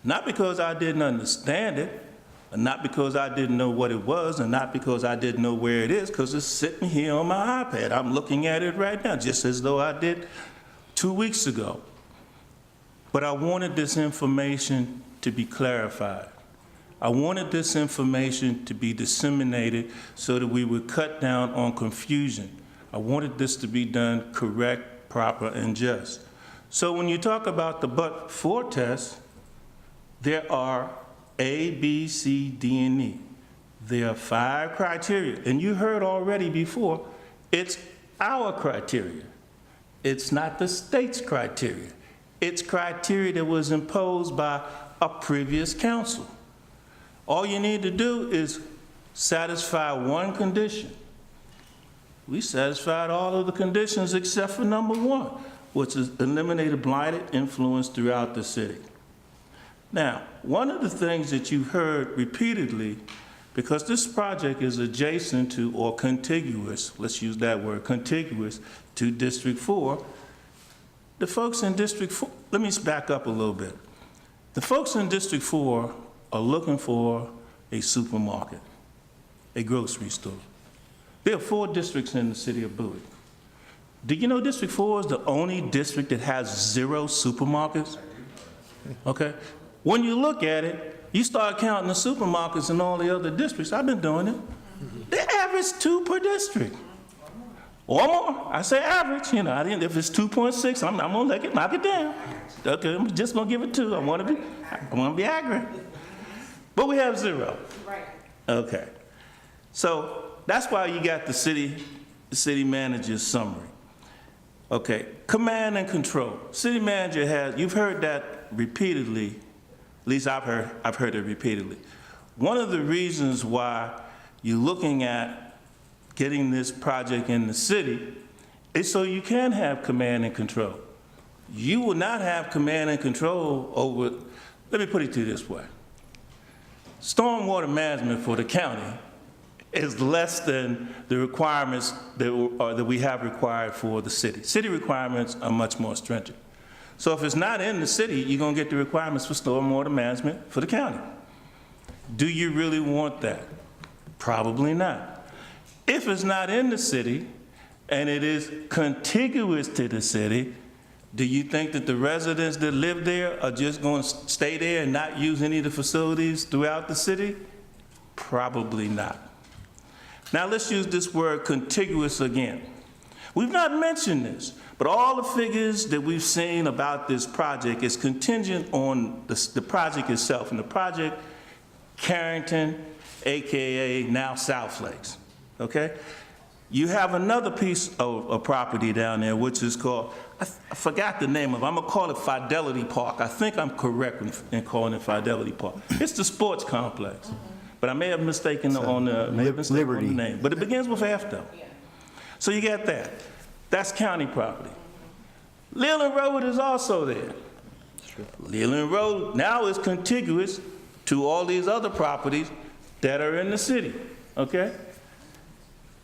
Not because I didn't understand it, and not because I didn't know what it was, and not because I didn't know where it is, because it's sitting here on my iPad. I'm looking at it right now, just as though I did 2 weeks ago. But I wanted this information to be clarified. I wanted this information to be disseminated so that we would cut down on confusion. I wanted this to be done correct, proper, and just. So when you talk about the but-for test, there are A, B, C, D, and E. There are 5 criteria, and you heard already before, it's our criteria. It's not the state's criteria. It's criteria that was imposed by a previous council. All you need to do is satisfy one condition. We satisfied all of the conditions except for number 1, which is eliminated blighted influence throughout the city. Now, one of the things that you've heard repeatedly, because this project is adjacent to or contiguous, let's use that word, contiguous to District 4, the folks in District 4, let me back up a little bit. The folks in District 4 are looking for a supermarket, a grocery store. There are 4 districts in the city of Bowie. Do you know District 4 is the only district that has 0 supermarkets? Okay. When you look at it, you start counting the supermarkets in all the other districts. I've been doing it. They average 2 per district. or more. I say average, you know, if it's 2.6, I'm gonna knock it down. Okay, I'm just gonna give it 2. I wanna be accurate. But we have 0. Right. Okay. So that's why you got the city manager's summary. Okay, command and control. City manager you've heard that repeatedly, at least I've heard it repeatedly. One of the reasons why you're looking at getting this project in the city is so you can have command and control. You will not have command and control over, let me put it to you this way. Stormwater management for the county is less than the requirements that we have required for the city. City requirements are much more stringent. So if it's not in the city, you're gonna get the requirements for stormwater management for the county. Do you really want that? Probably not. If it's not in the city and it is contiguous to the city, do you think that the residents that live there are just going to stay there and not use any of the facilities throughout the city? Probably not. Now let's use this word contiguous again. We've not mentioned this, but all the figures that we've seen about this project is contingent on the project itself, and the project Carrington, AKA now South Lakes, okay? You have another piece of property down there, which is called, I forgot the name of it. I'm gonna call it Fidelity Park. I think I'm correct in calling it Fidelity Park. It's the sports complex, but I may have mistaken on the name. But it begins with F though. So you got that. That's county property. Leland Road is also there. Leland Road now is contiguous to all these other properties that are in the city, okay?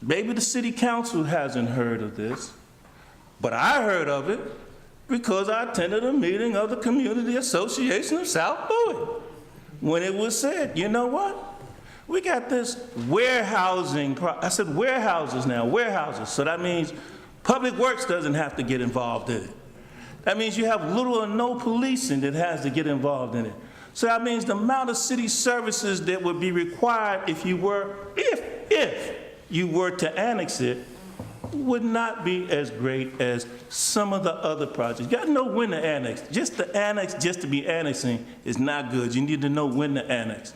Maybe the city council hasn't heard of this, but I heard of it because I attended a meeting of the Community Association of South Bowie when it was said, you know what? We got this warehousing, I said warehouses now, warehouses. So that means Public Works doesn't have to get involved in it. That means you have little or no policing that has to get involved in it. So that means the amount of city services that would be required if you were to annex it would not be as great as some of the other projects. You gotta know when to annex. Just to annex, just to be annexing is not good. You need to know when to annex.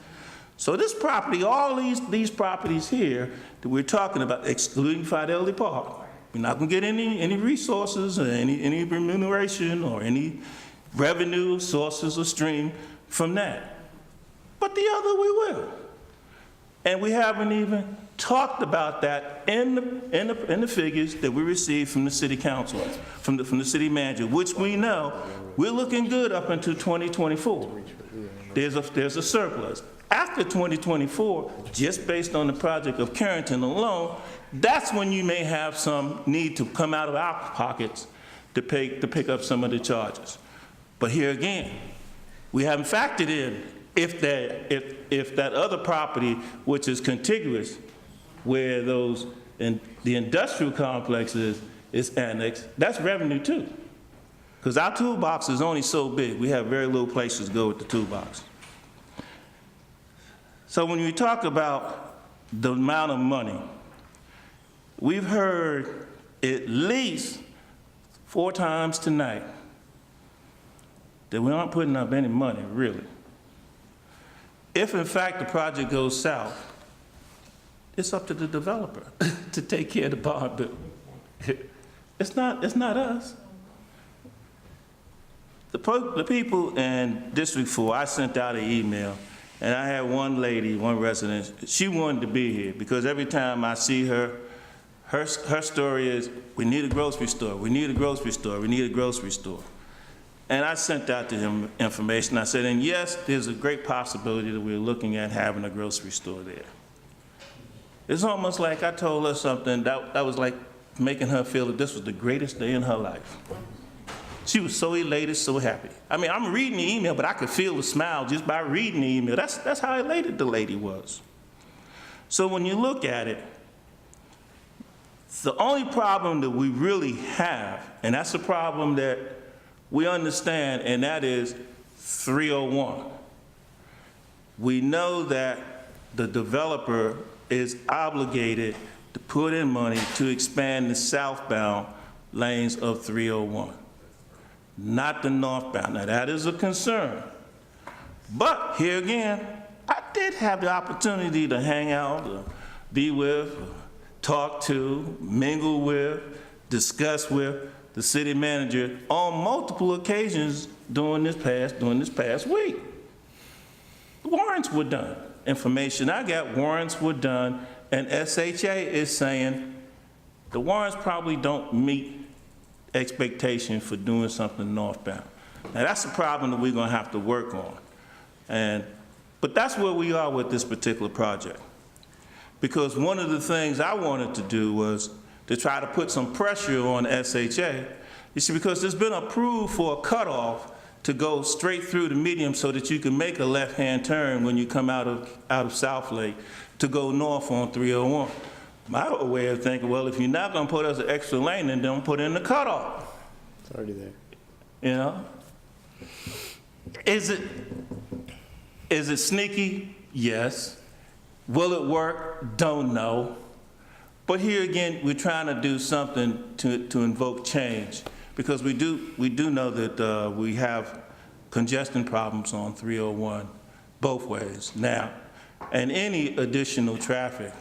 So this property, all these properties here that we're talking about, excluding Fidelity Park, we're not gonna get any resources or any remuneration or any revenue sources or stream from that. But the other we will. And we haven't even talked about that in the figures that we received from the city council, from the city manager, which we know we're looking good up until 2024. There's a surplus. After 2024, just based on the project of Carrington alone, that's when you may have some need to come out of our pockets to pick up some of the charges. But here again, we haven't factored in if that other property, which is contiguous, where the industrial complex is annexed, that's revenue too. Because our toolbox is only so big. We have very little places to go with the toolbox. So when we talk about the amount of money, we've heard at least 4 times tonight that we aren't putting up any money, really. If in fact the project goes south, it's up to the developer to take care of the bond bill. It's not us. The people in District 4, I sent out an email, and I had one lady, one resident, she wanted to be here because every time I see her, her story is, we need a grocery store, we need a grocery store, we need a grocery store. And I sent out to him information. I said, and yes, there's a great possibility that we're looking at having a grocery store there. It's almost like I told her something that was like making her feel that this was the greatest day in her life. She was so elated, so happy. I mean, I'm reading the email, but I could feel the smile just by reading the email. That's how elated the lady was. So when you look at it, the only problem that we really have, and that's a problem that we understand, and that is 301. We know that the developer is obligated to put in money to expand the southbound lanes of 301, not the northbound. Now, that is a concern. But here again, I did have the opportunity to hang out, be with, talk to, mingle with, discuss with the city manager on multiple occasions during this past week. Warrants were done. Information I got, warrants were done, and SHA is saying the warrants probably don't meet expectation for doing something northbound. Now, that's a problem that we're going to have to work on. But that's where we are with this particular project. Because one of the things I wanted to do was to try to put some pressure on SHA. You see, because it's been approved for a cutoff to go straight through the medium so that you can make a left-hand turn when you come out of South Lake to go north on 301. My way of thinking, well, if you're not going to put us an extra lane, then don't put in the cutoff. It's already there. You know? Is it sneaky? Yes. Will it work? Don't know. But here again, we're trying to do something to invoke change, because we do know that we have congestion problems on 301 both ways now, and any additional traffic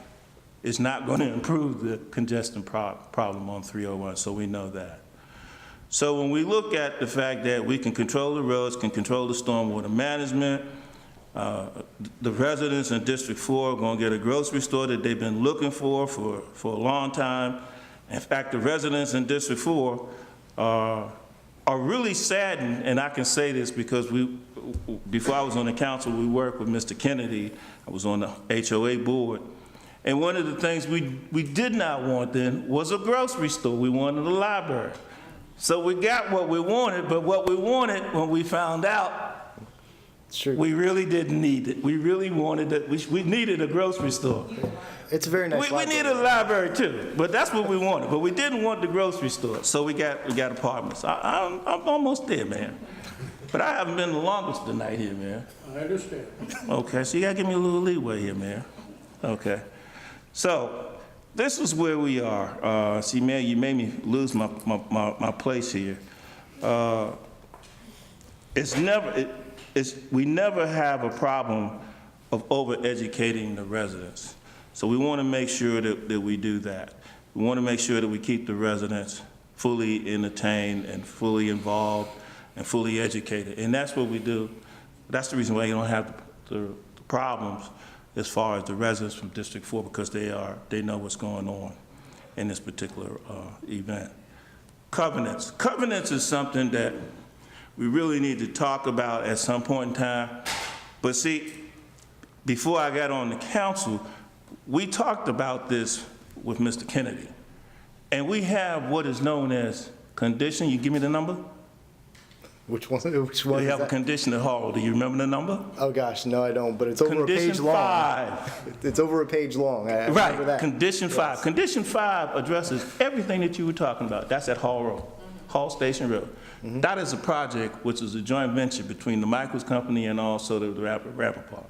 is not going to improve the congestion problem on 301, so we know that. So when we look at the fact that we can control the roads, can control the stormwater management, the residents in District 4 are going to get a grocery store that they've been looking for a long time. In fact, the residents in District 4 are really saddened, and I can say this because before I was on the council, we worked with Mr. Kennedy. I was on the HOA board. And one of the things we did not want then was a grocery store. We wanted a library. So we got what we wanted, but what we wanted when we found out, we really didn't need it. We really wanted it. We needed a grocery store. It's a very nice We needed a library too, but that's what we wanted. But we didn't want the grocery store, so we got apartments. I'm almost there, man. But I haven't been the longest tonight here, man. I understand. Okay, so you gotta give me a little leeway here, man. Okay. So this is where we are. See, man, you made me lose my place here. We never have a problem of over-educating the residents. So we want to make sure that we do that. We want to make sure that we keep the residents fully entertained and fully involved and fully educated. And that's what we do. That's the reason why you don't have the problems as far as the residents from District 4, because they know what's going on in this particular event. Covenants. Covenants is something that we really need to talk about at some point in time. But see, before I got on the council, we talked about this with Mr. Kennedy. And we have what is known as condition. You give me the number? Which one We have a condition at Hall. Do you remember the number? Oh gosh, no, I don't, but it's over a page long. Condition 5. It's over a page long. I right, remember that. Condition 5. Yes. Condition 5 addresses everything that you were talking about. That's at Hall Road, Hall Station Road. That is a project which is a joint venture between the Michaels Company and also the Rappaport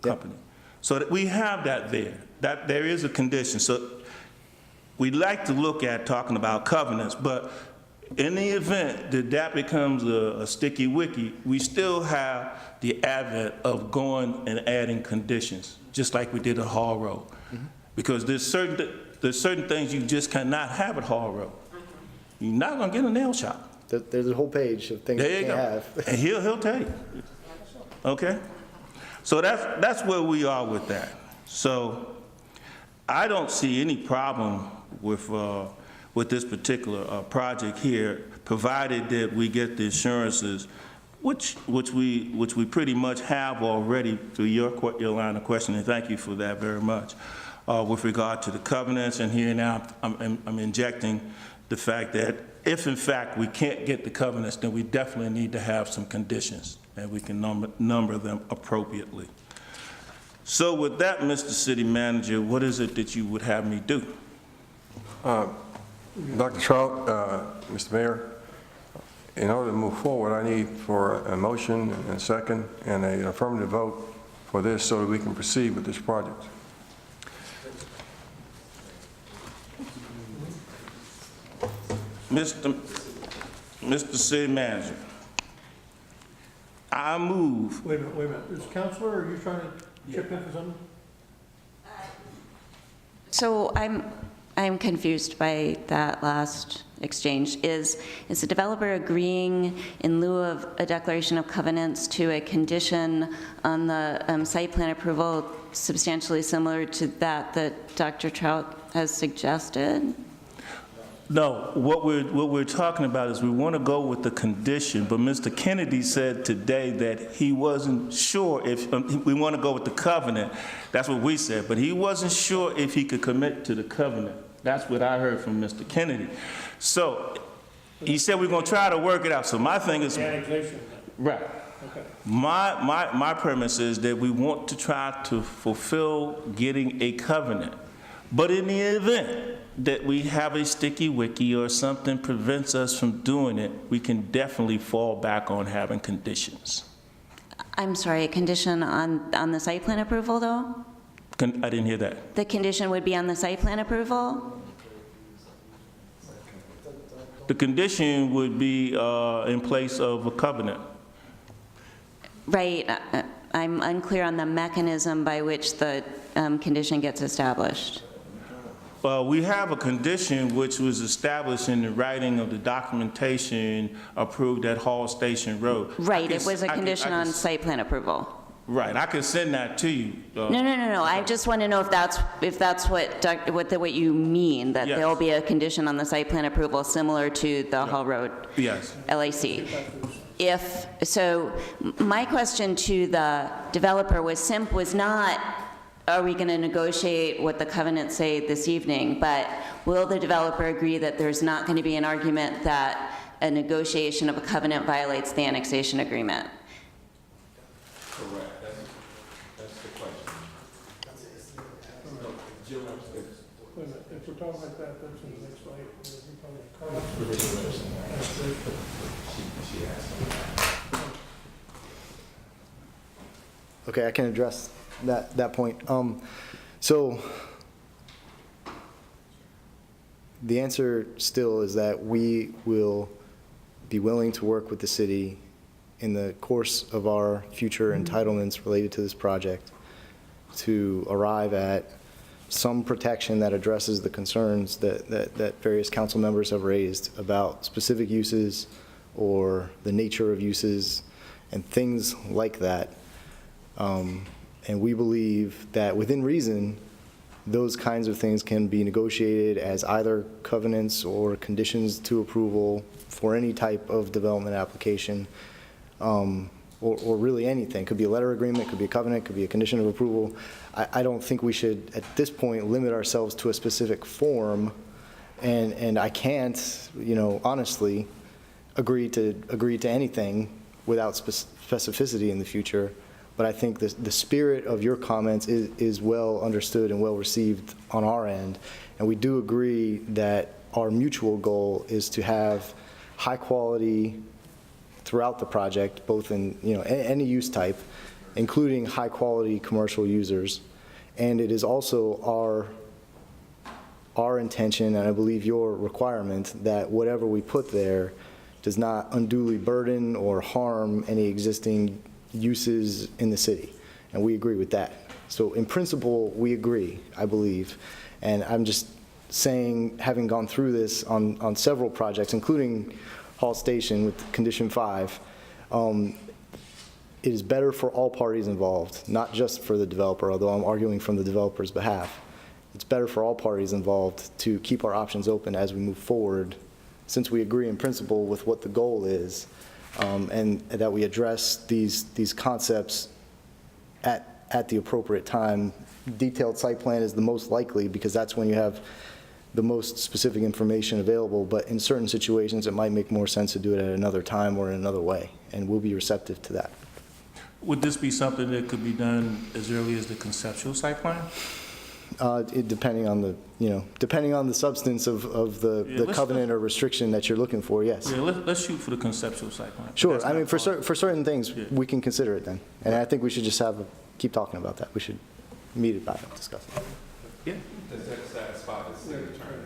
Company. So that we have that there. That there is a condition. So we like to look at talking about covenants, but in the event that that becomes a sticky wicket, we still have the advent of going and adding conditions, just like we did at Hall Road. Because there's certain things you just cannot have at Hall Road. You're not going to get a nail shop. There's a whole page of things you can't have. And he'll tell you. Okay? So that's where we are with that. So I don't see any problem with this particular project here, provided that we get the assurances, which we pretty much have already through your line of questioning. Thank you for that very much. With regard to the covenants, and here now I'm injecting the fact that if in fact we can't get the covenants, then we definitely need to have some conditions, and we can number them appropriately. So with that, Mr. City Manager, what is it that you would have me do? Dr. Trout, Mr. Mayor, in order to move forward, I need for a motion and a second and an affirmative vote for this so that we can proceed with this project. Mr. City Manager, I move. Wait a minute. Is Counselor, are you trying to chip in for something? So I'm confused by that last exchange. Is the developer agreeing in lieu of a declaration of covenants to a condition on the site plan approval substantially similar to that Dr. Trout has suggested? No, what we're talking about is we want to go with the condition, but Mr. Kennedy said today that he wasn't sure if, we want to go with the covenant. That's what we said, but he wasn't sure if he could commit to the covenant. That's what I heard from Mr. Kennedy. So he said we're going to try to work it out. So my thing is, Annexation. right. Okay. My premise is that we want to try to fulfill getting a covenant. But in the event that we have a sticky wicky or something prevents us from doing it, we can definitely fall back on having conditions. I'm sorry, a condition on the site plan approval, though? I didn't hear that. The condition would be on the site plan approval? The condition would be in place of a covenant. Right. I'm unclear on the mechanism by which the condition gets established. We have a condition which was established in the writing of the documentation approved at Hall Station Road. Right, it was a condition on site plan approval. Right, I can send that to you. No. I just want to know if that's what you mean, that Yes. there will be a condition on the site plan approval similar to the Hall Road Yes. LAC. If so, my question to the developer was not, are we going to negotiate what the covenants say this evening, but will the developer agree that there's not going to be an argument that a negotiation of a covenant violates the annexation agreement? Correct. That's the question. Wait a minute. If we're talking like that, that's in the next slide. Okay, I can address that point. So the answer still is that we will be willing to work with the city in the course of our future entitlements related to this project to arrive at some protection that addresses the concerns that various council members have raised about specific uses or the nature of uses and things like that. And we believe that within reason, those kinds of things can be negotiated as either covenants or conditions to approval for any type of development application, or really anything. Could be a letter agreement, could be a covenant, could be a condition of approval. I don't think we should, at this point, limit ourselves to a specific form, and I can't, honestly, agree to anything without specificity in the future. But I think the spirit of your comments is well understood and well received on our end. And we do agree that our mutual goal is to have high quality throughout the project, both in any use type, including high quality commercial users. And it is also our intention, and I believe your requirement, that whatever we put there does not unduly burden or harm any existing uses in the city, and we agree with that. So in principle, we agree, I believe, and I'm just saying, having gone through this on several projects, including Hall Station with Condition 5, it is better for all parties involved, not just for the developer, although I'm arguing from the developer's behalf. It's better for all parties involved to keep our options open as we move forward, since we agree in principle with what the goal is. And that we address these concepts at the appropriate time. Detailed site plan is the most likely because that's when you have the most specific information available, but in certain situations it might make more sense to do it at another time or in another way, and we'll be receptive to that. Would this be something that could be done as early as the conceptual site plan? Depending on the substance of the covenant or restriction that you're looking for, yes. Yeah, let's shoot for the conceptual site plan. Sure, I mean, for certain things, we can consider it then. And I think we should just keep talking about that. We should meet about it and discuss it. Yeah. Does that satisfy the city attorney?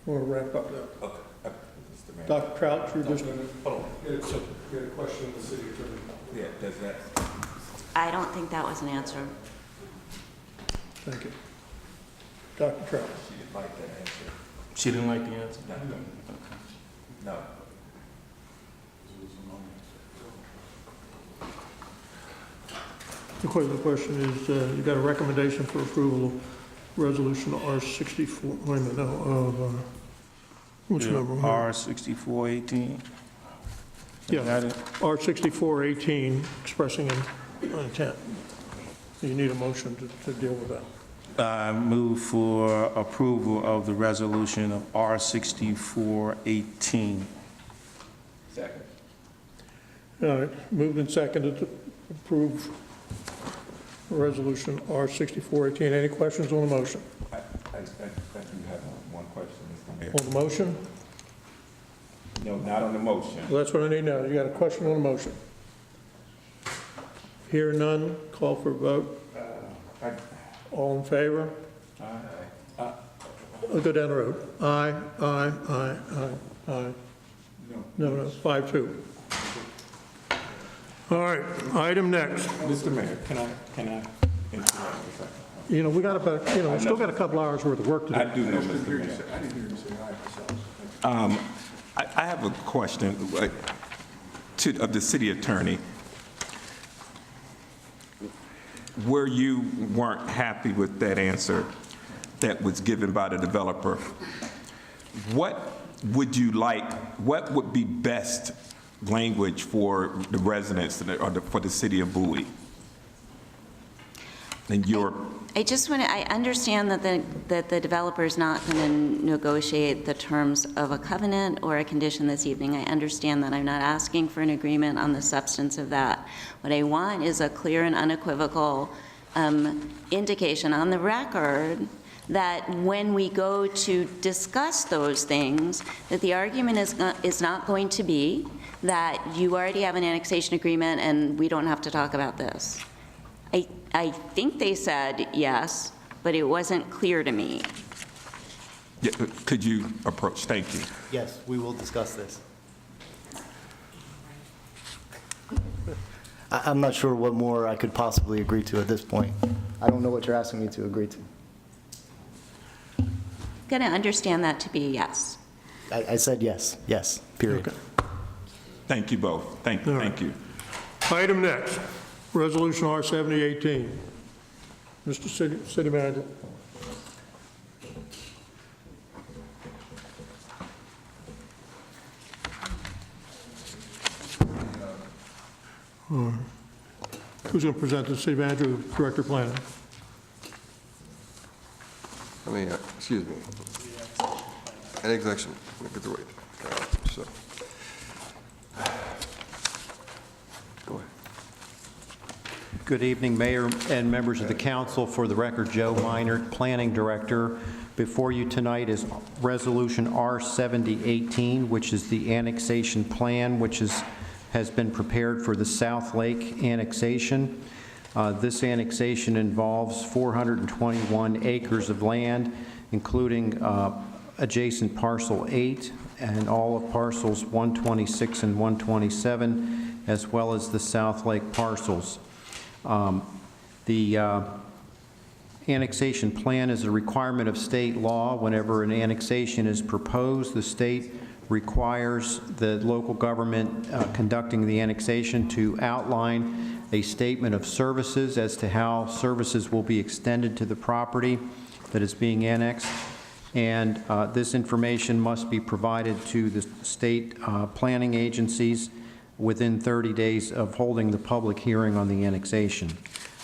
Want to wrap up now? Okay. Mr. Mayor. Dr. Crouch, you're just, Hold on. It's a question of the city attorney. Yeah, does that? I don't think that was an answer. thank you. Dr. Crouch. She didn't like that answer. She didn't like the answer? No. No. The question is, you got a recommendation for approval of resolution R64, wait a minute, no, of, what's the number? R6418. Yeah, Got it. R6418, expressing an intent. You need a motion to deal with that. I move for approval of the resolution of R6418. Second. All right, moved and seconded to approve resolution R6418. Any questions on the motion? I do have one question, Mr. Mayor. On the motion? No, not on the motion. Well, that's what I need now. You got a question on the motion? Hear none, call for a vote. All in favor? Aye. I'll go down the road. Aye, aye, aye, aye, aye. No, 5-2. All right, item next. Mr. Mayor, can I interrupt a second? You know, we got about, we still got a couple hours worth of work to do. I do know, Mr. Mayor. I didn't hear you say aye myself. I have a question of the city attorney. Where you weren't happy with that answer that was given by the developer, what would you like, what would be best language for the residents or for the city of Bowie? And your I just want to, I understand that the developer is not going to negotiate the terms of a covenant or a condition this evening. I understand that. I'm not asking for an agreement on the substance of that. What I want is a clear and unequivocal indication on the record that when we go to discuss those things, that the argument is not going to be that you already have an annexation agreement and we don't have to talk about this. I think they said yes, but it wasn't clear to me. Yeah, could you approach? Thank you. Yes, we will discuss this. I'm not sure what more I could possibly agree to at this point. I don't know what you're asking me to agree to. Going to understand that to be a yes. I said yes, period. Okay. Thank you both. Thank you. Item next, resolution R7018. Mr. City Manager. Who's going to present the city manager or director of planning? Excuse me. Annexation, look at the wait. So, go ahead. Good evening, Mayor and members of the council. For the record, Joe Minert, Planning Director. Before you tonight is Resolution R7018, which is the annexation plan, which has been prepared for the South Lake annexation. This annexation involves 421 acres of land, including adjacent Parcel 8 and all of Parcels 126 and 127, as well as the South Lake parcels. The annexation plan is a requirement of state law. Whenever an annexation is proposed, the state requires the local government conducting the annexation to outline a statement of services as to how services will be extended to the property that is being annexed. And this information must be provided to the state planning agencies within 30 days of holding the public hearing on the annexation.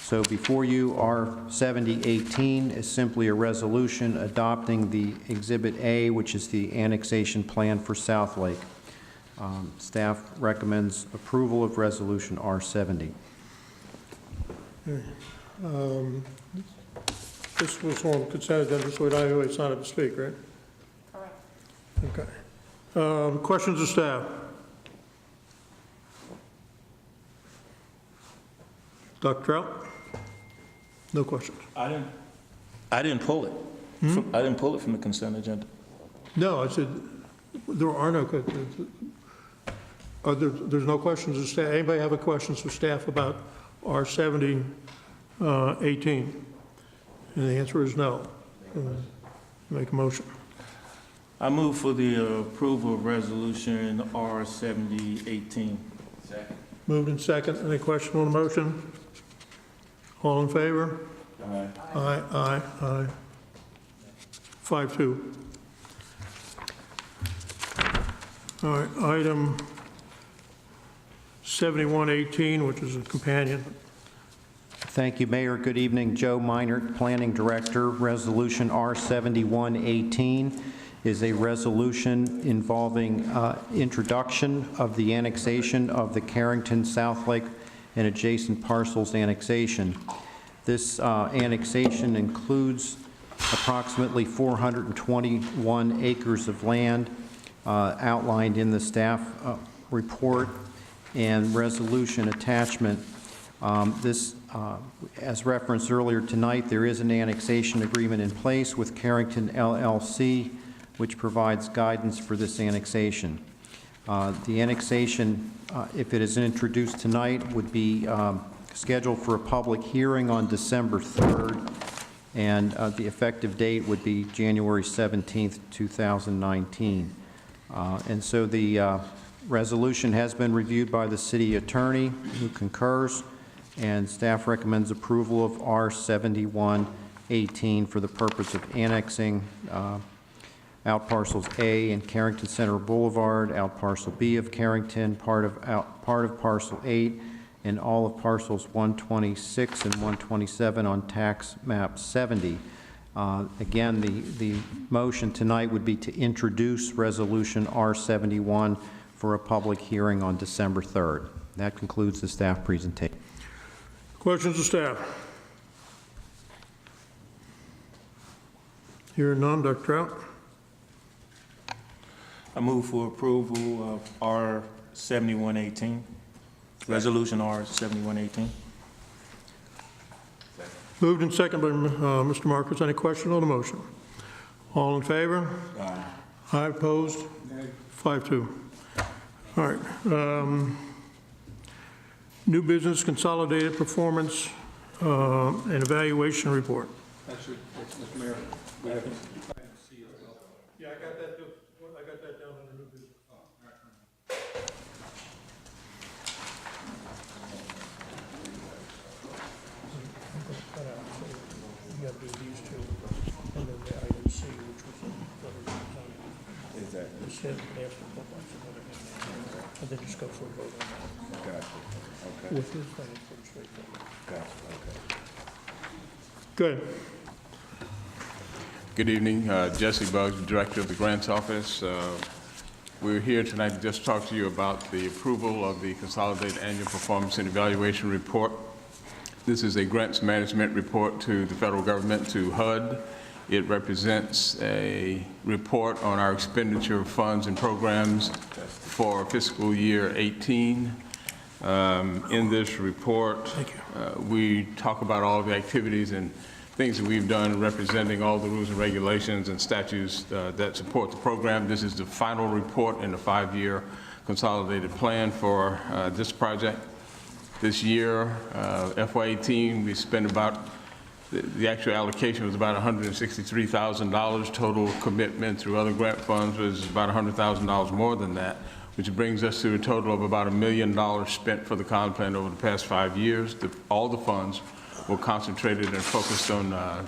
So before you, R7018 is simply a resolution adopting the Exhibit A, which is the annexation plan for South Lake. Staff recommends approval of Resolution R70. This was on consent agenda, so it's not up to speak, right? Correct. Okay. Questions of staff? Dr. Trout? No questions. I didn't pull it. I didn't pull it from the consent agenda. No, I said, there are no, there's no questions of staff. Anybody have a questions for staff about R70, 18? And the answer is no. Make a motion. I move for the approval of resolution R7018. Second. Moved in second. Any question on the motion? All in favor? Aye. Aye, aye, aye. 5-2. All right, item 7118, which is a companion. Thank you, Mayor. Good evening. Joe Meinert, Planning Director. Resolution R7118 is a resolution involving introduction of the annexation of the Carrington, South Lake, and adjacent parcels annexation. This annexation includes approximately 421 acres of land outlined in the staff report and resolution attachment. As referenced earlier tonight, there is an annexation agreement in place with Carrington LLC, which provides guidance for this annexation. The annexation, if it is introduced tonight, would be scheduled for a public hearing on December 3rd, and the effective date would be January 17th, 2019. And so the resolution has been reviewed by the city attorney, who concurs, and staff recommends approval of R7118 for the purpose of annexing out parcels A and Carrington Center Boulevard, out parcel B of Carrington, part of parcel 8, and all of parcels 126 and 127 on tax map 70. Again, the motion tonight would be to introduce resolution R71 for a public hearing on December 3rd. That concludes the staff presentation. Questions of staff? Hearing none, Dr. Trout. I move for approval of R7118, resolution R7118. Moved and second by Mr. Marcus. Any question on the motion? All in favor? Aye. Aye, opposed? 5-2. All right. New business consolidated performance and evaluation report. Actually, Mr. Mayor, we have Yeah, I got that too. I got that down under new business. You got to do these two, and then the item C, which was exactly. It said after a bunch of other and then just go for a vote on that. Gotcha. Okay. With this thing, it's pretty straightforward. Gotcha. Okay. Good. Good evening, Jesse Buggs, Director of the Grants Office. We're here tonight to just talk to you about the approval of the Consolidated Annual Performance and Evaluation Report. This is a grants management report to the federal government, to HUD. It represents a report on our expenditure of funds and programs for fiscal year 18. In this report, we talk about all of the activities and things that we've done representing all the rules and regulations and statutes that support the program. This is the final report in the 5-year consolidated plan for this project. This year, FY18, we spent about, the actual allocation was about $163,000. Total commitment through other grant funds was about $100,000 more than that, which brings us to a total of about $1 million spent for the con plan over the past 5 years. All the funds were concentrated and focused on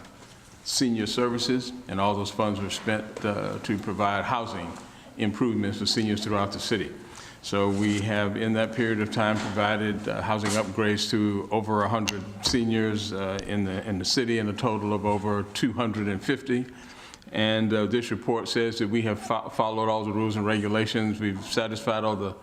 senior services, and all those funds were spent to provide housing improvements for seniors throughout the city. So we have, in that period of time, provided housing upgrades to over 100 seniors in the city, and a total of over 250. And this report says that we have followed all the rules and regulations. We've satisfied all the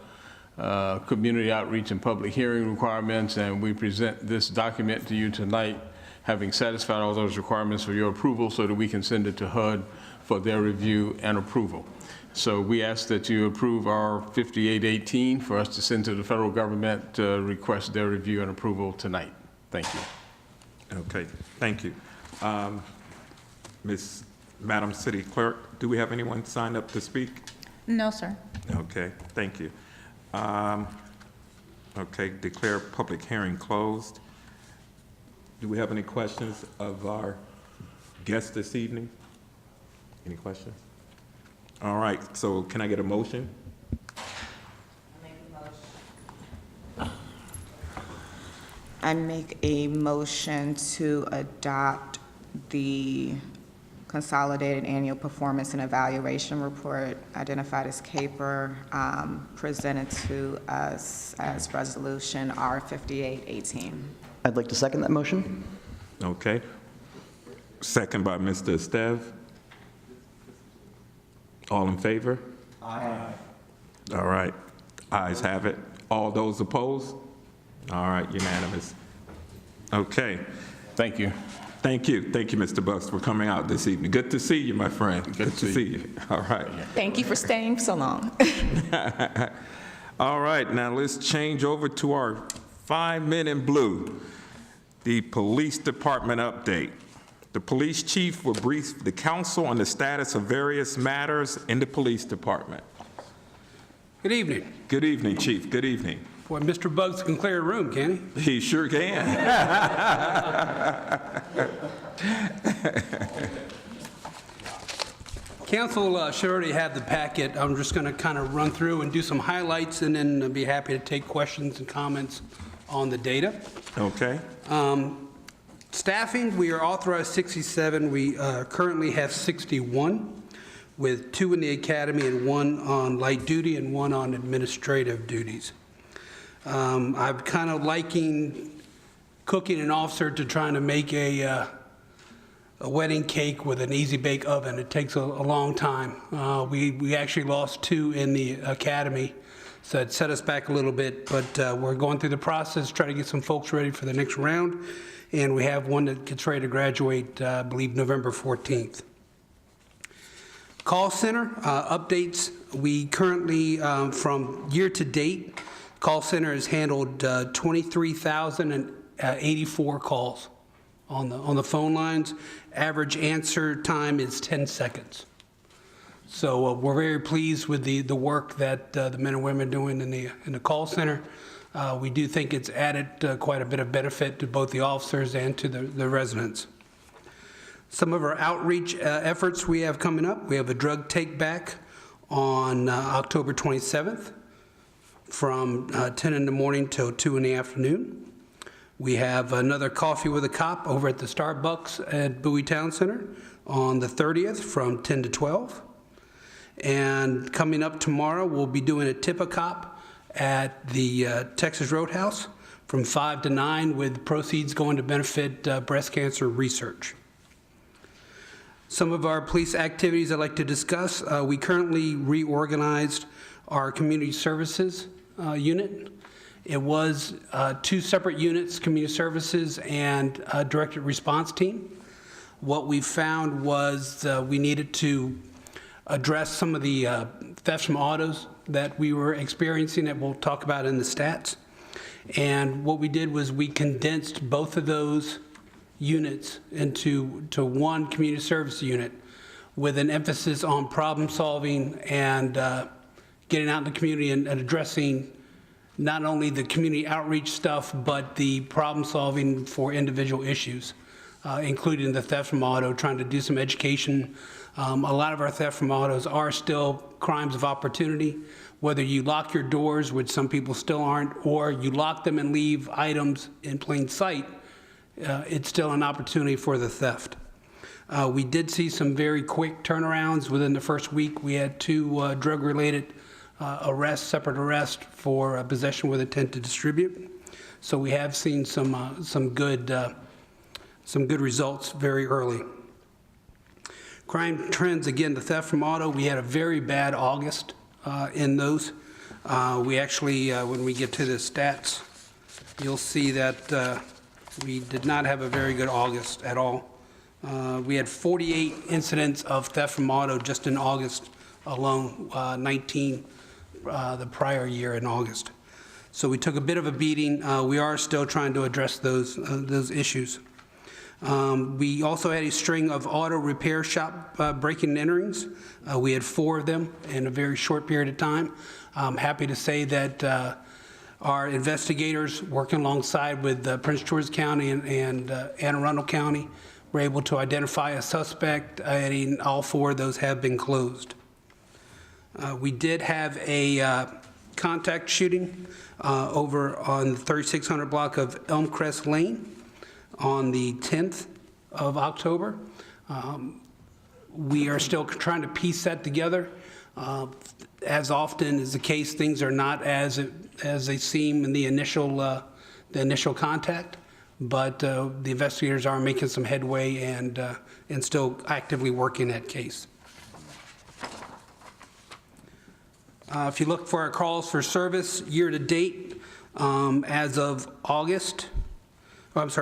community outreach and public hearing requirements, and we present this document to you tonight, having satisfied all those requirements for your approval, so that we can send it to HUD for their review and approval. So we ask that you approve our 5818 for us to send to the federal government to request their review and approval tonight. Thank you. Okay, thank you. Ms. Madam City Clerk, do we have anyone signed up to speak? No, sir. Okay, thank you. Okay, declare public hearing closed. Do we have any questions of our guest this evening? Any questions? All right, so can I get a motion? I make a motion to adopt the Consolidated Annual Performance and Evaluation Report, identified as CAPER, presented to us as Resolution R5818. I'd like to second that motion. Okay. Second by Mr. Estev. All in favor? Aye. All right. Ayes have it. All those opposed? All right, unanimous. Okay. Thank you. Thank you. Thank you, Mr. Bucks, for coming out this evening. Good to see you, my friend. Good to see you. All right. Thank you for staying so long. All right, now let's change over to our 5 men in blue, the police department update. The police chief will brief the council on the status of various matters in the police department. Good evening. Good evening, Chief. Good evening. Boy, Mr. Bugs can clear a room, can he? He sure can. Council should already have the packet. I'm just going to kind of run through and do some highlights, and then I'll be happy to take questions and comments on the data. Okay. Staffing, we are authorized 67. We currently have 61, with 2 in the academy and 1 on light duty and 1 on administrative duties. I'm kind of liking cooking an officer to trying to make a wedding cake with an easy bake oven. It takes a long time. We actually lost 2 in the academy, so it set us back a little bit, but we're going through the process, trying to get some folks ready for the next round, and we have one that gets ready to graduate, I believe, November 14th. Call center updates. We currently, from year to date, call center has handled 23,084 calls on the phone lines. Average answer time is 10 seconds. So we're very pleased with the work that the men and women are doing in the call center. We do think it's added quite a bit of benefit to both the officers and to the residents. Some of our outreach efforts we have coming up. We have a drug take back on October 27th from 10 in the morning till 2 in the afternoon. We have another coffee with a cop over at the Starbucks at Bowie Town Center on the 30th from 10 to 12. And coming up tomorrow, we'll be doing a tip a cop at the Texas Roadhouse from 5 to 9 with proceeds going to benefit breast cancer research. Some of our police activities I'd like to discuss. We currently reorganized our community services unit. It was 2 separate units, community services and a directed response team. What we found was we needed to address some of the thefts from autos that we were experiencing that we'll talk about in the stats. And what we did was we condensed both of those units into one community service unit with an emphasis on problem solving and getting out in the community and addressing not only the community outreach stuff, but the problem solving for individual issues, including the theft from auto, trying to do some education. A lot of our theft from autos are still crimes of opportunity, whether you lock your doors, which some people still aren't, or you lock them and leave items in plain sight, it's still an opportunity for the theft. We did see some very quick turnarounds. Within the first week, we had 2 drug-related arrests, separate arrests for possession with intent to distribute. So we have seen some good results very early. Crime trends, again, the theft from auto, we had a very bad August in those. We actually, when we get to the stats, you'll see that we did not have a very good August at all. We had 48 incidents of theft from auto just in August alone, 19 the prior year in August. So we took a bit of a beating. We are still trying to address those issues. We also had a string of auto repair shop breaking and enterings. We had 4 of them in a very short period of time. I'm happy to say that our investigators, working alongside with Prince George's County and Anne Arundel County, were able to identify a suspect, and all 4 of those have been closed. We did have a contact shooting over on the 3600 block of Elmcrest Lane on the 10th of October. We are still trying to piece that together. As often is the case, things are not as they seem in the initial contact, but the investigators are making some headway and still actively working that case. If you look for our calls for service year to date, as of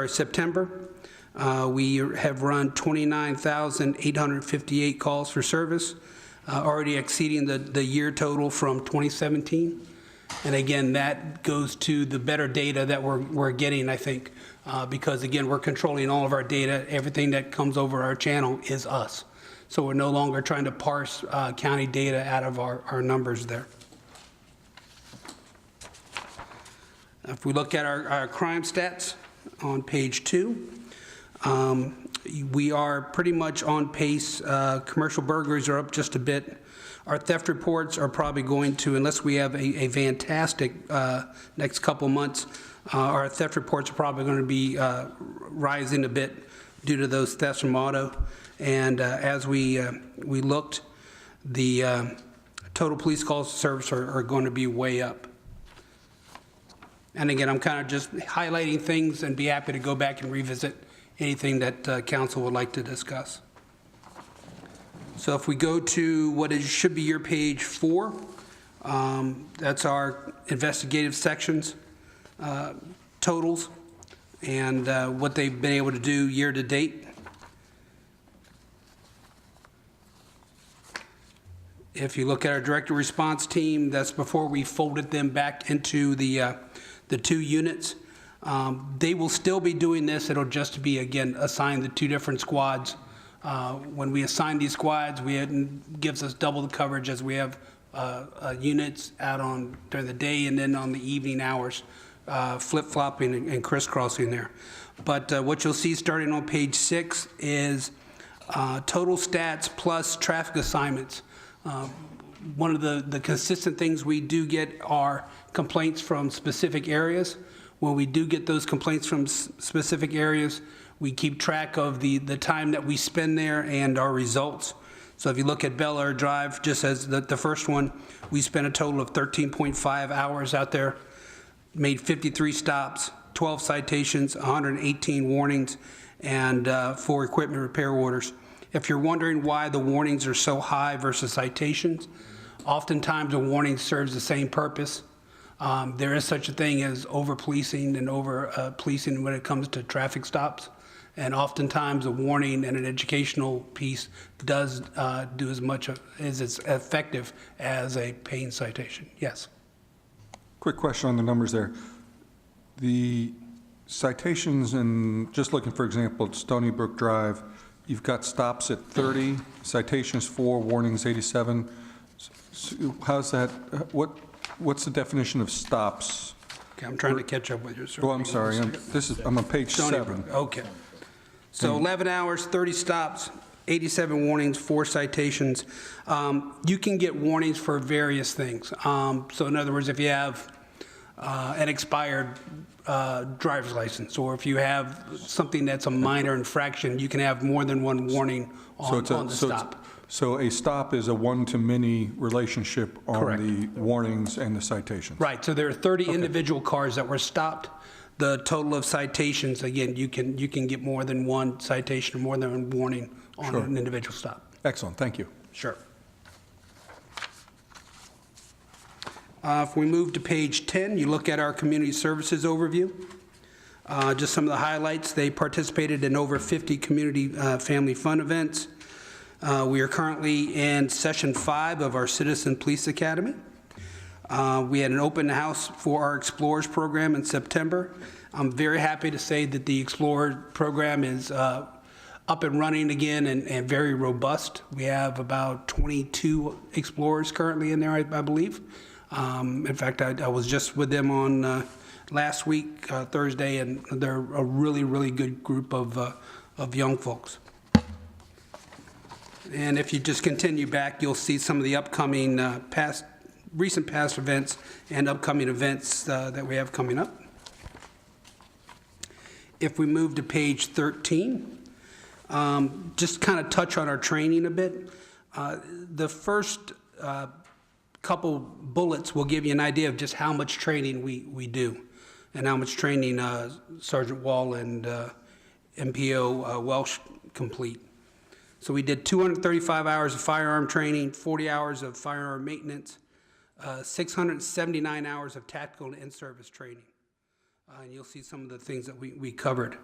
September, we have run 29,858 calls for service, already exceeding the year total from 2017. And again, that goes to the better data that we're getting, I think, because again, we're controlling all of our data. Everything that comes over our channel is us. So we're no longer trying to parse county data out of our numbers there. If we look at our crime stats on page 2, we are pretty much on pace. Commercial burglaries are up just a bit. Our theft reports are probably going to, unless we have a fantastic next couple months, our theft reports are probably going to be rising a bit due to those thefts from auto. And as we looked, the total police calls to service are going to be way up. And again, I'm kind of just highlighting things and be happy to go back and revisit anything that council would like to discuss. So if we go to what should be your page 4, that's our investigative sections totals and what they've been able to do year to date. If you look at our direct response team, that's before we folded them back into the 2 units. They will still be doing this. It'll just be, again, assigned to 2 different squads. When we assign these squads, it gives us double the coverage as we have units out on during the day and then on the evening hours, flip-flopping and crisscrossing there. But what you'll see starting on page 6 is total stats plus traffic assignments. One of the consistent things we do get are complaints from specific areas. When we do get those complaints from specific areas, we keep track of the time that we spend there and our results. So if you look at Bel Air Drive, just as the first one, we spent a total of 13.5 hours out there, made 53 stops, 12 citations, 118 warnings, and 4 equipment repair orders. If you're wondering why the warnings are so high versus citations, oftentimes a warning serves the same purpose. There is such a thing as over-policing and over-policing when it comes to traffic stops. And oftentimes a warning and an educational piece does do as much as it's effective as a paying citation. Yes? Quick question on the numbers there. The citations, and just looking, for example, at Stony Brook Drive, you've got stops at 30, citations 4, warnings 87. So how's that, what's the definition of stops? Okay, I'm trying to catch up with you, sir. Oh, I'm sorry, I'm on page Stony 7. Brook, okay. So 11 hours, 30 stops, 87 warnings, 4 citations. You can get warnings for various things. So in other words, if you have an expired driver's license, or if you have something that's a minor infraction, you can have more than one warning on the stop. So a stop is a one-to-many relationship on Correct. the warnings and the citations? Right, so there are 30 individual cars that were stopped. The total of citations, again, you can get more than one citation or more than one warning on an individual stop. Excellent, thank you. Sure. If we move to page 10, you look at our community services overview. Just some of the highlights. They participated in over 50 community family fun events. We are currently in session 5 of our Citizen Police Academy. We had an open house for our Explorers program in September. I'm very happy to say that the Explorer program is up and running again and very robust. We have about 22 Explorers currently in there, I believe. In fact, I was just with them on last week, Thursday, and they're a really, really good group of young folks. And if you just continue back, you'll see some of the upcoming recent past events and upcoming events that we have coming up. If we move to page 13, just kind of touch on our training a bit. The first couple bullets will give you an idea of just how much training we do and how much training Sergeant Wall and MPO Welsh complete. So we did 235 hours of firearm training, 40 hours of firearm maintenance, 679 hours of tactical and in-service training. And you'll see some of the things that we covered.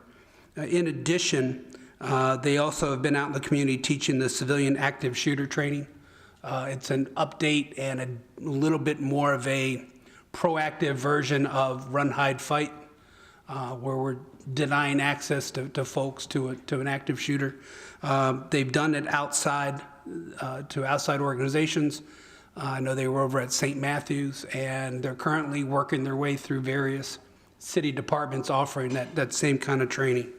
In addition, they also have been out in the community teaching the civilian active shooter training. It's an update and a little bit more of a proactive version of run, hide, fight, where we're denying access to folks to an active shooter. They've done it outside to outside organizations. I know they were over at St. Matthews, and they're currently working their way through various city departments offering that same kind of training.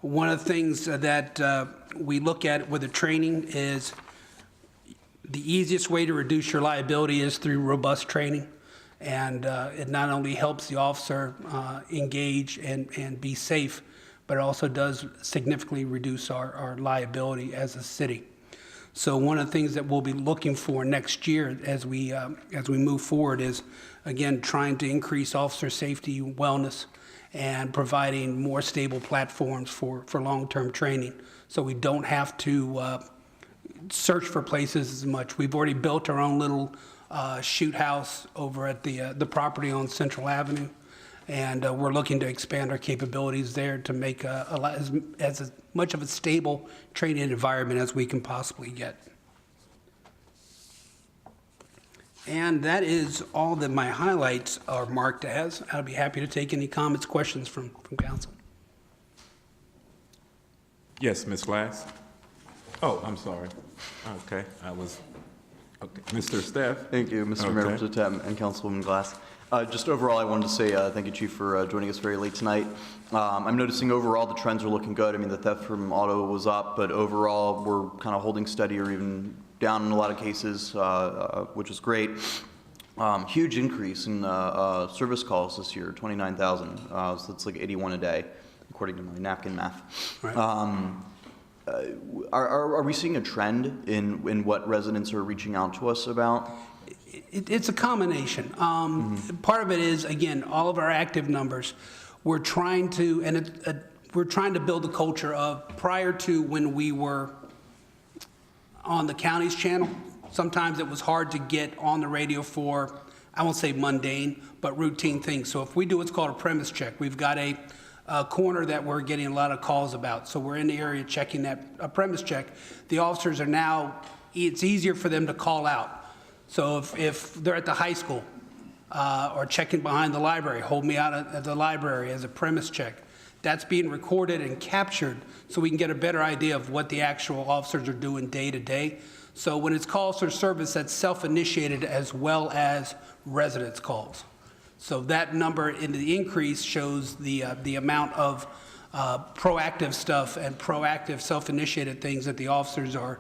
One of the things that we look at with the training is the easiest way to reduce your liability is through robust training. And it not only helps the officer engage and be safe, but it also does significantly reduce our liability as a city. So one of the things that we'll be looking for next year as we move forward is, again, trying to increase officer safety, wellness, and providing more stable platforms for long-term training, so we don't have to search for places as much. We've already built our own little shoot house over at the property on Central Avenue, and we're looking to expand our capabilities there to make as much of a stable training environment as we can possibly get. And that is all that my highlights are marked as. I'll be happy to take any comments, questions from council. Yes, Ms. Glass? Oh, I'm sorry. Okay, okay. Mr. Steph? Thank you, Mr. Mayor, Mr. Tem, and Councilwoman Glass. Just overall, I wanted to say thank you, Chief, for joining us very late tonight. I'm noticing overall the trends are looking good. I mean, the theft from auto was up, but overall we're kind of holding steady or even down in a lot of cases, which is great. Huge increase in service calls this year, 29,000. So that's like 81 a day, according to my napkin math. Right. Are we seeing a trend in what residents are reaching out to us about? It's a combination. Part of it is, again, all of our active numbers. We're trying to, we're trying to build a culture of, prior to when we were on the county's channel, sometimes it was hard to get on the radio for, I won't say mundane, but routine things. So if we do what's called a premise check, we've got a corner that we're getting a lot of calls about. So we're in the area checking that premise check. The officers are now, it's easier for them to call out. So if they're at the high school or checking behind the library, hold me out at the library as a premise check. That's being recorded and captured so we can get a better idea of what the actual officers are doing day to day. So when it's calls for service, that's self-initiated as well as residents' calls. So that number in the increase shows the amount of proactive stuff and proactive self-initiated things that the officers are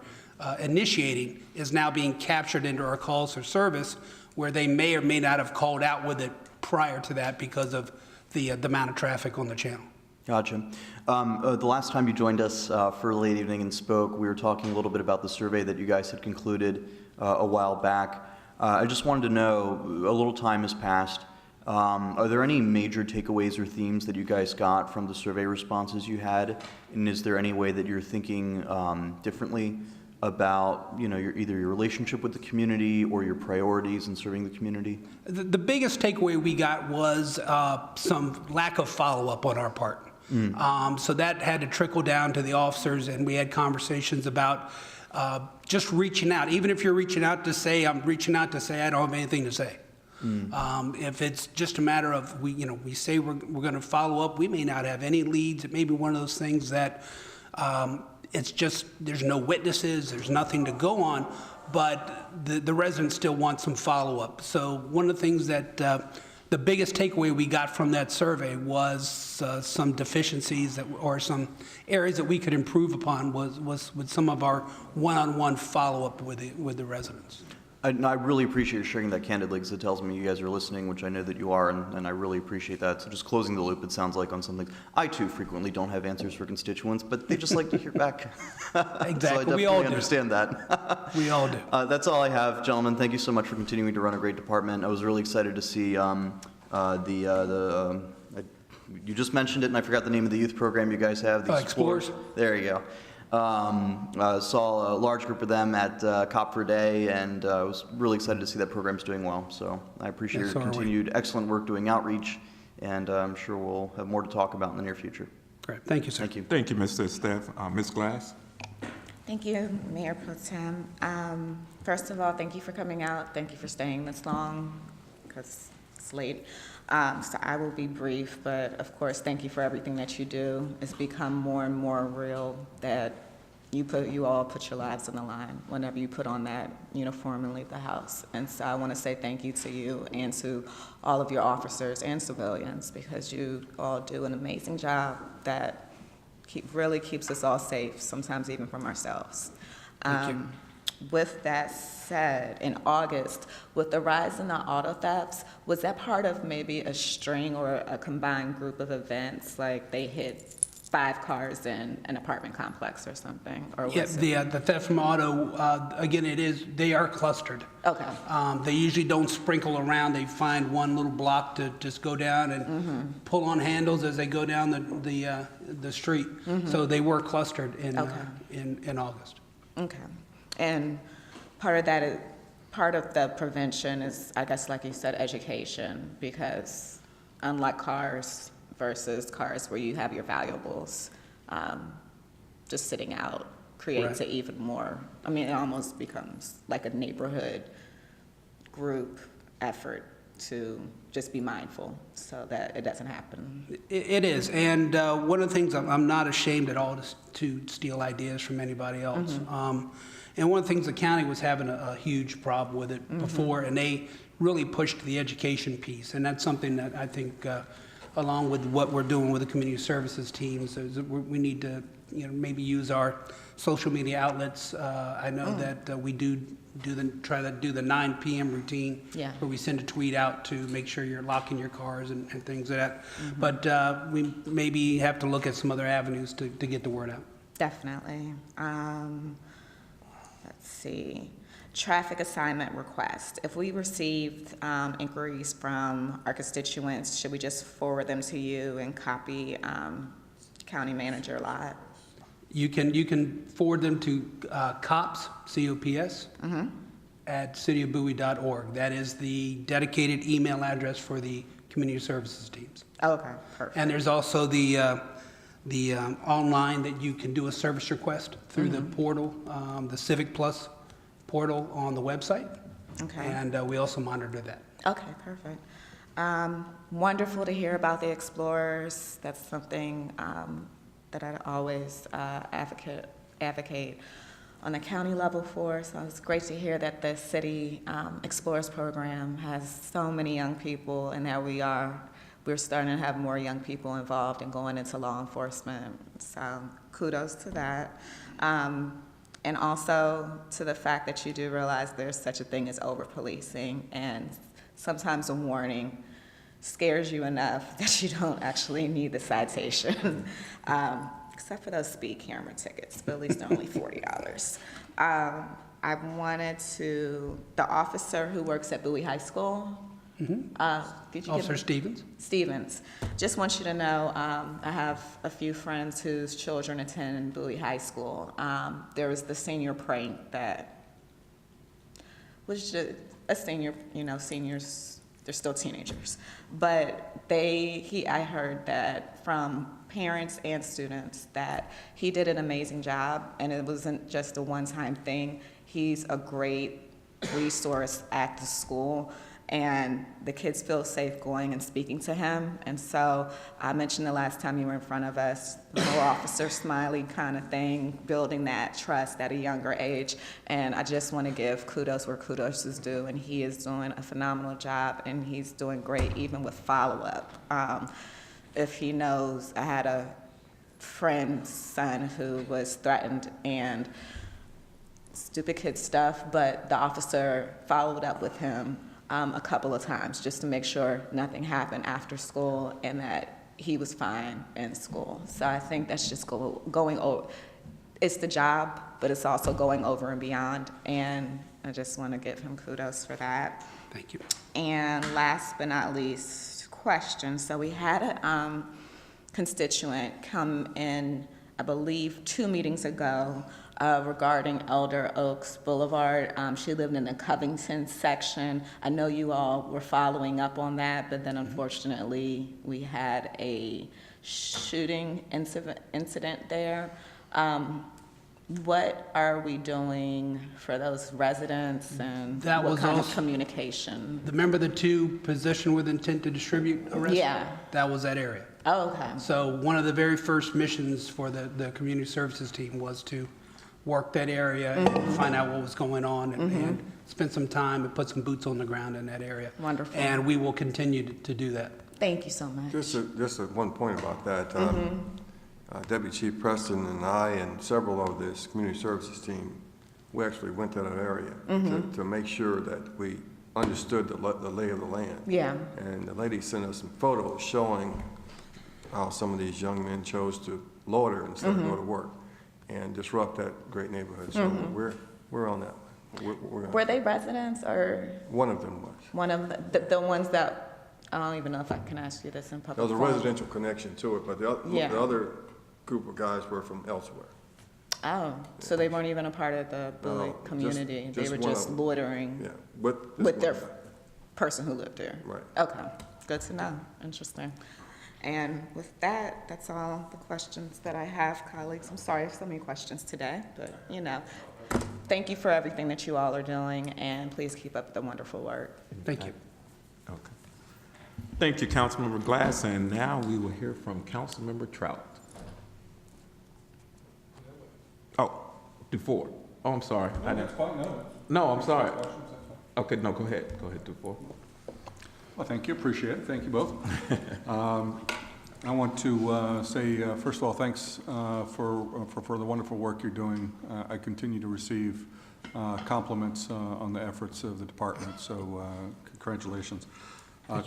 initiating is now being captured into our calls for service, where they may or may not have called out with it prior to that because of the amount of traffic on the channel. Gotcha. The last time you joined us for a late evening and spoke, we were talking a little bit about the survey that you guys had concluded a while back. I just wanted to know, a little time has passed. Are there any major takeaways or themes that you guys got from the survey responses you had? And is there any way that you're thinking differently about, either your relationship with the community or your priorities in serving the community? The biggest takeaway we got was some lack of follow-up on our part. So that had to trickle down to the officers, and we had conversations about just reaching out. Even if you're reaching out to say, I'm reaching out to say I don't have anything to say. If it's just a matter of, we say we're going to follow up, we may not have any leads. It may be one of those things that it's just, there's no witnesses, there's nothing to go on, but the residents still want some follow-up. So one of the things that the biggest takeaway we got from that survey was some deficiencies or some areas that we could improve upon was with some of our one-on-one follow-up with the residents. I really appreciate you sharing that candidly, because it tells me you guys are listening, which I know that you are, and I really appreciate that. So just closing the loop, it sounds like, on something. I, too, frequently don't have answers for constituents, but they just like to hear back. Exactly. So I definitely We all do. understand that. We all do. That's all I have, gentlemen. Thank you so much for continuing to run a great department. I was really excited to see you just mentioned it, and I forgot the name of the youth program you guys have. The Explorers. There you go. Saw a large group of them at COP for a Day, and I was really excited to see that program's doing well. So I appreciate your continued excellent work doing outreach, and I'm sure we'll have more to talk about in the near future. Great. Thank you, sir. Thank you. Thank you, Mr. Steph. Ms. Glass? Thank you, Mayor Pro Tem. First of all, thank you for coming out. Thank you for staying this long, because it's late. So I will be brief, but of course, thank you for everything that you do. It's become more and more real that you all put your lives on the line whenever you put on that uniform and leave the house. And so I want to say thank you to you and to all of your officers and civilians, because you all do an amazing job that really keeps us all safe, sometimes even from ourselves. Thank you. With that said, in August, with the rise in the auto thefts, was that part of maybe a string or a combined group of events, like they hit 5 cars in an apartment complex or something? Or was The theft from auto, again, they are clustered. Okay. They usually don't sprinkle around. They find one little block to just go down and pull on handles as they go down the street. So they were clustered in August. Okay. And part of the prevention is, I guess, like you said, education, because unlike cars versus cars where you have your valuables just sitting out creates an even more, it almost becomes like a neighborhood group effort to just be mindful so that it doesn't happen. It is, and one of the things I'm not ashamed at all to steal ideas from anybody else. And one of the things the county was having a huge problem with it before, and they really pushed the education piece. And that's something that I think, along with what we're doing with the community services teams, we need to maybe use our social media outlets. I know that we try to do the 9 p.m. routine, where we send a tweet out to make sure you're locking your cars and things like that. But we maybe have to look at some other avenues to get the word out. Definitely. Let's see. Traffic assignment request. If we received inquiries from our constituents, should we just forward them to you and copy County Manager Lott? You can forward them to COPS, C-O-P-S, at cityofbowie.org. That is the dedicated email address for the community services teams. Okay, perfect. And there's also the online that you can do a service request through the portal, the Civic Plus portal on the website. Okay. And we also monitor that. Okay, perfect. Wonderful to hear about the Explorers. That's something that I always advocate on the county level for. So it's great to hear that the City Explorers program has so many young people, and that we're starting to have more young people involved in going into law enforcement. So kudos to that. And also to the fact that you do realize there's such a thing as over-policing, and sometimes a warning scares you enough that you don't actually need the citation, except for those speed camera tickets, but at least they're only $40. I wanted the officer who works at Bowie High School, did you Officer Stevens? Stevens. Just want you to know, I have a few friends whose children attend Bowie High School. There was the senior prank that was just a senior, seniors, they're still teenagers. But I heard that from parents and students that he did an amazing job, and it wasn't just a one-time thing. He's a great resource at the school. and the kids feel safe going and speaking to him. And so I mentioned the last time you were in front of us, the whole officer smiley kind of thing, building that trust at a younger age. And I just want to give kudos where kudos is due, and he is doing a phenomenal job, and he's doing great even with follow-up. If he knows, I had a friend's son who was threatened, and stupid kid stuff, but the officer followed up with him a couple of times just to make sure nothing happened after school and that he was fine in school. So I think that's just going over. It's the job, but it's also going over and beyond, and I just want to give him kudos for that. Thank you. And last but not least, questions. So we had a constituent come in, I believe, 2 meetings ago regarding Elder Oaks Boulevard. She lived in the Covington section. I know you all were following up on that, but then unfortunately we had a shooting incident there. What are we doing for those residents, and That what was kind of also- communication? Remember the 2 possession with intent to distribute arrests? Yeah. That was that area. Oh, okay. So one of the very first missions for the community services team was to work that area and find out what was going on and spend some time and put some boots on the ground in that area. Wonderful. And we will continue to do that. Thank you so much. Just one point about that. Deputy Chief Preston and I and several of this community services team, we actually went to that area to make sure that we understood the lay of the land. Yeah. And the lady sent us some photos showing how some of these young men chose to loiter instead of go to work and disrupt that great neighborhood. So we're on that one. Were they residents or? One of them was. One of the ones that, I don't even know if I can ask you this in public. There was a forum. residential connection to it, but the other group of guys were from elsewhere. Oh, so they weren't even a part of the Bowie community. They were one just of them. loitering Yeah, with their person who lived there. Right. Okay, good to know. Interesting. And with that, that's all the questions that I have, colleagues. I'm sorry for so many questions today, but thank you for everything that you all are doing, and please keep up the wonderful work. Thank you. Okay. Thank you, Councilmember Glass, and now we will hear from Councilmember Trout. Oh, Dufour. Oh, I'm sorry. I didn't. No, I'm sorry. Okay, no, go ahead. Go ahead, Dufour. Well, thank you. Appreciate it. Thank you both. I want to say, first of all, thanks for the wonderful work you're doing. I continue to receive compliments on the efforts of the department, so congratulations.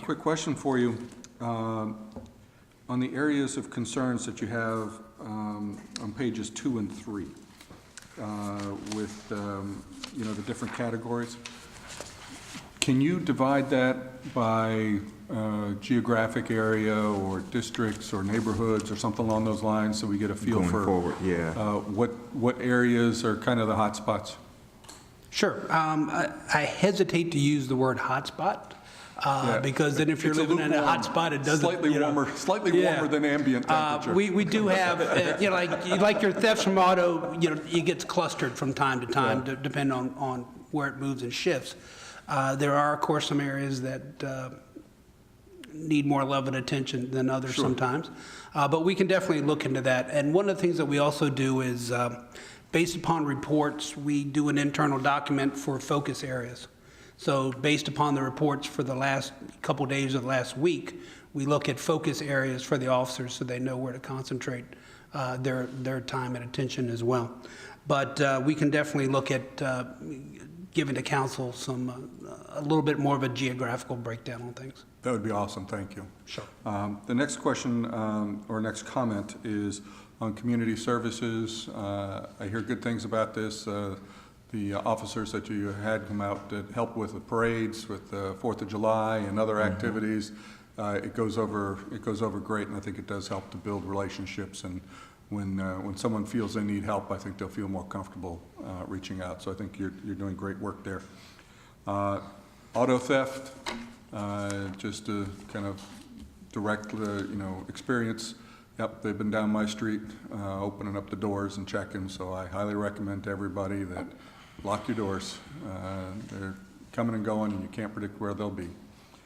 Quick question for you. On the areas of concerns that you have on pages 2 and 3 with the different categories, can you divide that by geographic area or districts or neighborhoods or something along those lines so we get a feel Going for forward, yeah. What areas are kind of the hot spots? Sure. I hesitate to use the word hotspot. Because then if you're living in a hot spot, it doesn't... Slightly warmer than ambient temperature. We do have, like your thefts from auto, it gets clustered from time to time, depending on where it moves and shifts. There are, of course, some areas that need more love and attention than others sometimes. But we can definitely look into that. And one of the things that we also do is, based upon reports, we do an internal document for focus areas. So based upon the reports for the last couple days of the last week, we look at focus areas for the officers so they know where to concentrate their time and attention as well. But we can definitely look at giving the council a little bit more of a geographical breakdown on things. That would be awesome. Thank you. Sure. The next question or next comment is on community services. I hear good things about this. The officers that you had come out that help with the parades, with the 4th of July and other activities, it goes over great, and I think it does help to build relationships. And when someone feels they need help, I think they'll feel more comfortable reaching out. So I think you're doing great work there. Auto theft, just to kind of direct the experience. Yep, they've been down my street opening up the doors and checking. So I highly recommend to everybody that lock your doors. coming and going, and you can't predict where they'll be.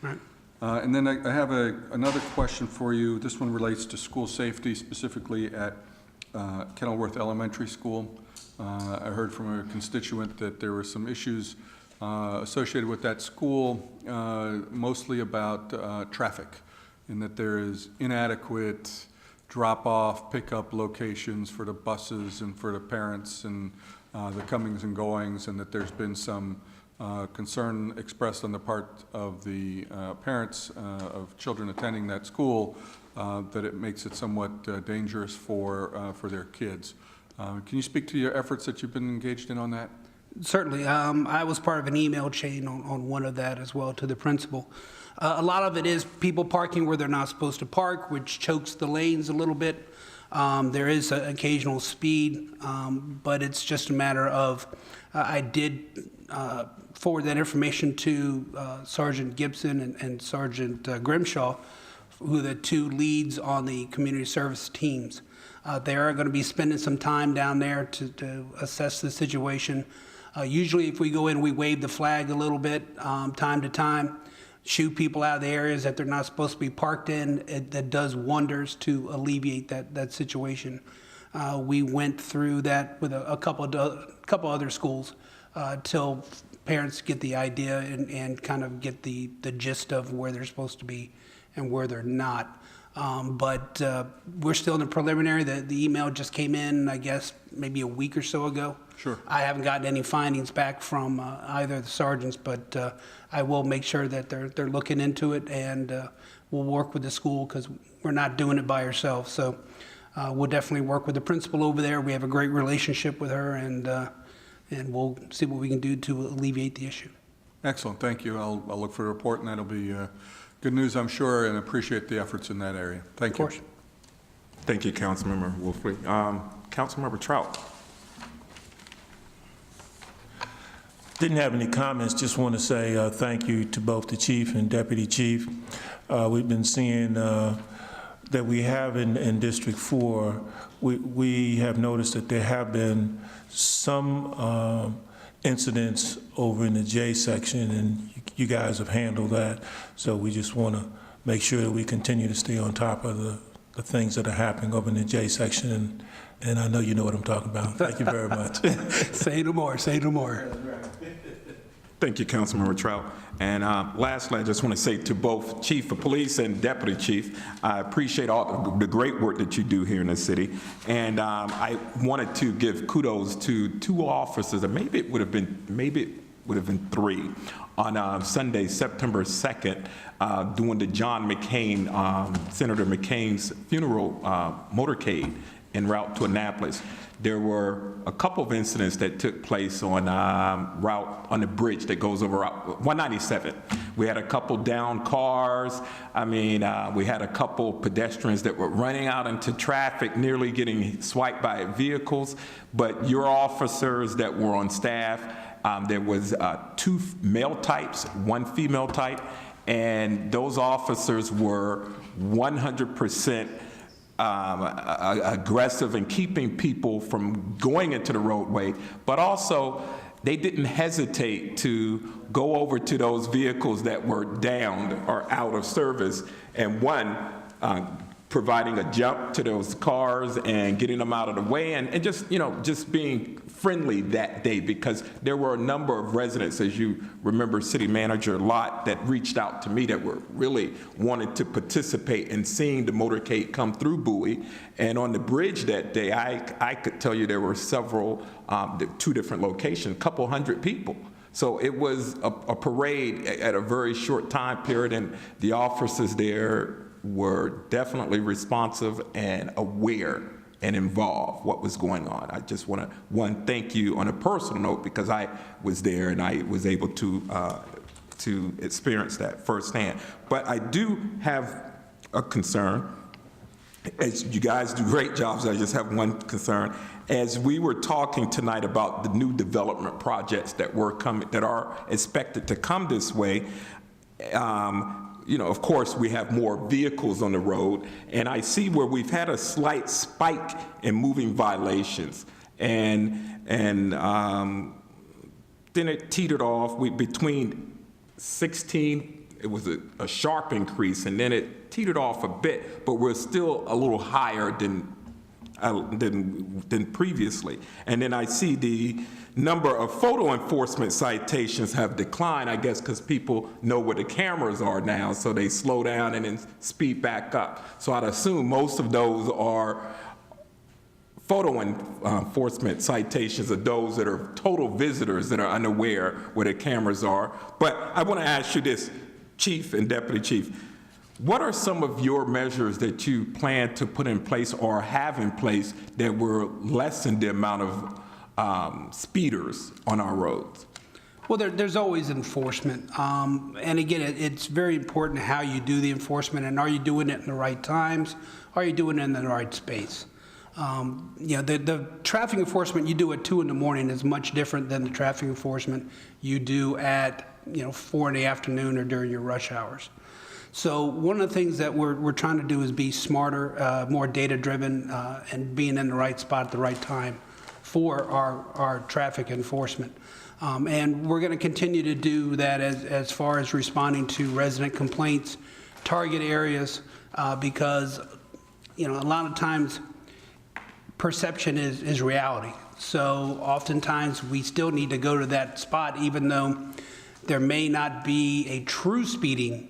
Right. And then I have another question for you. This one relates to school safety, specifically at Kenilworth Elementary School. I heard from a constituent that there were some issues associated with that school, mostly about traffic, and that there is inadequate drop-off, pickup locations for the buses and for the parents and the comings and goings, and that there's been some concern expressed on the part of the parents of children attending that school that it makes it somewhat dangerous for their kids. Can you speak to your efforts that you've been engaged in on that? Certainly. I was part of an email chain on one of that as well to the principal. A lot of it is people parking where they're not supposed to park, which chokes the lanes a little bit. There is an occasional speed, but it's just a matter of, I did forward that information to Sergeant Gibson and Sergeant Grimshaw, who are the two leads on the community service teams. They are going to be spending some time down there to assess the situation. Usually if we go in, we wave the flag a little bit time to time, shoot people out of the areas that they're not supposed to be parked in. That does wonders to alleviate that situation. We went through that with a couple other schools till parents get the idea and kind of get the gist of where they're supposed to be and where they're not. But we're still in the preliminary. The email just came in, I guess, maybe a week or so ago. Sure. I haven't gotten any findings back from either of the sergeants, but I will make sure that they're looking into it, and we'll work with the school because we're not doing it by ourselves. So we'll definitely work with the principal over there. We have a great relationship with her, and we'll see what we can do to alleviate the issue. Excellent, thank you. I'll look for a report, and that'll be good news, I'm sure, and appreciate the efforts in that area. Thank you. Of course. Thank you, Councilmember Wolfley. Councilmember Trout. Didn't have any comments, just want to say thank you to both the chief and deputy chief. We've been seeing that we have in District 4, we have noticed that there have been some incidents over in the J section, and you guys have handled that. So we just want to make sure that we continue to stay on top of the things that are happening over in the J section, and I know you know what I'm talking about. Thank you very much. Say no more, say no more. Thank you, Councilmember Trout. And lastly, I just want to say to both Chief of Police and Deputy Chief, I appreciate all the great work that you do here in the city. And I wanted to give kudos to two officers, and maybe it would have been three, on Sunday, September 2nd, doing the John McCain, Senator McCain's funeral motorcade en route to Annapolis. There were a couple of incidents that took place on the bridge that goes over 197. We had a couple downed cars. I mean, we had a couple pedestrians that were running out into traffic, nearly getting swiped by vehicles. But your officers that were on staff, there was 2 male types, 1 female type, and those officers were 100% aggressive in keeping people from going into the roadway, but also they didn't hesitate to go over to those vehicles that were downed or out of service, and one providing a jump to those cars and getting them out of the way, and just being friendly that day, because there were a number of residents, as you remember, City Manager Lott, that reached out to me that were really wanted to participate in seeing the motorcade come through Bowie. And on the bridge that day, I could tell you there were several, 2 different locations, a couple hundred people. So it was a parade at a very short time period, and the officers there were definitely responsive and aware and involved what was going on. I just want to, thank you on a personal note, because I was there and I was able to experience that firsthand. But I do have a concern. As you guys do great jobs, I just have one concern. As we were talking tonight about the new development projects that are expected to come this way, of course, we have more vehicles on the road, and I see where we've had a slight spike in moving violations. And then it teetered off. Between 16, it was a sharp increase, and then it teetered off a bit, but we're still a little higher than previously. And then I see the number of photo enforcement citations have declined, I guess because people know where the cameras are now, so they slow down and then speed back up. So I'd assume most of those are photo enforcement citations of those that are total visitors that are unaware where the cameras are. But I want to ask you this, Chief and Deputy Chief, what are some of your measures that you plan to put in place or have in place that will lessen the amount of speeders on our roads? Well, there's always enforcement. And again, it's very important how you do the enforcement, and are you doing it in the right times? Are you doing it in the right space? You know, the traffic enforcement you do at 2 in the morning is much different than the traffic enforcement you do at, 4 in the afternoon or during your rush hours. So one of the things that we're trying to do is be smarter, more data-driven, and being in the right spot at the right time for our traffic enforcement. And we're going to continue to do that as far as responding to resident complaints, target areas, because, a lot of times perception is reality. So oftentimes we still need to go to that spot even though there may not be a true speeding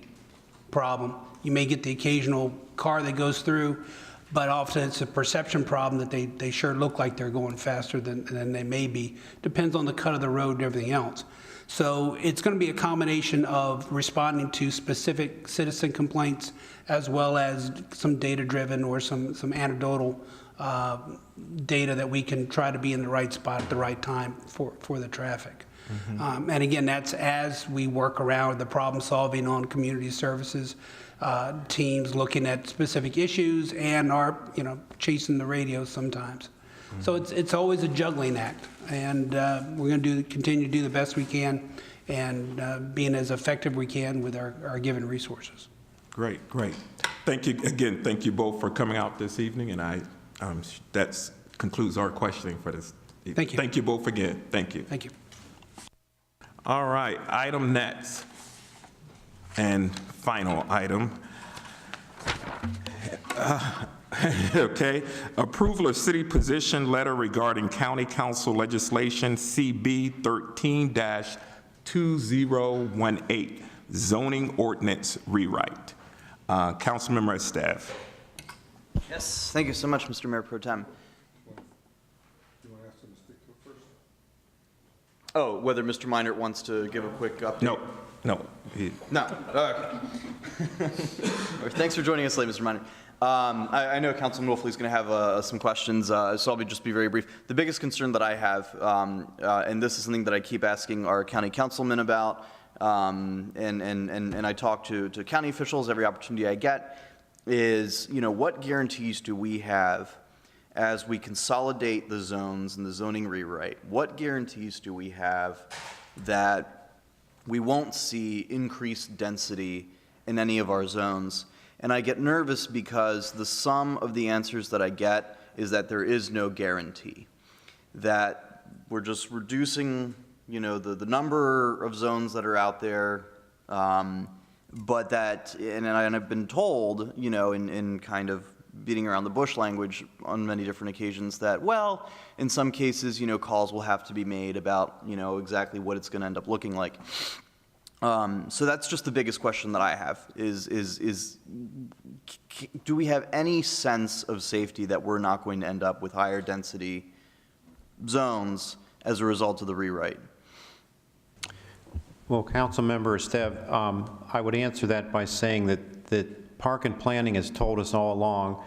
problem. You may get the occasional car that goes through, but often it's a perception problem that they sure look like they're going faster than they may be. Depends on the cut of the road and everything else. So it's going to be a combination of responding to specific citizen complaints as well as some data-driven or some anecdotal data that we can try to be in the right spot at the right time for the traffic. Mm-hmm. And again, that's as we work around the problem solving on community services teams, looking at specific issues and are chasing the radios sometimes. Mm-hmm. So it's always a juggling act, and we're going to continue to do the best we can and being as effective we can with our given resources. Great. Thank you again. Thank you both for coming out this evening, and that concludes our questioning for this evening. Thank you. Thank you both again. Thank you. Thank you. All right, item next, and final item. Okay, approval of city position letter regarding county council legislation CB 13-2018, zoning ordinance rewrite. Councilmember Staff. Yes, thank you so much, Mr. Mayor Pro Tem. Oh, whether Mr. Meinert wants to give a quick update? No. No. Thanks for joining us late, Mr. Meinert. I know Councilman Wolfley is going to have some questions, so I'll just be very brief. The biggest concern that I have, and this is something that I keep asking our county councilmen about, and I talk to county officials every opportunity I get, is what guarantees do we have as we consolidate the zones and the zoning rewrite? What guarantees do we have that we won't see increased density in any of our zones? And I get nervous because the sum of the answers that I get is that there is no guarantee, that we're just reducing, the number of zones that are out there, but that, and I've been told, in kind of beating around the bush language on many different occasions that, well, in some cases, calls will have to be made about, exactly what it's going to end up looking like. So that's just the biggest question that I have is do we have any sense of safety that we're not going to end up with higher density zones as a result of the rewrite? Well, Councilmember Estev, I would answer that by saying that Park and Planning has told us all along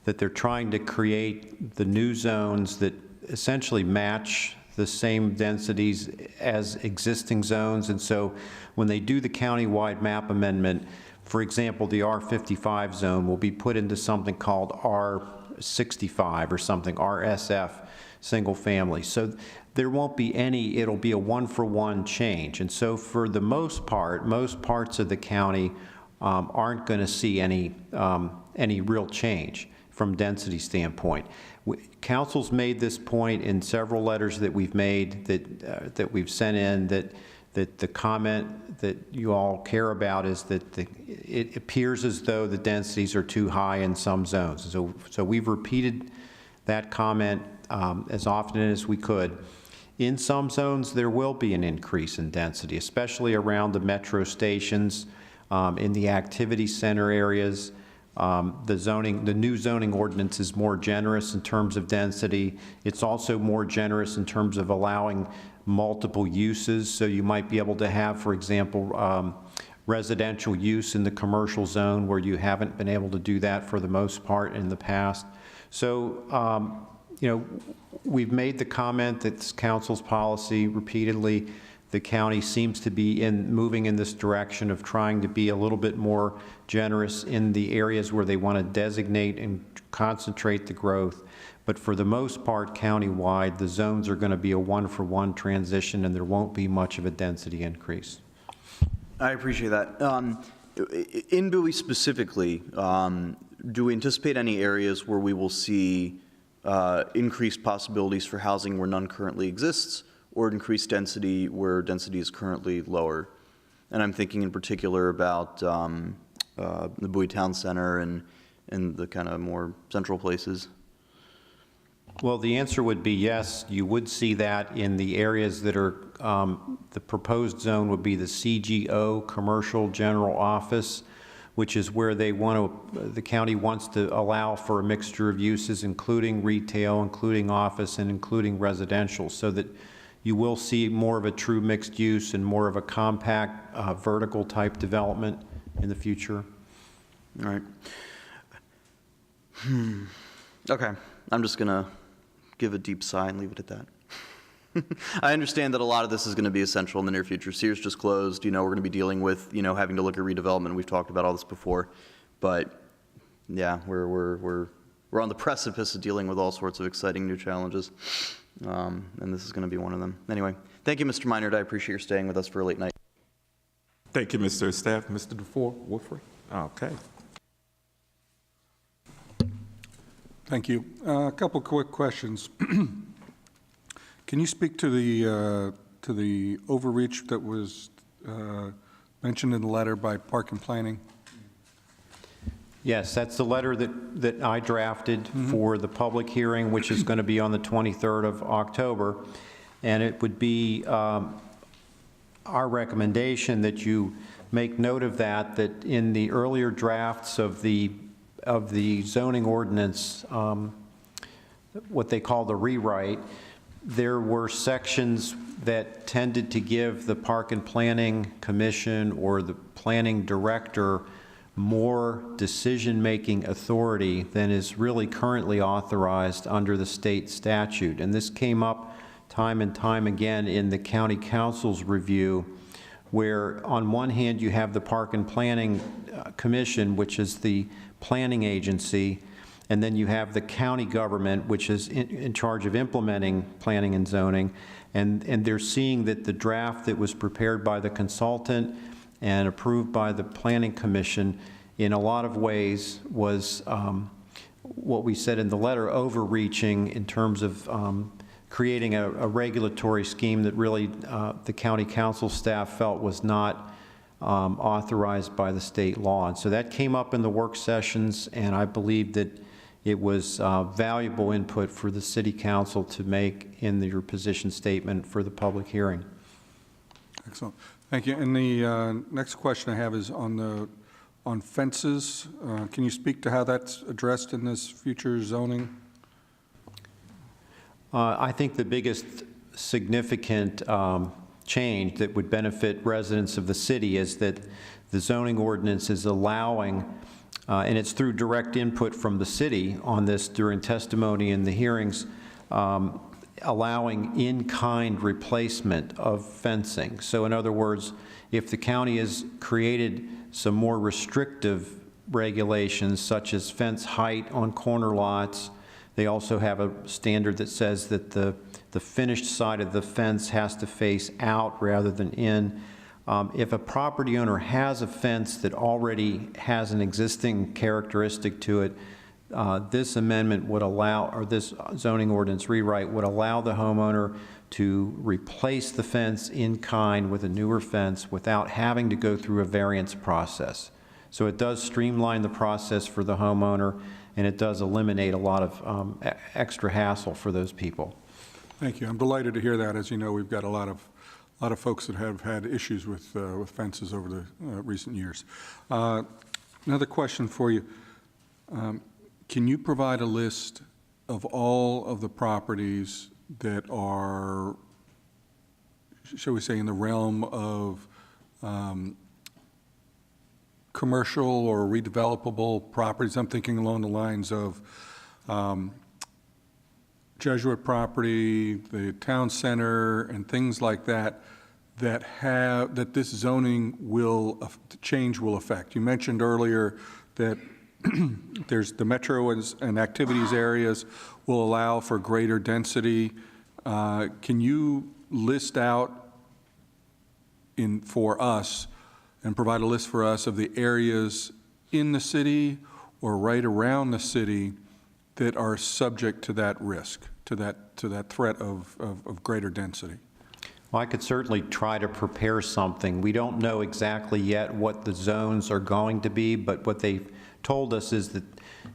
that they're trying to create the new zones that essentially match the same densities as existing zones. And so when they do the county-wide map amendment, for example, the R55 zone will be put into something called R65 or something, RSF, single family. So there won't be any, it'll be a one-for-one change. And so for the most part, most parts of the county aren't going to see any real change. from density standpoint. Council's made this point in several letters that we've made, that we've sent in, that the comment that you all care about is that it appears as though the densities are too high in some zones. So we've repeated that comment as often as we could. In some zones, there will be an increase in density, especially around the metro stations, in the activity center areas. The new zoning ordinance is more generous in terms of density. It's also more generous in terms of allowing multiple uses. So you might be able to have, for example, residential use in the commercial zone where you haven't been able to do that for the most part in the past. So, you know, we've made the comment that it's council's policy repeatedly. The county seems to be moving in this direction of trying to be a little bit more generous in the areas where they want to designate and concentrate the growth. But for the most part, countywide, the zones are going to be a one-for-one transition, and there won't be much of a density increase. I appreciate that. In Bowie specifically, do we anticipate any areas where we will see increased possibilities for housing where none currently exists, or increased density where density is currently lower? And I'm thinking in particular about the Bowie Town Center and the kind of more central places. Well, the answer would be yes. You would see that in the areas that are, the proposed zone would be the CGO, Commercial General Office, which is where they want to, the county wants to allow for a mixture of uses, including retail, including office, and including residential, so that you will see more of a true mixed use and more of a compact vertical type development in the future. All right. Okay, I'm just going to give a deep sigh and leave it at that. I understand that a lot of this is going to be essential in the near future. Sears just closed. You know, we're going to be dealing with, you know, having to look at redevelopment. We've talked about all this before, but yeah, we're on the precipice of dealing with all sorts of exciting new challenges, and this is going to be one of them. Anyway, thank you, Mr. Minard. I appreciate your staying with us for a late night. Thank you, Mr. Staff. Mr. Wolfrey. Okay. Thank you. A couple quick questions. Can you speak to the overreach that was mentioned in the letter by Park and Planning? Yes, that's the letter that I drafted for the public hearing, which is going to be on the 23rd of October. And it would be our recommendation that you make note of that in the earlier drafts of the zoning ordinance, what they call the rewrite, there were sections that tended to give the Park and Planning Commission or the planning director more decision-making authority than is really currently authorized under the state statute. And this came up time and time again in the county council's review, where on one hand you have the Park and Planning Commission, which is the planning agency, and then you have the county government, which is in charge of implementing planning and zoning, and they're seeing that the draft that was prepared by the consultant and approved by the Planning Commission in a lot of ways was what we said in the letter, overreaching in terms of creating a regulatory scheme that really the county council staff felt was not authorized by the state law. And so that came up in the work sessions, and I believe that it was valuable input for the city council to make in your position statement for the public hearing. Excellent. Thank you. And the next question I have is on fences. Can you speak to how that's addressed in this future zoning? I think the biggest significant change that would benefit residents of the city is that the zoning ordinance is allowing, and it's through direct input from the city on this during testimony in the hearings, allowing in-kind replacement of fencing. So in other words, if the county has created some more restrictive regulations, such as fence height on corner lots, they also have a standard that says that the finished side of the fence has to face out rather than in. If a property owner has a fence that already has an existing characteristic to it this amendment would allow, or this zoning ordinance rewrite would allow the homeowner to replace the fence in kind with a newer fence without having to go through a variance process. So it does streamline the process for the homeowner, and it does eliminate a lot of extra hassle for those people. Thank you. I'm delighted to hear that. As you know, we've got a lot of folks that have had issues with fences over the recent years. Another question for you. Can you provide a list of all of the properties that are, shall we say, in the realm of commercial or redevelopable properties? I'm thinking along the lines of Jesuit property, the town center, and things like that, that this zoning change will affect. You mentioned earlier that there's the metro and activities areas will allow for greater density. Can you list out for us and provide a list for us of the areas in the city or right around the city that are subject to that risk, to that threat of greater density? Well, I could certainly try to prepare something. We don't know exactly yet what the zones are going to be, but what they've told us is that,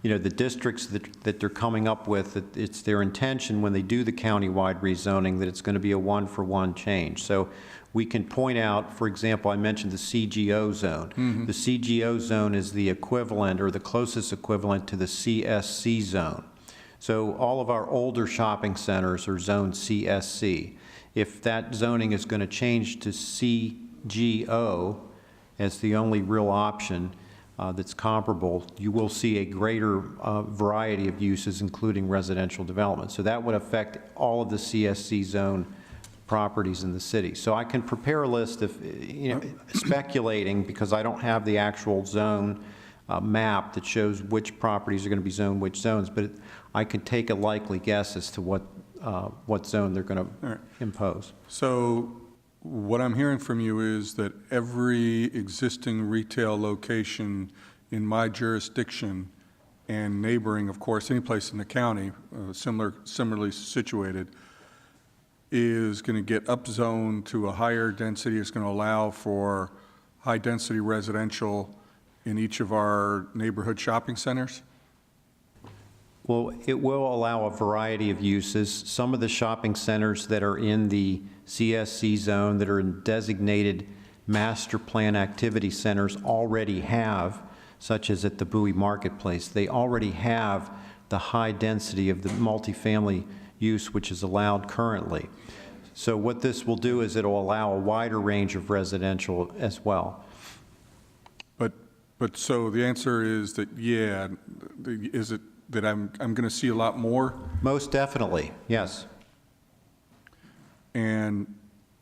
the districts that they're coming up with, that it's their intention when they do the countywide rezoning that it's going to be a one-for-one change. So we can point out, for example, I mentioned the CGO zone. Mm-hmm. The CGO zone is the equivalent or the closest equivalent to the CSC zone. So all of our older shopping centers are zone CSC. If that zoning is going to change to CGO as the only real option that's comparable, you will see a greater variety of uses, including residential development. So that would affect all of the CSC zone properties in the city. So I can prepare a list of, speculating, because I don't have the actual zone map that shows which properties are going to be zoned which zones, but I could take a likely guess as to what zone they're going to impose. So what I'm hearing from you is that every existing retail location in my jurisdiction and neighboring, of course, any place in the county similarly situated, is going to get upzoned to a higher density. It's going to allow for high-density residential in each of our neighborhood shopping centers? Well, it will allow a variety of uses. Some of the shopping centers that are in the CSC zone, that are in designated master plan activity centers, already have, such as at the Bowie Marketplace, they already have the high density of the multifamily use which is allowed currently. So what this will do is it'll allow a wider range of residential as well. But so the answer is that, yeah, is it that I'm going to see a lot more? Most definitely, yes. And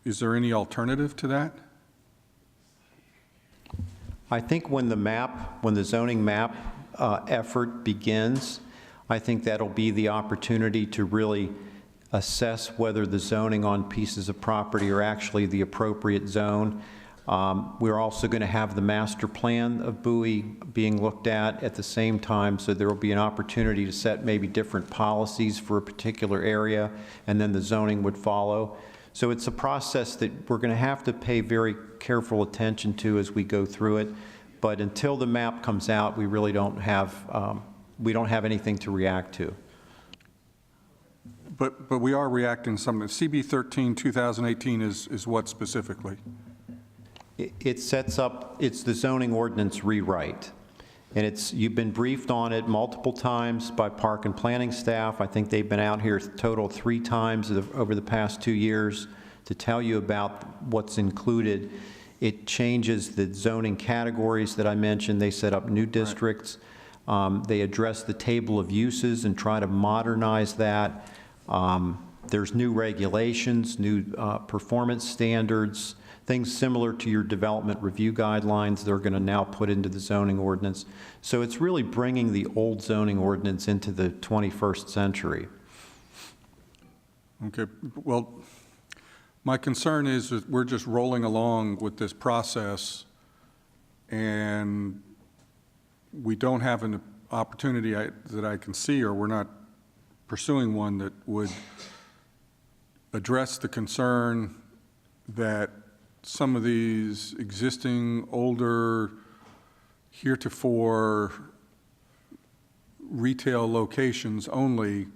is there any alternative to that? I think when the zoning map effort begins, I think that'll be the opportunity to really assess whether the zoning on pieces of property are actually the appropriate zone. We're also going to have the master plan of Bowie being looked at the same time, so there will be an opportunity to set maybe different policies for a particular area, and then the zoning would follow. So it's a process that we're going to have to pay very careful attention to as we go through it, but until the map comes out, we really don't have anything to react to. But we are reacting to something. CB 13 2018 is what specifically? It sets up, it's the zoning ordinance rewrite. And you've been briefed on it multiple times by park and planning staff. I think they've been out here total 3 times over the past 2 years to tell you about what's included. It changes the zoning categories that I mentioned. They set up new districts. They address the table of uses and try to modernize that. There's new regulations, new performance standards, things similar to your development review guidelines they're going to now put into the zoning ordinance. So it's really bringing the old zoning ordinance into the 21st century. Okay, well, my concern is that we're just rolling along with this process and we don't have opportunity that I can see, or we're not pursuing one that would address the concern that some of these existing, older, heretofore retail locations only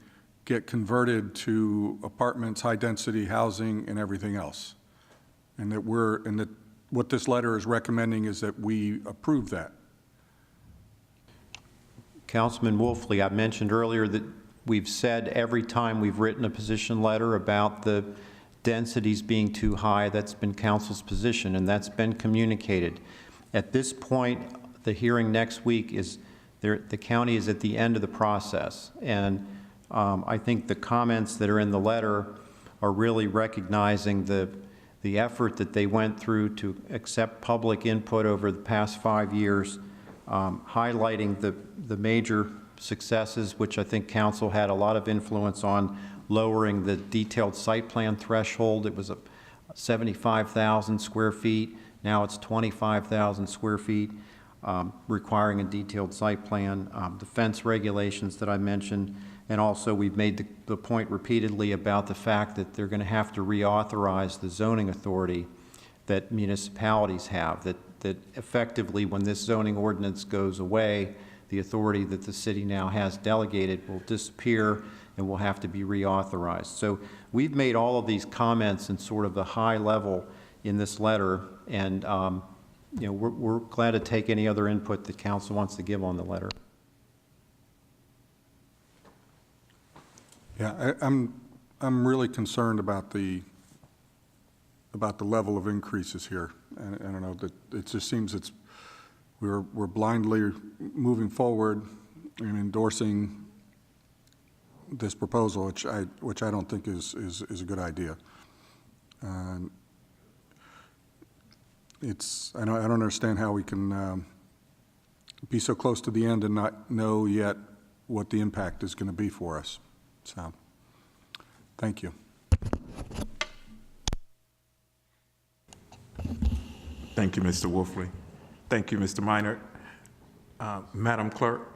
get converted to apartments, high-density housing, and everything else. And that what this letter is recommending is that we approve that. Councilman Wolfley, I mentioned earlier that we've said every time we've written a position letter about the densities being too high, that's been council's position, and that's been communicated. At this point, the hearing next week is, the county is at the end of the process, and I think the comments that are in the letter are really recognizing the effort that they went through to accept public input over the past 5 years, highlighting the major successes, which I think council had a lot of influence on, lowering the detailed site plan threshold. It was 75,000 square feet. Now it's 25,000 square feet, requiring a detailed site plan. The fence regulations that I mentioned, and also we've made the point repeatedly about the fact that they're going to have to reauthorize the zoning authority that municipalities have, that effectively when this zoning ordinance goes away, the authority that the city now has delegated will disappear and will have to be reauthorized. So we've made all of these comments in sort of the high level in this letter, and you know, we're glad to take any other input that council wants to give on the letter. Yeah, I'm really concerned about the level of increases here. And I don't know, that it just seems we're blindly moving forward and endorsing this proposal, which I don't think is a good idea. I don't understand how we can be so close to the end and not know yet what the impact is going to be for us. So, thank you. Thank you, Mr. Wolfley. Thank you, Mr. Minert. Madam Clerk,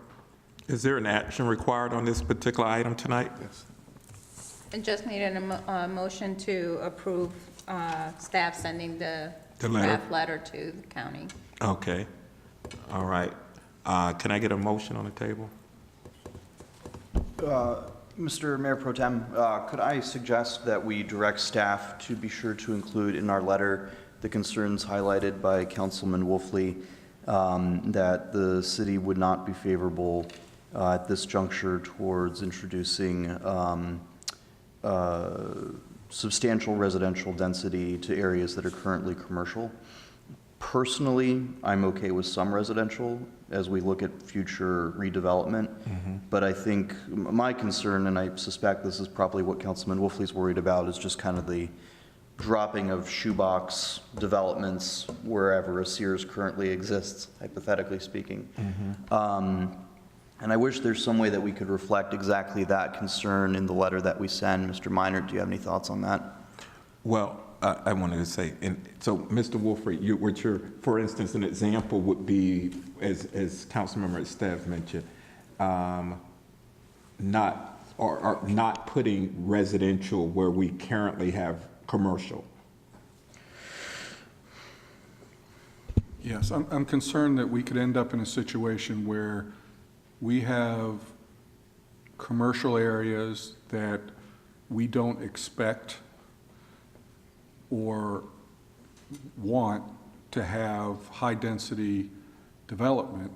is there an action required on this particular item tonight? Yes. I just need a motion to approve staff sending the draft letter to the county. Okay. All right. Can I get a motion on the table? Mr. Mayor Pro Tem, could I suggest that we direct staff to be sure to include in our letter the concerns highlighted by Councilman Wolfley, that the city would not be favorable at this juncture towards introducing substantial residential density to areas that are currently commercial. Personally, I'm okay with some residential as we look at future redevelopment, but I think my concern, and I suspect this is probably what Councilman Wolfley's worried about, is just kind of the dropping of shoebox developments wherever a Sears currently exists, hypothetically speaking. And I wish there's some way that we could reflect exactly that concern in the letter that we send. Mr. Minert, do you have any thoughts on that? Well, I wanted to say, so Mr. Wolfley, for instance, an example would be, as Councilmember Steves mentioned, not putting residential where we currently have commercial. Yes, I'm concerned that we could end up in a situation where we have commercial areas that we don't expect or want to have high-density development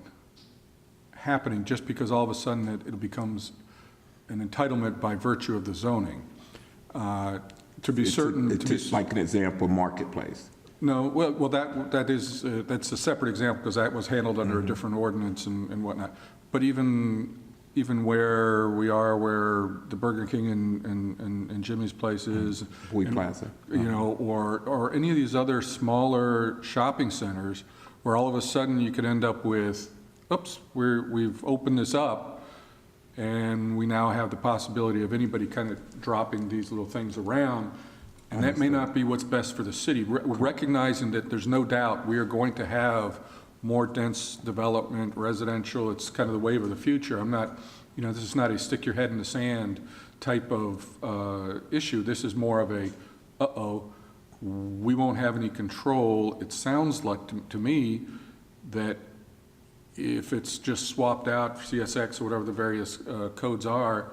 happening just because all of a sudden it becomes an entitlement by virtue of the zoning. To be certain, like an example, Marketplace. No, well, that's a separate example because that was handled under a different ordinance and whatnot. But even where we are, where the Burger King and Jimmy's Place is, Bowie Plaza, you know, or any of these other smaller shopping centers, where all of a sudden you could end up with, oops, we've opened this up, and we now have the possibility of anybody kind of dropping these little things around, and that may not be what's best for the city. Recognizing that there's no doubt we are going to have more dense development, residential. It's kind of the wave of the future. I'm not, this is not a stick your head in the sand type of issue. This is more of a, we won't have any control. It sounds like to me that if it's just swapped out CSX or whatever the various codes are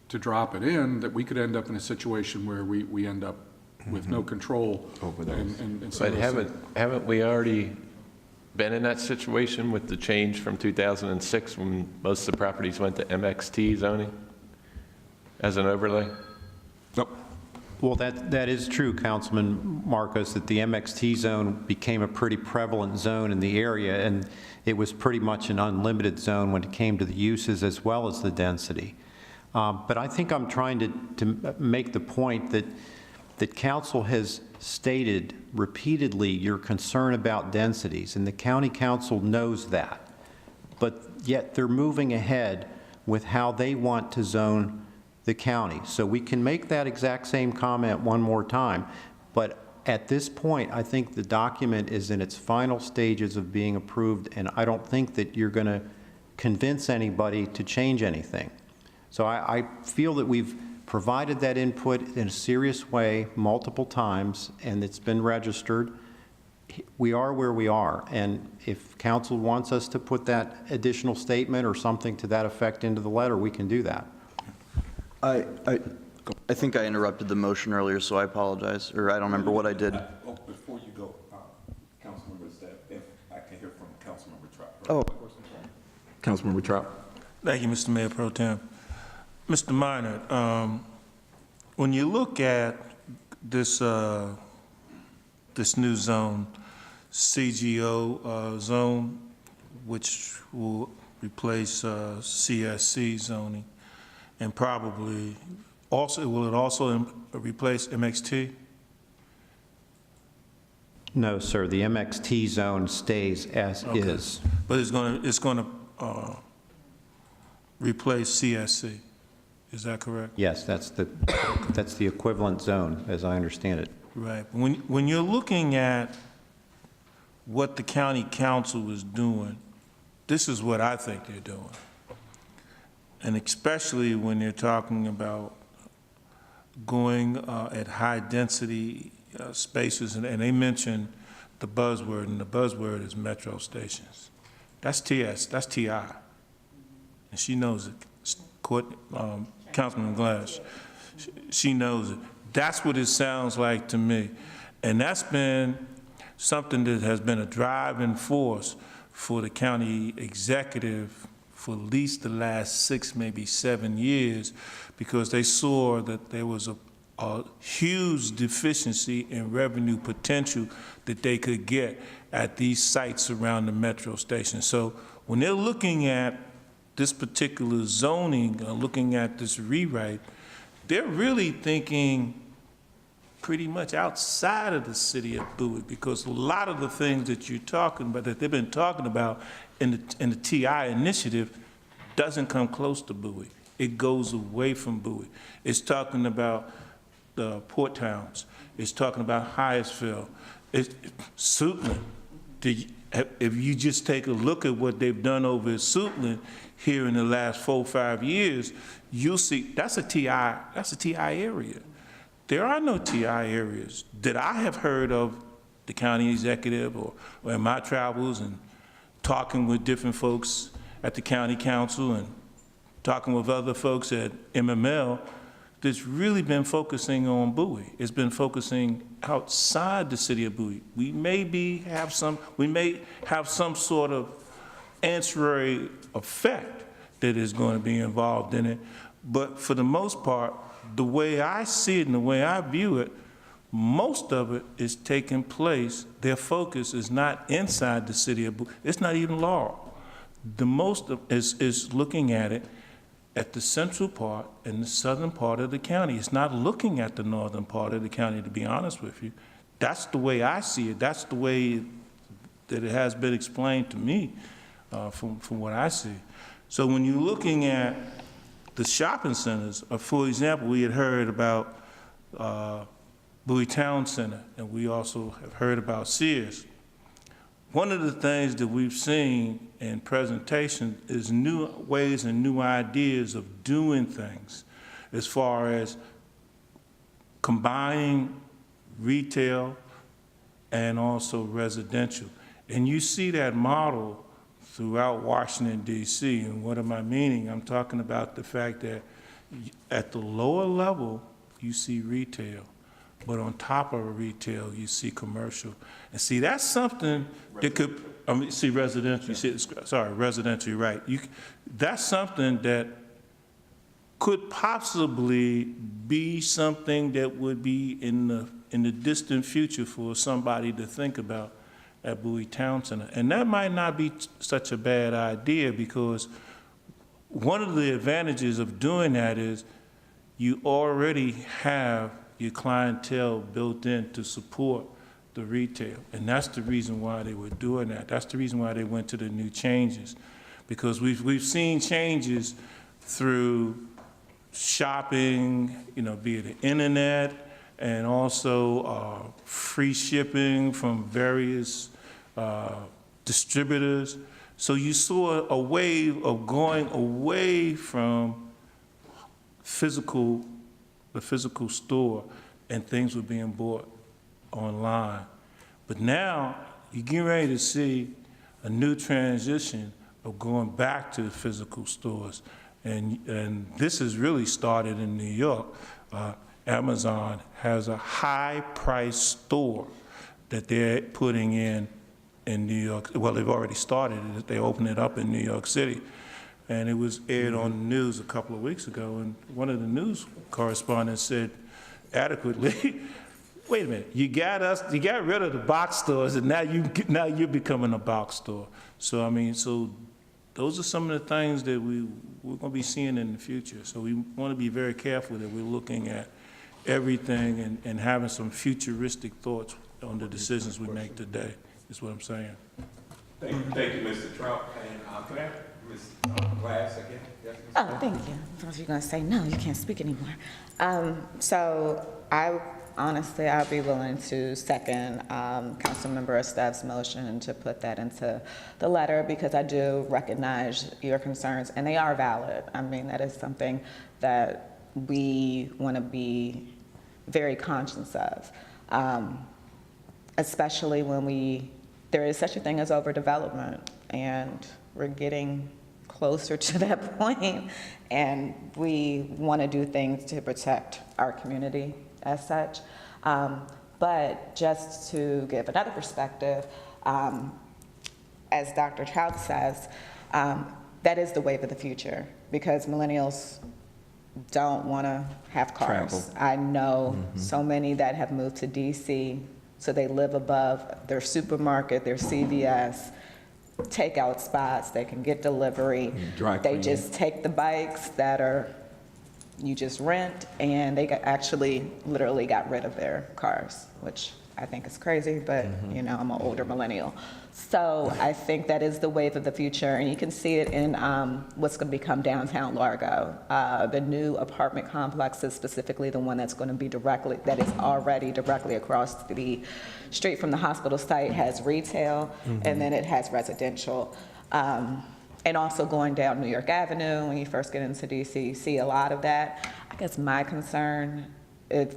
to drop it in, that we could end up in a situation where we end up with no control over those. But haven't we already been in that situation with the change from 2006 when most of the properties went to MXT zoning as an overlay? Nope. Well, that is true, Councilman Marcos, that the MXT zone became a pretty prevalent zone in the area, and it was pretty much an unlimited zone when it came to the uses as well as the density. But I think I'm trying to make the point that Council has stated repeatedly your concern about densities, and the County Council knows that. But yet they're moving ahead with how they want to zone the county. So we can make that exact same comment one more time, but at this point, I think the document is in its final stages of being approved, and I don't think that you're going to convince anybody to change anything. So I feel that we've provided that input in a serious way multiple times, and it's been registered. We are where we are, and if Council wants us to put that additional statement or something to that effect into the letter, we can do that. I think I interrupted the motion earlier, so I apologize, or I don't remember what I did. Before you go, Councilmember, if I can hear from Councilmember Trout. Oh. Councilmember Trout. Thank you, Mr. Mayor Pro Tem. Mr. Minor, when you look at this this new zone, CGO zone, which will replace CSC zoning, and probably also, will it also replace MXT? No, sir. The MXT zone stays as is. But it's going to replace CSC. Is that correct? Yes, that's the equivalent zone, as I understand it. Right. When you're looking at what the county council is doing, this is what I think they're doing. And especially when they're talking about going at high density spaces, and they mention the buzzword, and the buzzword is metro stations. That's TS, that's TI. And she knows it. Councilman Glass, she knows it. That's what it sounds like to me. And that's been something that has been a driving force for the county executive for at least the last 6, maybe 7 years, because they saw that there was a huge deficiency in revenue potential that they could get at these sites around the metro station. So when they're looking at this particular zoning, looking at this rewrite, they're really thinking pretty much outside of the city of Bowie, because a lot of the things that you're talking about, that they've been talking about in the TI initiative, doesn't come close to Bowie. It goes away from Bowie. It's talking about the port towns. It's talking about Hyattsville. It's Suitland. If you just take a look at what they've done over at Suitland here in the last 4 or 5 years, you'll see that's a TI area. There are no TI areas that I have heard of the county executive or in my travels and talking with different folks at the county council and talking with other folks at MML that's really been focusing on Bowie. It's been focusing outside the city of Bowie. We may have some sort of ancillary effect that is going to be involved in it, but for the most part, the way I see it and the way I view it, most of it is taking place. Their focus is not inside the city of Bowie. It's not even Laurel. The most of is looking at it at the central part and the southern part of the county. It's not looking at the northern part of the county, to be honest with you. That's the way I see it. That's the way that it has been explained to me from what I see. So when you're looking at the shopping centers, for example, we had heard about Bowie Town Center, and we also have heard about Sears. one of the things that we've seen in presentation is new ways and new ideas of doing things as far as combining retail and also residential. And you see that model throughout Washington, D.C. And what am I meaning? I'm talking about the fact that at the lower level, you see retail, but on top of retail, you see commercial. And see, that's something that could, see residential, you see, sorry, residential, right. That's something that could possibly be something that would be in the distant future for somebody to think about at Bowie Town Center. And that might not be such a bad idea, because one of the advantages of doing that is you already have your clientele built in to support the retail. And that's the reason why they were doing that. That's the reason why they went to the new changes, because we've seen changes through shopping, be it the internet, and also free shipping from various distributors. So you saw a wave of going away from the physical store, and things were being bought online. But now you're getting ready to see a new transition of going back to the physical stores. And this has really started in New York. Amazon has a high-priced store that they're putting in New York. Well, they've already started it. They opened it up in New York City. And it was aired on the news a couple of weeks ago, and one of the news correspondents said adequately, wait a minute, you got rid of the box stores, and now you're becoming a box store. So, so those are some of the things that we're going to be seeing in the future. So we want to be very careful that we're looking at everything and having some futuristic thoughts on the decisions we make today, is what I'm saying. Thank you, Mr. Trump. And can I have Ms. Glass again? Yes, Ms. Oh, thank you. I thought you were going to say, no, you can't speak anymore. So honestly, I'll be willing to second Councilmember Estev's motion to put that into the letter, because I do recognize your concerns, and they are valid. That is something that we want to be very conscious of, especially when there is such a thing as overdevelopment, and we're getting closer to that point, and we want to do things to protect our community as such. But just to give another perspective, as Dr. Trout says, that is the wave of the future, because millennials don't want to have cars. Travel. I know so many that have moved to DC, so they live above their supermarket, their CVS, takeout spots, they can get delivery. They just take the bikes that you just rent, and they actually literally got rid of their cars, which I think is crazy, but I'm an older millennial. So I think that is the wave of the future, and you can see it in what's going to become downtown Largo. The new apartment complexes, specifically the one that's going to be that is already directly across the street from the hospital site, has retail, and then it has residential. And also going down New York Avenue, when you first get into DC, you see a lot of that. I guess my concern is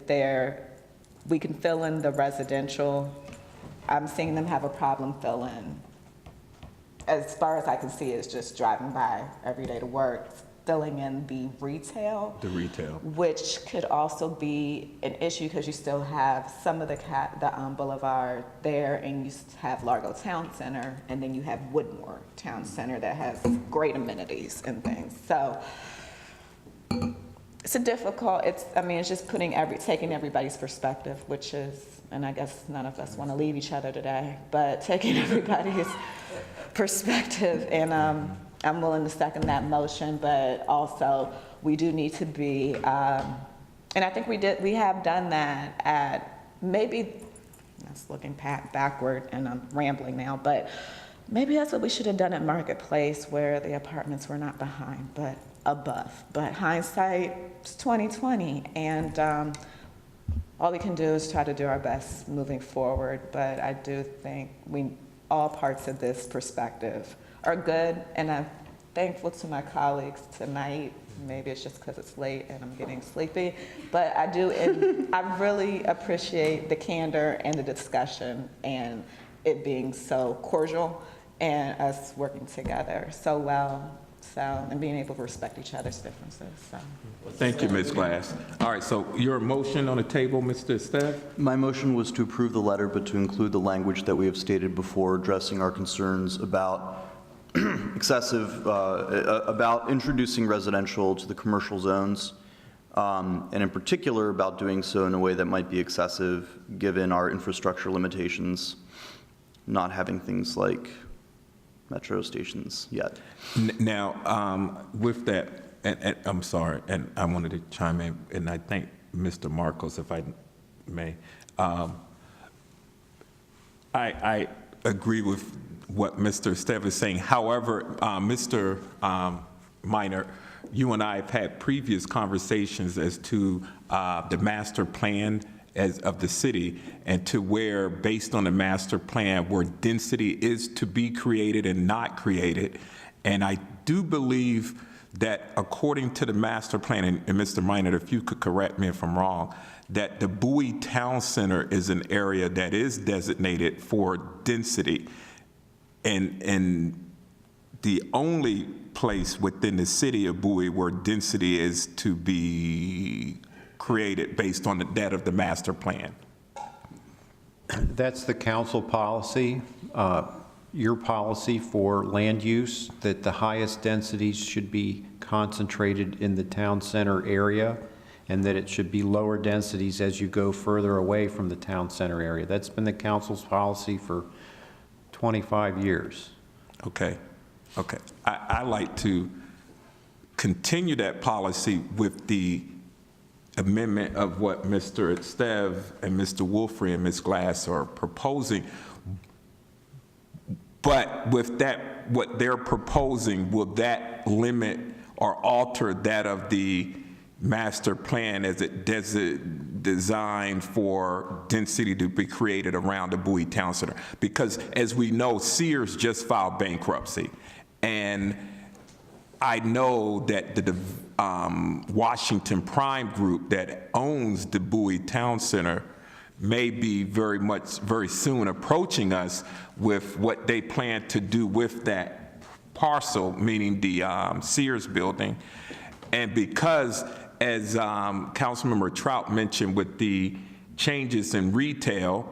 we can fill in the residential. I'm seeing them have a problem filling. As far as I can see, it's just driving by every day to work, filling in the retail. The retail. Which could also be an issue, because you still have some of the Boulevard there, and you have Largo Town Center, and then you have Woodmore Town Center that has great amenities and things. So it's it's just taking everybody's perspective, which is, and I guess none of us want to leave each other today, but taking everybody's perspective, and I'm willing to second that motion, but also we do need to be, and I think we have done that at maybe, that's looking backward, and I'm rambling now, but maybe that's what we should have done at Marketplace, where the apartments were not behind, but above. But hindsight, it's 2020, and all we can do is try to do our best moving forward, but I do think all parts of this perspective are good, and I'm thankful to my colleagues tonight. Maybe it's just because it's late and I'm getting sleepy, but I do, and I really appreciate the candor and the discussion and it being so cordial and us working together so well, and being able to respect each other's differences. So. Thank you, Ms. Glass. All right, so your motion on the table, Mr. Stev? My motion was to approve the letter, but to include the language that we have stated before, addressing our concerns about about introducing residential to the commercial zones, and in particular about doing so in a way that might be excessive given our infrastructure limitations, not having things like metro stations yet. Now, with that, and I'm sorry, and I wanted to chime in, and I thank Mr. Marcos, if I may. I agree with what Mr. Stev is saying. However, Mr. Minor, you and I have had previous conversations as to the master plan of the city, and to where, based on the master plan, where density is to be created and not created. And I do believe that according to the master plan, and Mr. Minor, if you could correct me if I'm wrong, that the Bowie Town Center is an area that is designated for density. And the only place within the city of Bowie where density is to be created based on the that of the master plan. That's the council policy, your policy for land use, that the highest densities should be concentrated in the town center area, and that it should be lower densities as you go further away from the town center area. That's been the council's policy for 25 years. Okay, okay. I like to continue that policy with the amendment of what Mr. Stev and Mr. Wolfrey and Ms. Glass are proposing. But with that, what they're proposing, will that limit or alter that of the master plan as it designed for density to be created around the Bowie Town Center? Because as we know, Sears just filed bankruptcy. And I know that the Washington Prime Group that owns the Bowie Town Center may be very soon approaching us with what they plan to do with that parcel, meaning the Sears building. And because, as Councilmember Trout mentioned, with the changes in retail,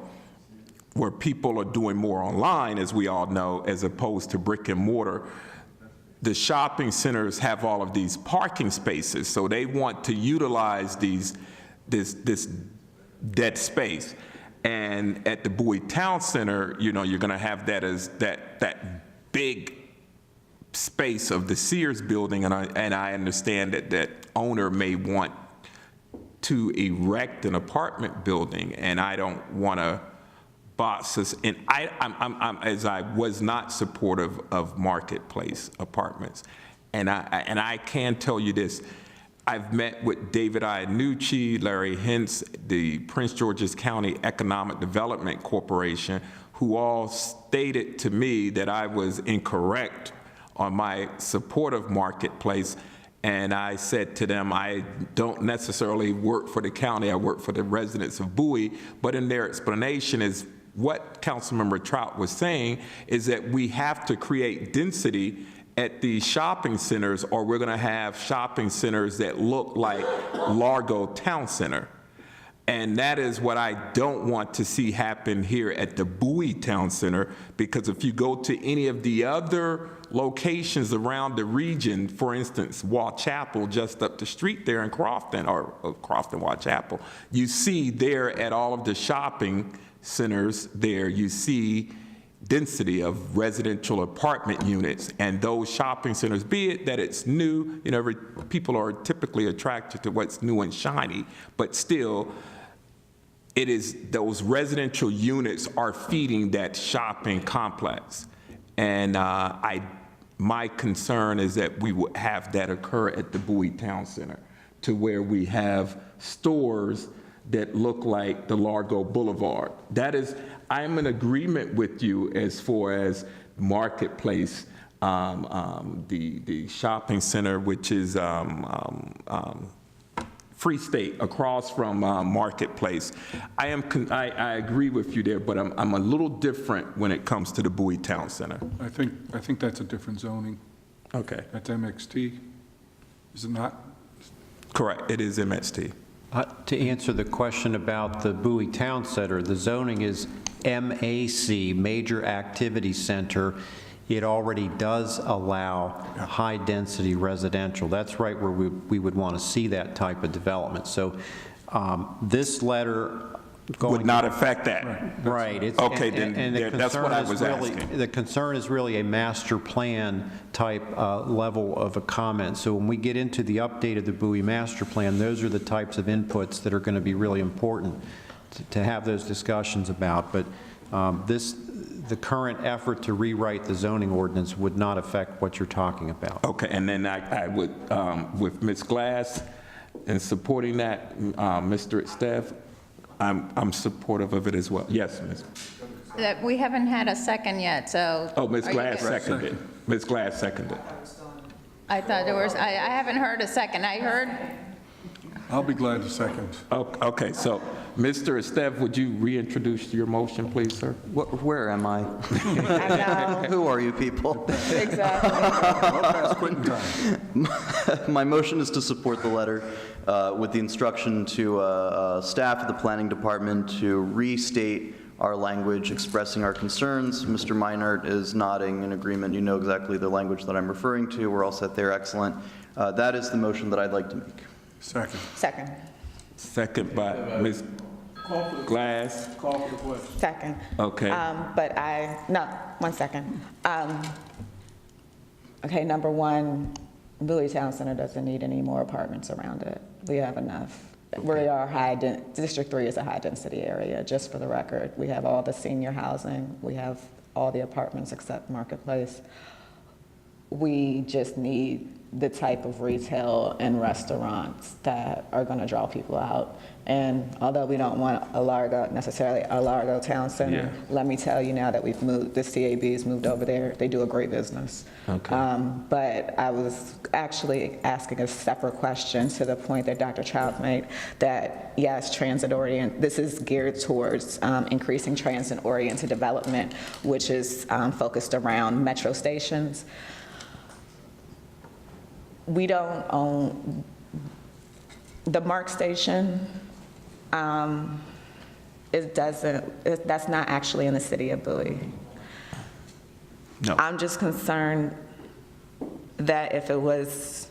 where people are doing more online, as we all know, as opposed to brick and mortar, the shopping centers have all of these parking spaces, so they want to utilize this dead space. And at the Bowie Town Center, you know, you're going to have that as that big space of the Sears building, and I understand that owner may want to erect an apartment building, and I don't want to box us. And I was not supportive of marketplace apartments, and I can tell you this. I've met with David Iannucci, Larry Hintz, the Prince George's County Economic Development Corporation, who all stated to me that I was incorrect on my support of marketplace. And I said to them, I don't necessarily work for the county, I work for the residents of Bowie. But in their explanation is what Councilmember Trout was saying is that we have to create density at the shopping centers, or we're going to have shopping centers that look like Largo Town Center. And that is what I don't want to see happen here at the Bowie Town Center, because if you go to any of the other locations around the region, for instance, Wall Chapel, just up the street there in Crofton, or Crofton, Wall Chapel, you see there at all of the shopping centers there, you see density of residential apartment units. And those shopping centers, be it that it's new, you know, people are typically attracted to what's new and shiny, but still, it is those residential units are feeding that shopping complex. And my concern is that we would have that occur at the Bowie Town Center, to where we have stores that look like the Largo Boulevard. That is, I'm in agreement with you as far as Marketplace, the shopping center, which is Free State, across from Marketplace. I agree with you there, but I'm a little different when it comes to the Bowie Town Center. I think that's a different zoning. Okay. That's MXT, is it not? Correct, it is MXT. To answer the question about the Bowie Town Center, the zoning is MAC, Major Activity Center. It already does allow high-density residential. That's right where we would want to see that type of development. So this letter would not affect that. Right. Okay, then that's what I was asking. The concern is really a master plan type level of a comment. So when we get into the update of the Bowie master plan, those are the types of inputs that are going to be really important to have those discussions about. But the current effort to rewrite the zoning ordinance would not affect what you're talking about. Okay, and then I would, with Ms. Glass and supporting that, Mr. Steff, I'm supportive of it as well. Yes, Ms. We haven't had a second yet, so. Oh, Ms. are you Glass good? seconded. Ms. Glass seconded. I thought there was, I haven't heard a second. I heard, I'll be glad to second. Okay, so Mr. Steff, would you reintroduce your motion, please, sir? Where am I? Who are you people? Exactly. My motion is to support the letter with the instruction to staff of the planning department to restate our language expressing our concerns. Mr. Meinert is nodding in agreement. You know exactly the language that I'm referring to. We're all set there. Excellent. That is the motion that I'd like to make. Second. Second by Ms. Glass. Call for the question. Second. Okay. But no, 1 second. Okay, number one, Bowie Town Center doesn't need any more apartments around it. We have enough. We are District 3 is a high-density area, just for the record. We have all the senior housing. We have all the apartments except Marketplace. We just need the type of retail and restaurants that are going to draw people out. And although we don't want necessarily a Largo Town Center, let me tell you now that we've moved, the CAB's moved over there. They do a great business. Okay. But I was actually asking a separate question to the point that Dr. Trout made, that yes, this is geared towards increasing transit-oriented development, which is focused around metro stations. We don't own the MARC station. That's not actually in the city of Bowie. No. I'm just concerned that if it was,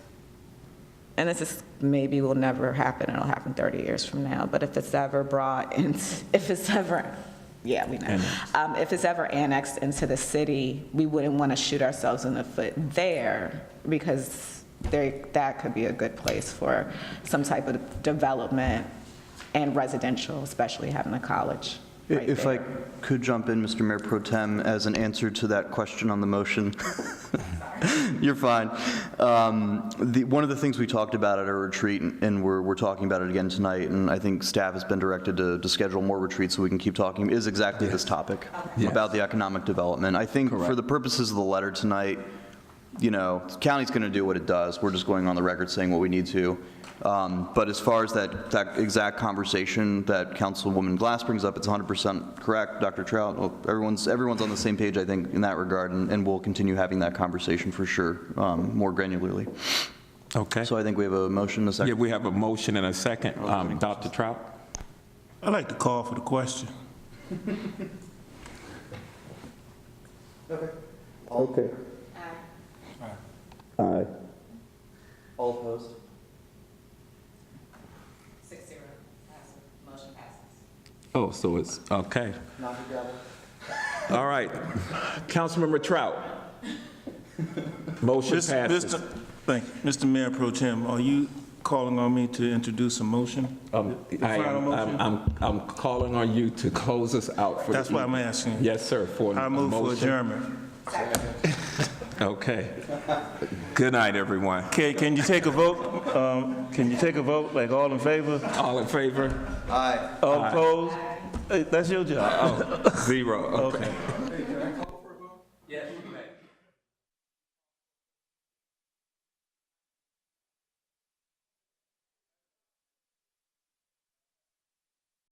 and this is maybe will never happen, it'll happen 30 years from now, but if it's ever if it's ever annexed into the city, we wouldn't want to shoot ourselves in the foot there, because that could be a good place for some type of development and residential, especially having a college right If there. I could jump in, Mr. Mayor Pro Tem, as an answer to that question on the motion. You're fine. One of the things we talked about at our retreat, and we're talking about it again tonight, and I think staff has been directed to schedule more retreats so we can keep talking, is exactly this topic about the economic development. I think for the purposes of the letter tonight, the county's going to do what it does. We're just going on the record saying what we need to. But as far as that exact conversation that Councilwoman Glass brings up, it's 100% correct, Dr. Trout. Well, everyone's on the same page, I think, in that regard, and we'll continue having that conversation for sure, more granularly. Okay. So I think we have a motion and a second. Yeah, we have a motion and a second. Dr. Trout? I'd like to call for the question. Okay. Aye. All opposed? 6-0. Motion passes. Oh, so it's, okay. All right. Councilmember Trout. Motion passes. Thank you. Mr. Mayor Pro Tem, are you calling on me to introduce a motion? I'm calling on you to close us out for That's why I'm asking. Yes, sir. I move for adjournment. Okay. Good night, everyone. Okay, can you take a vote? Can you take a vote, like all in favor? All in favor? All opposed? Hey, that's your job. Zero. Okay.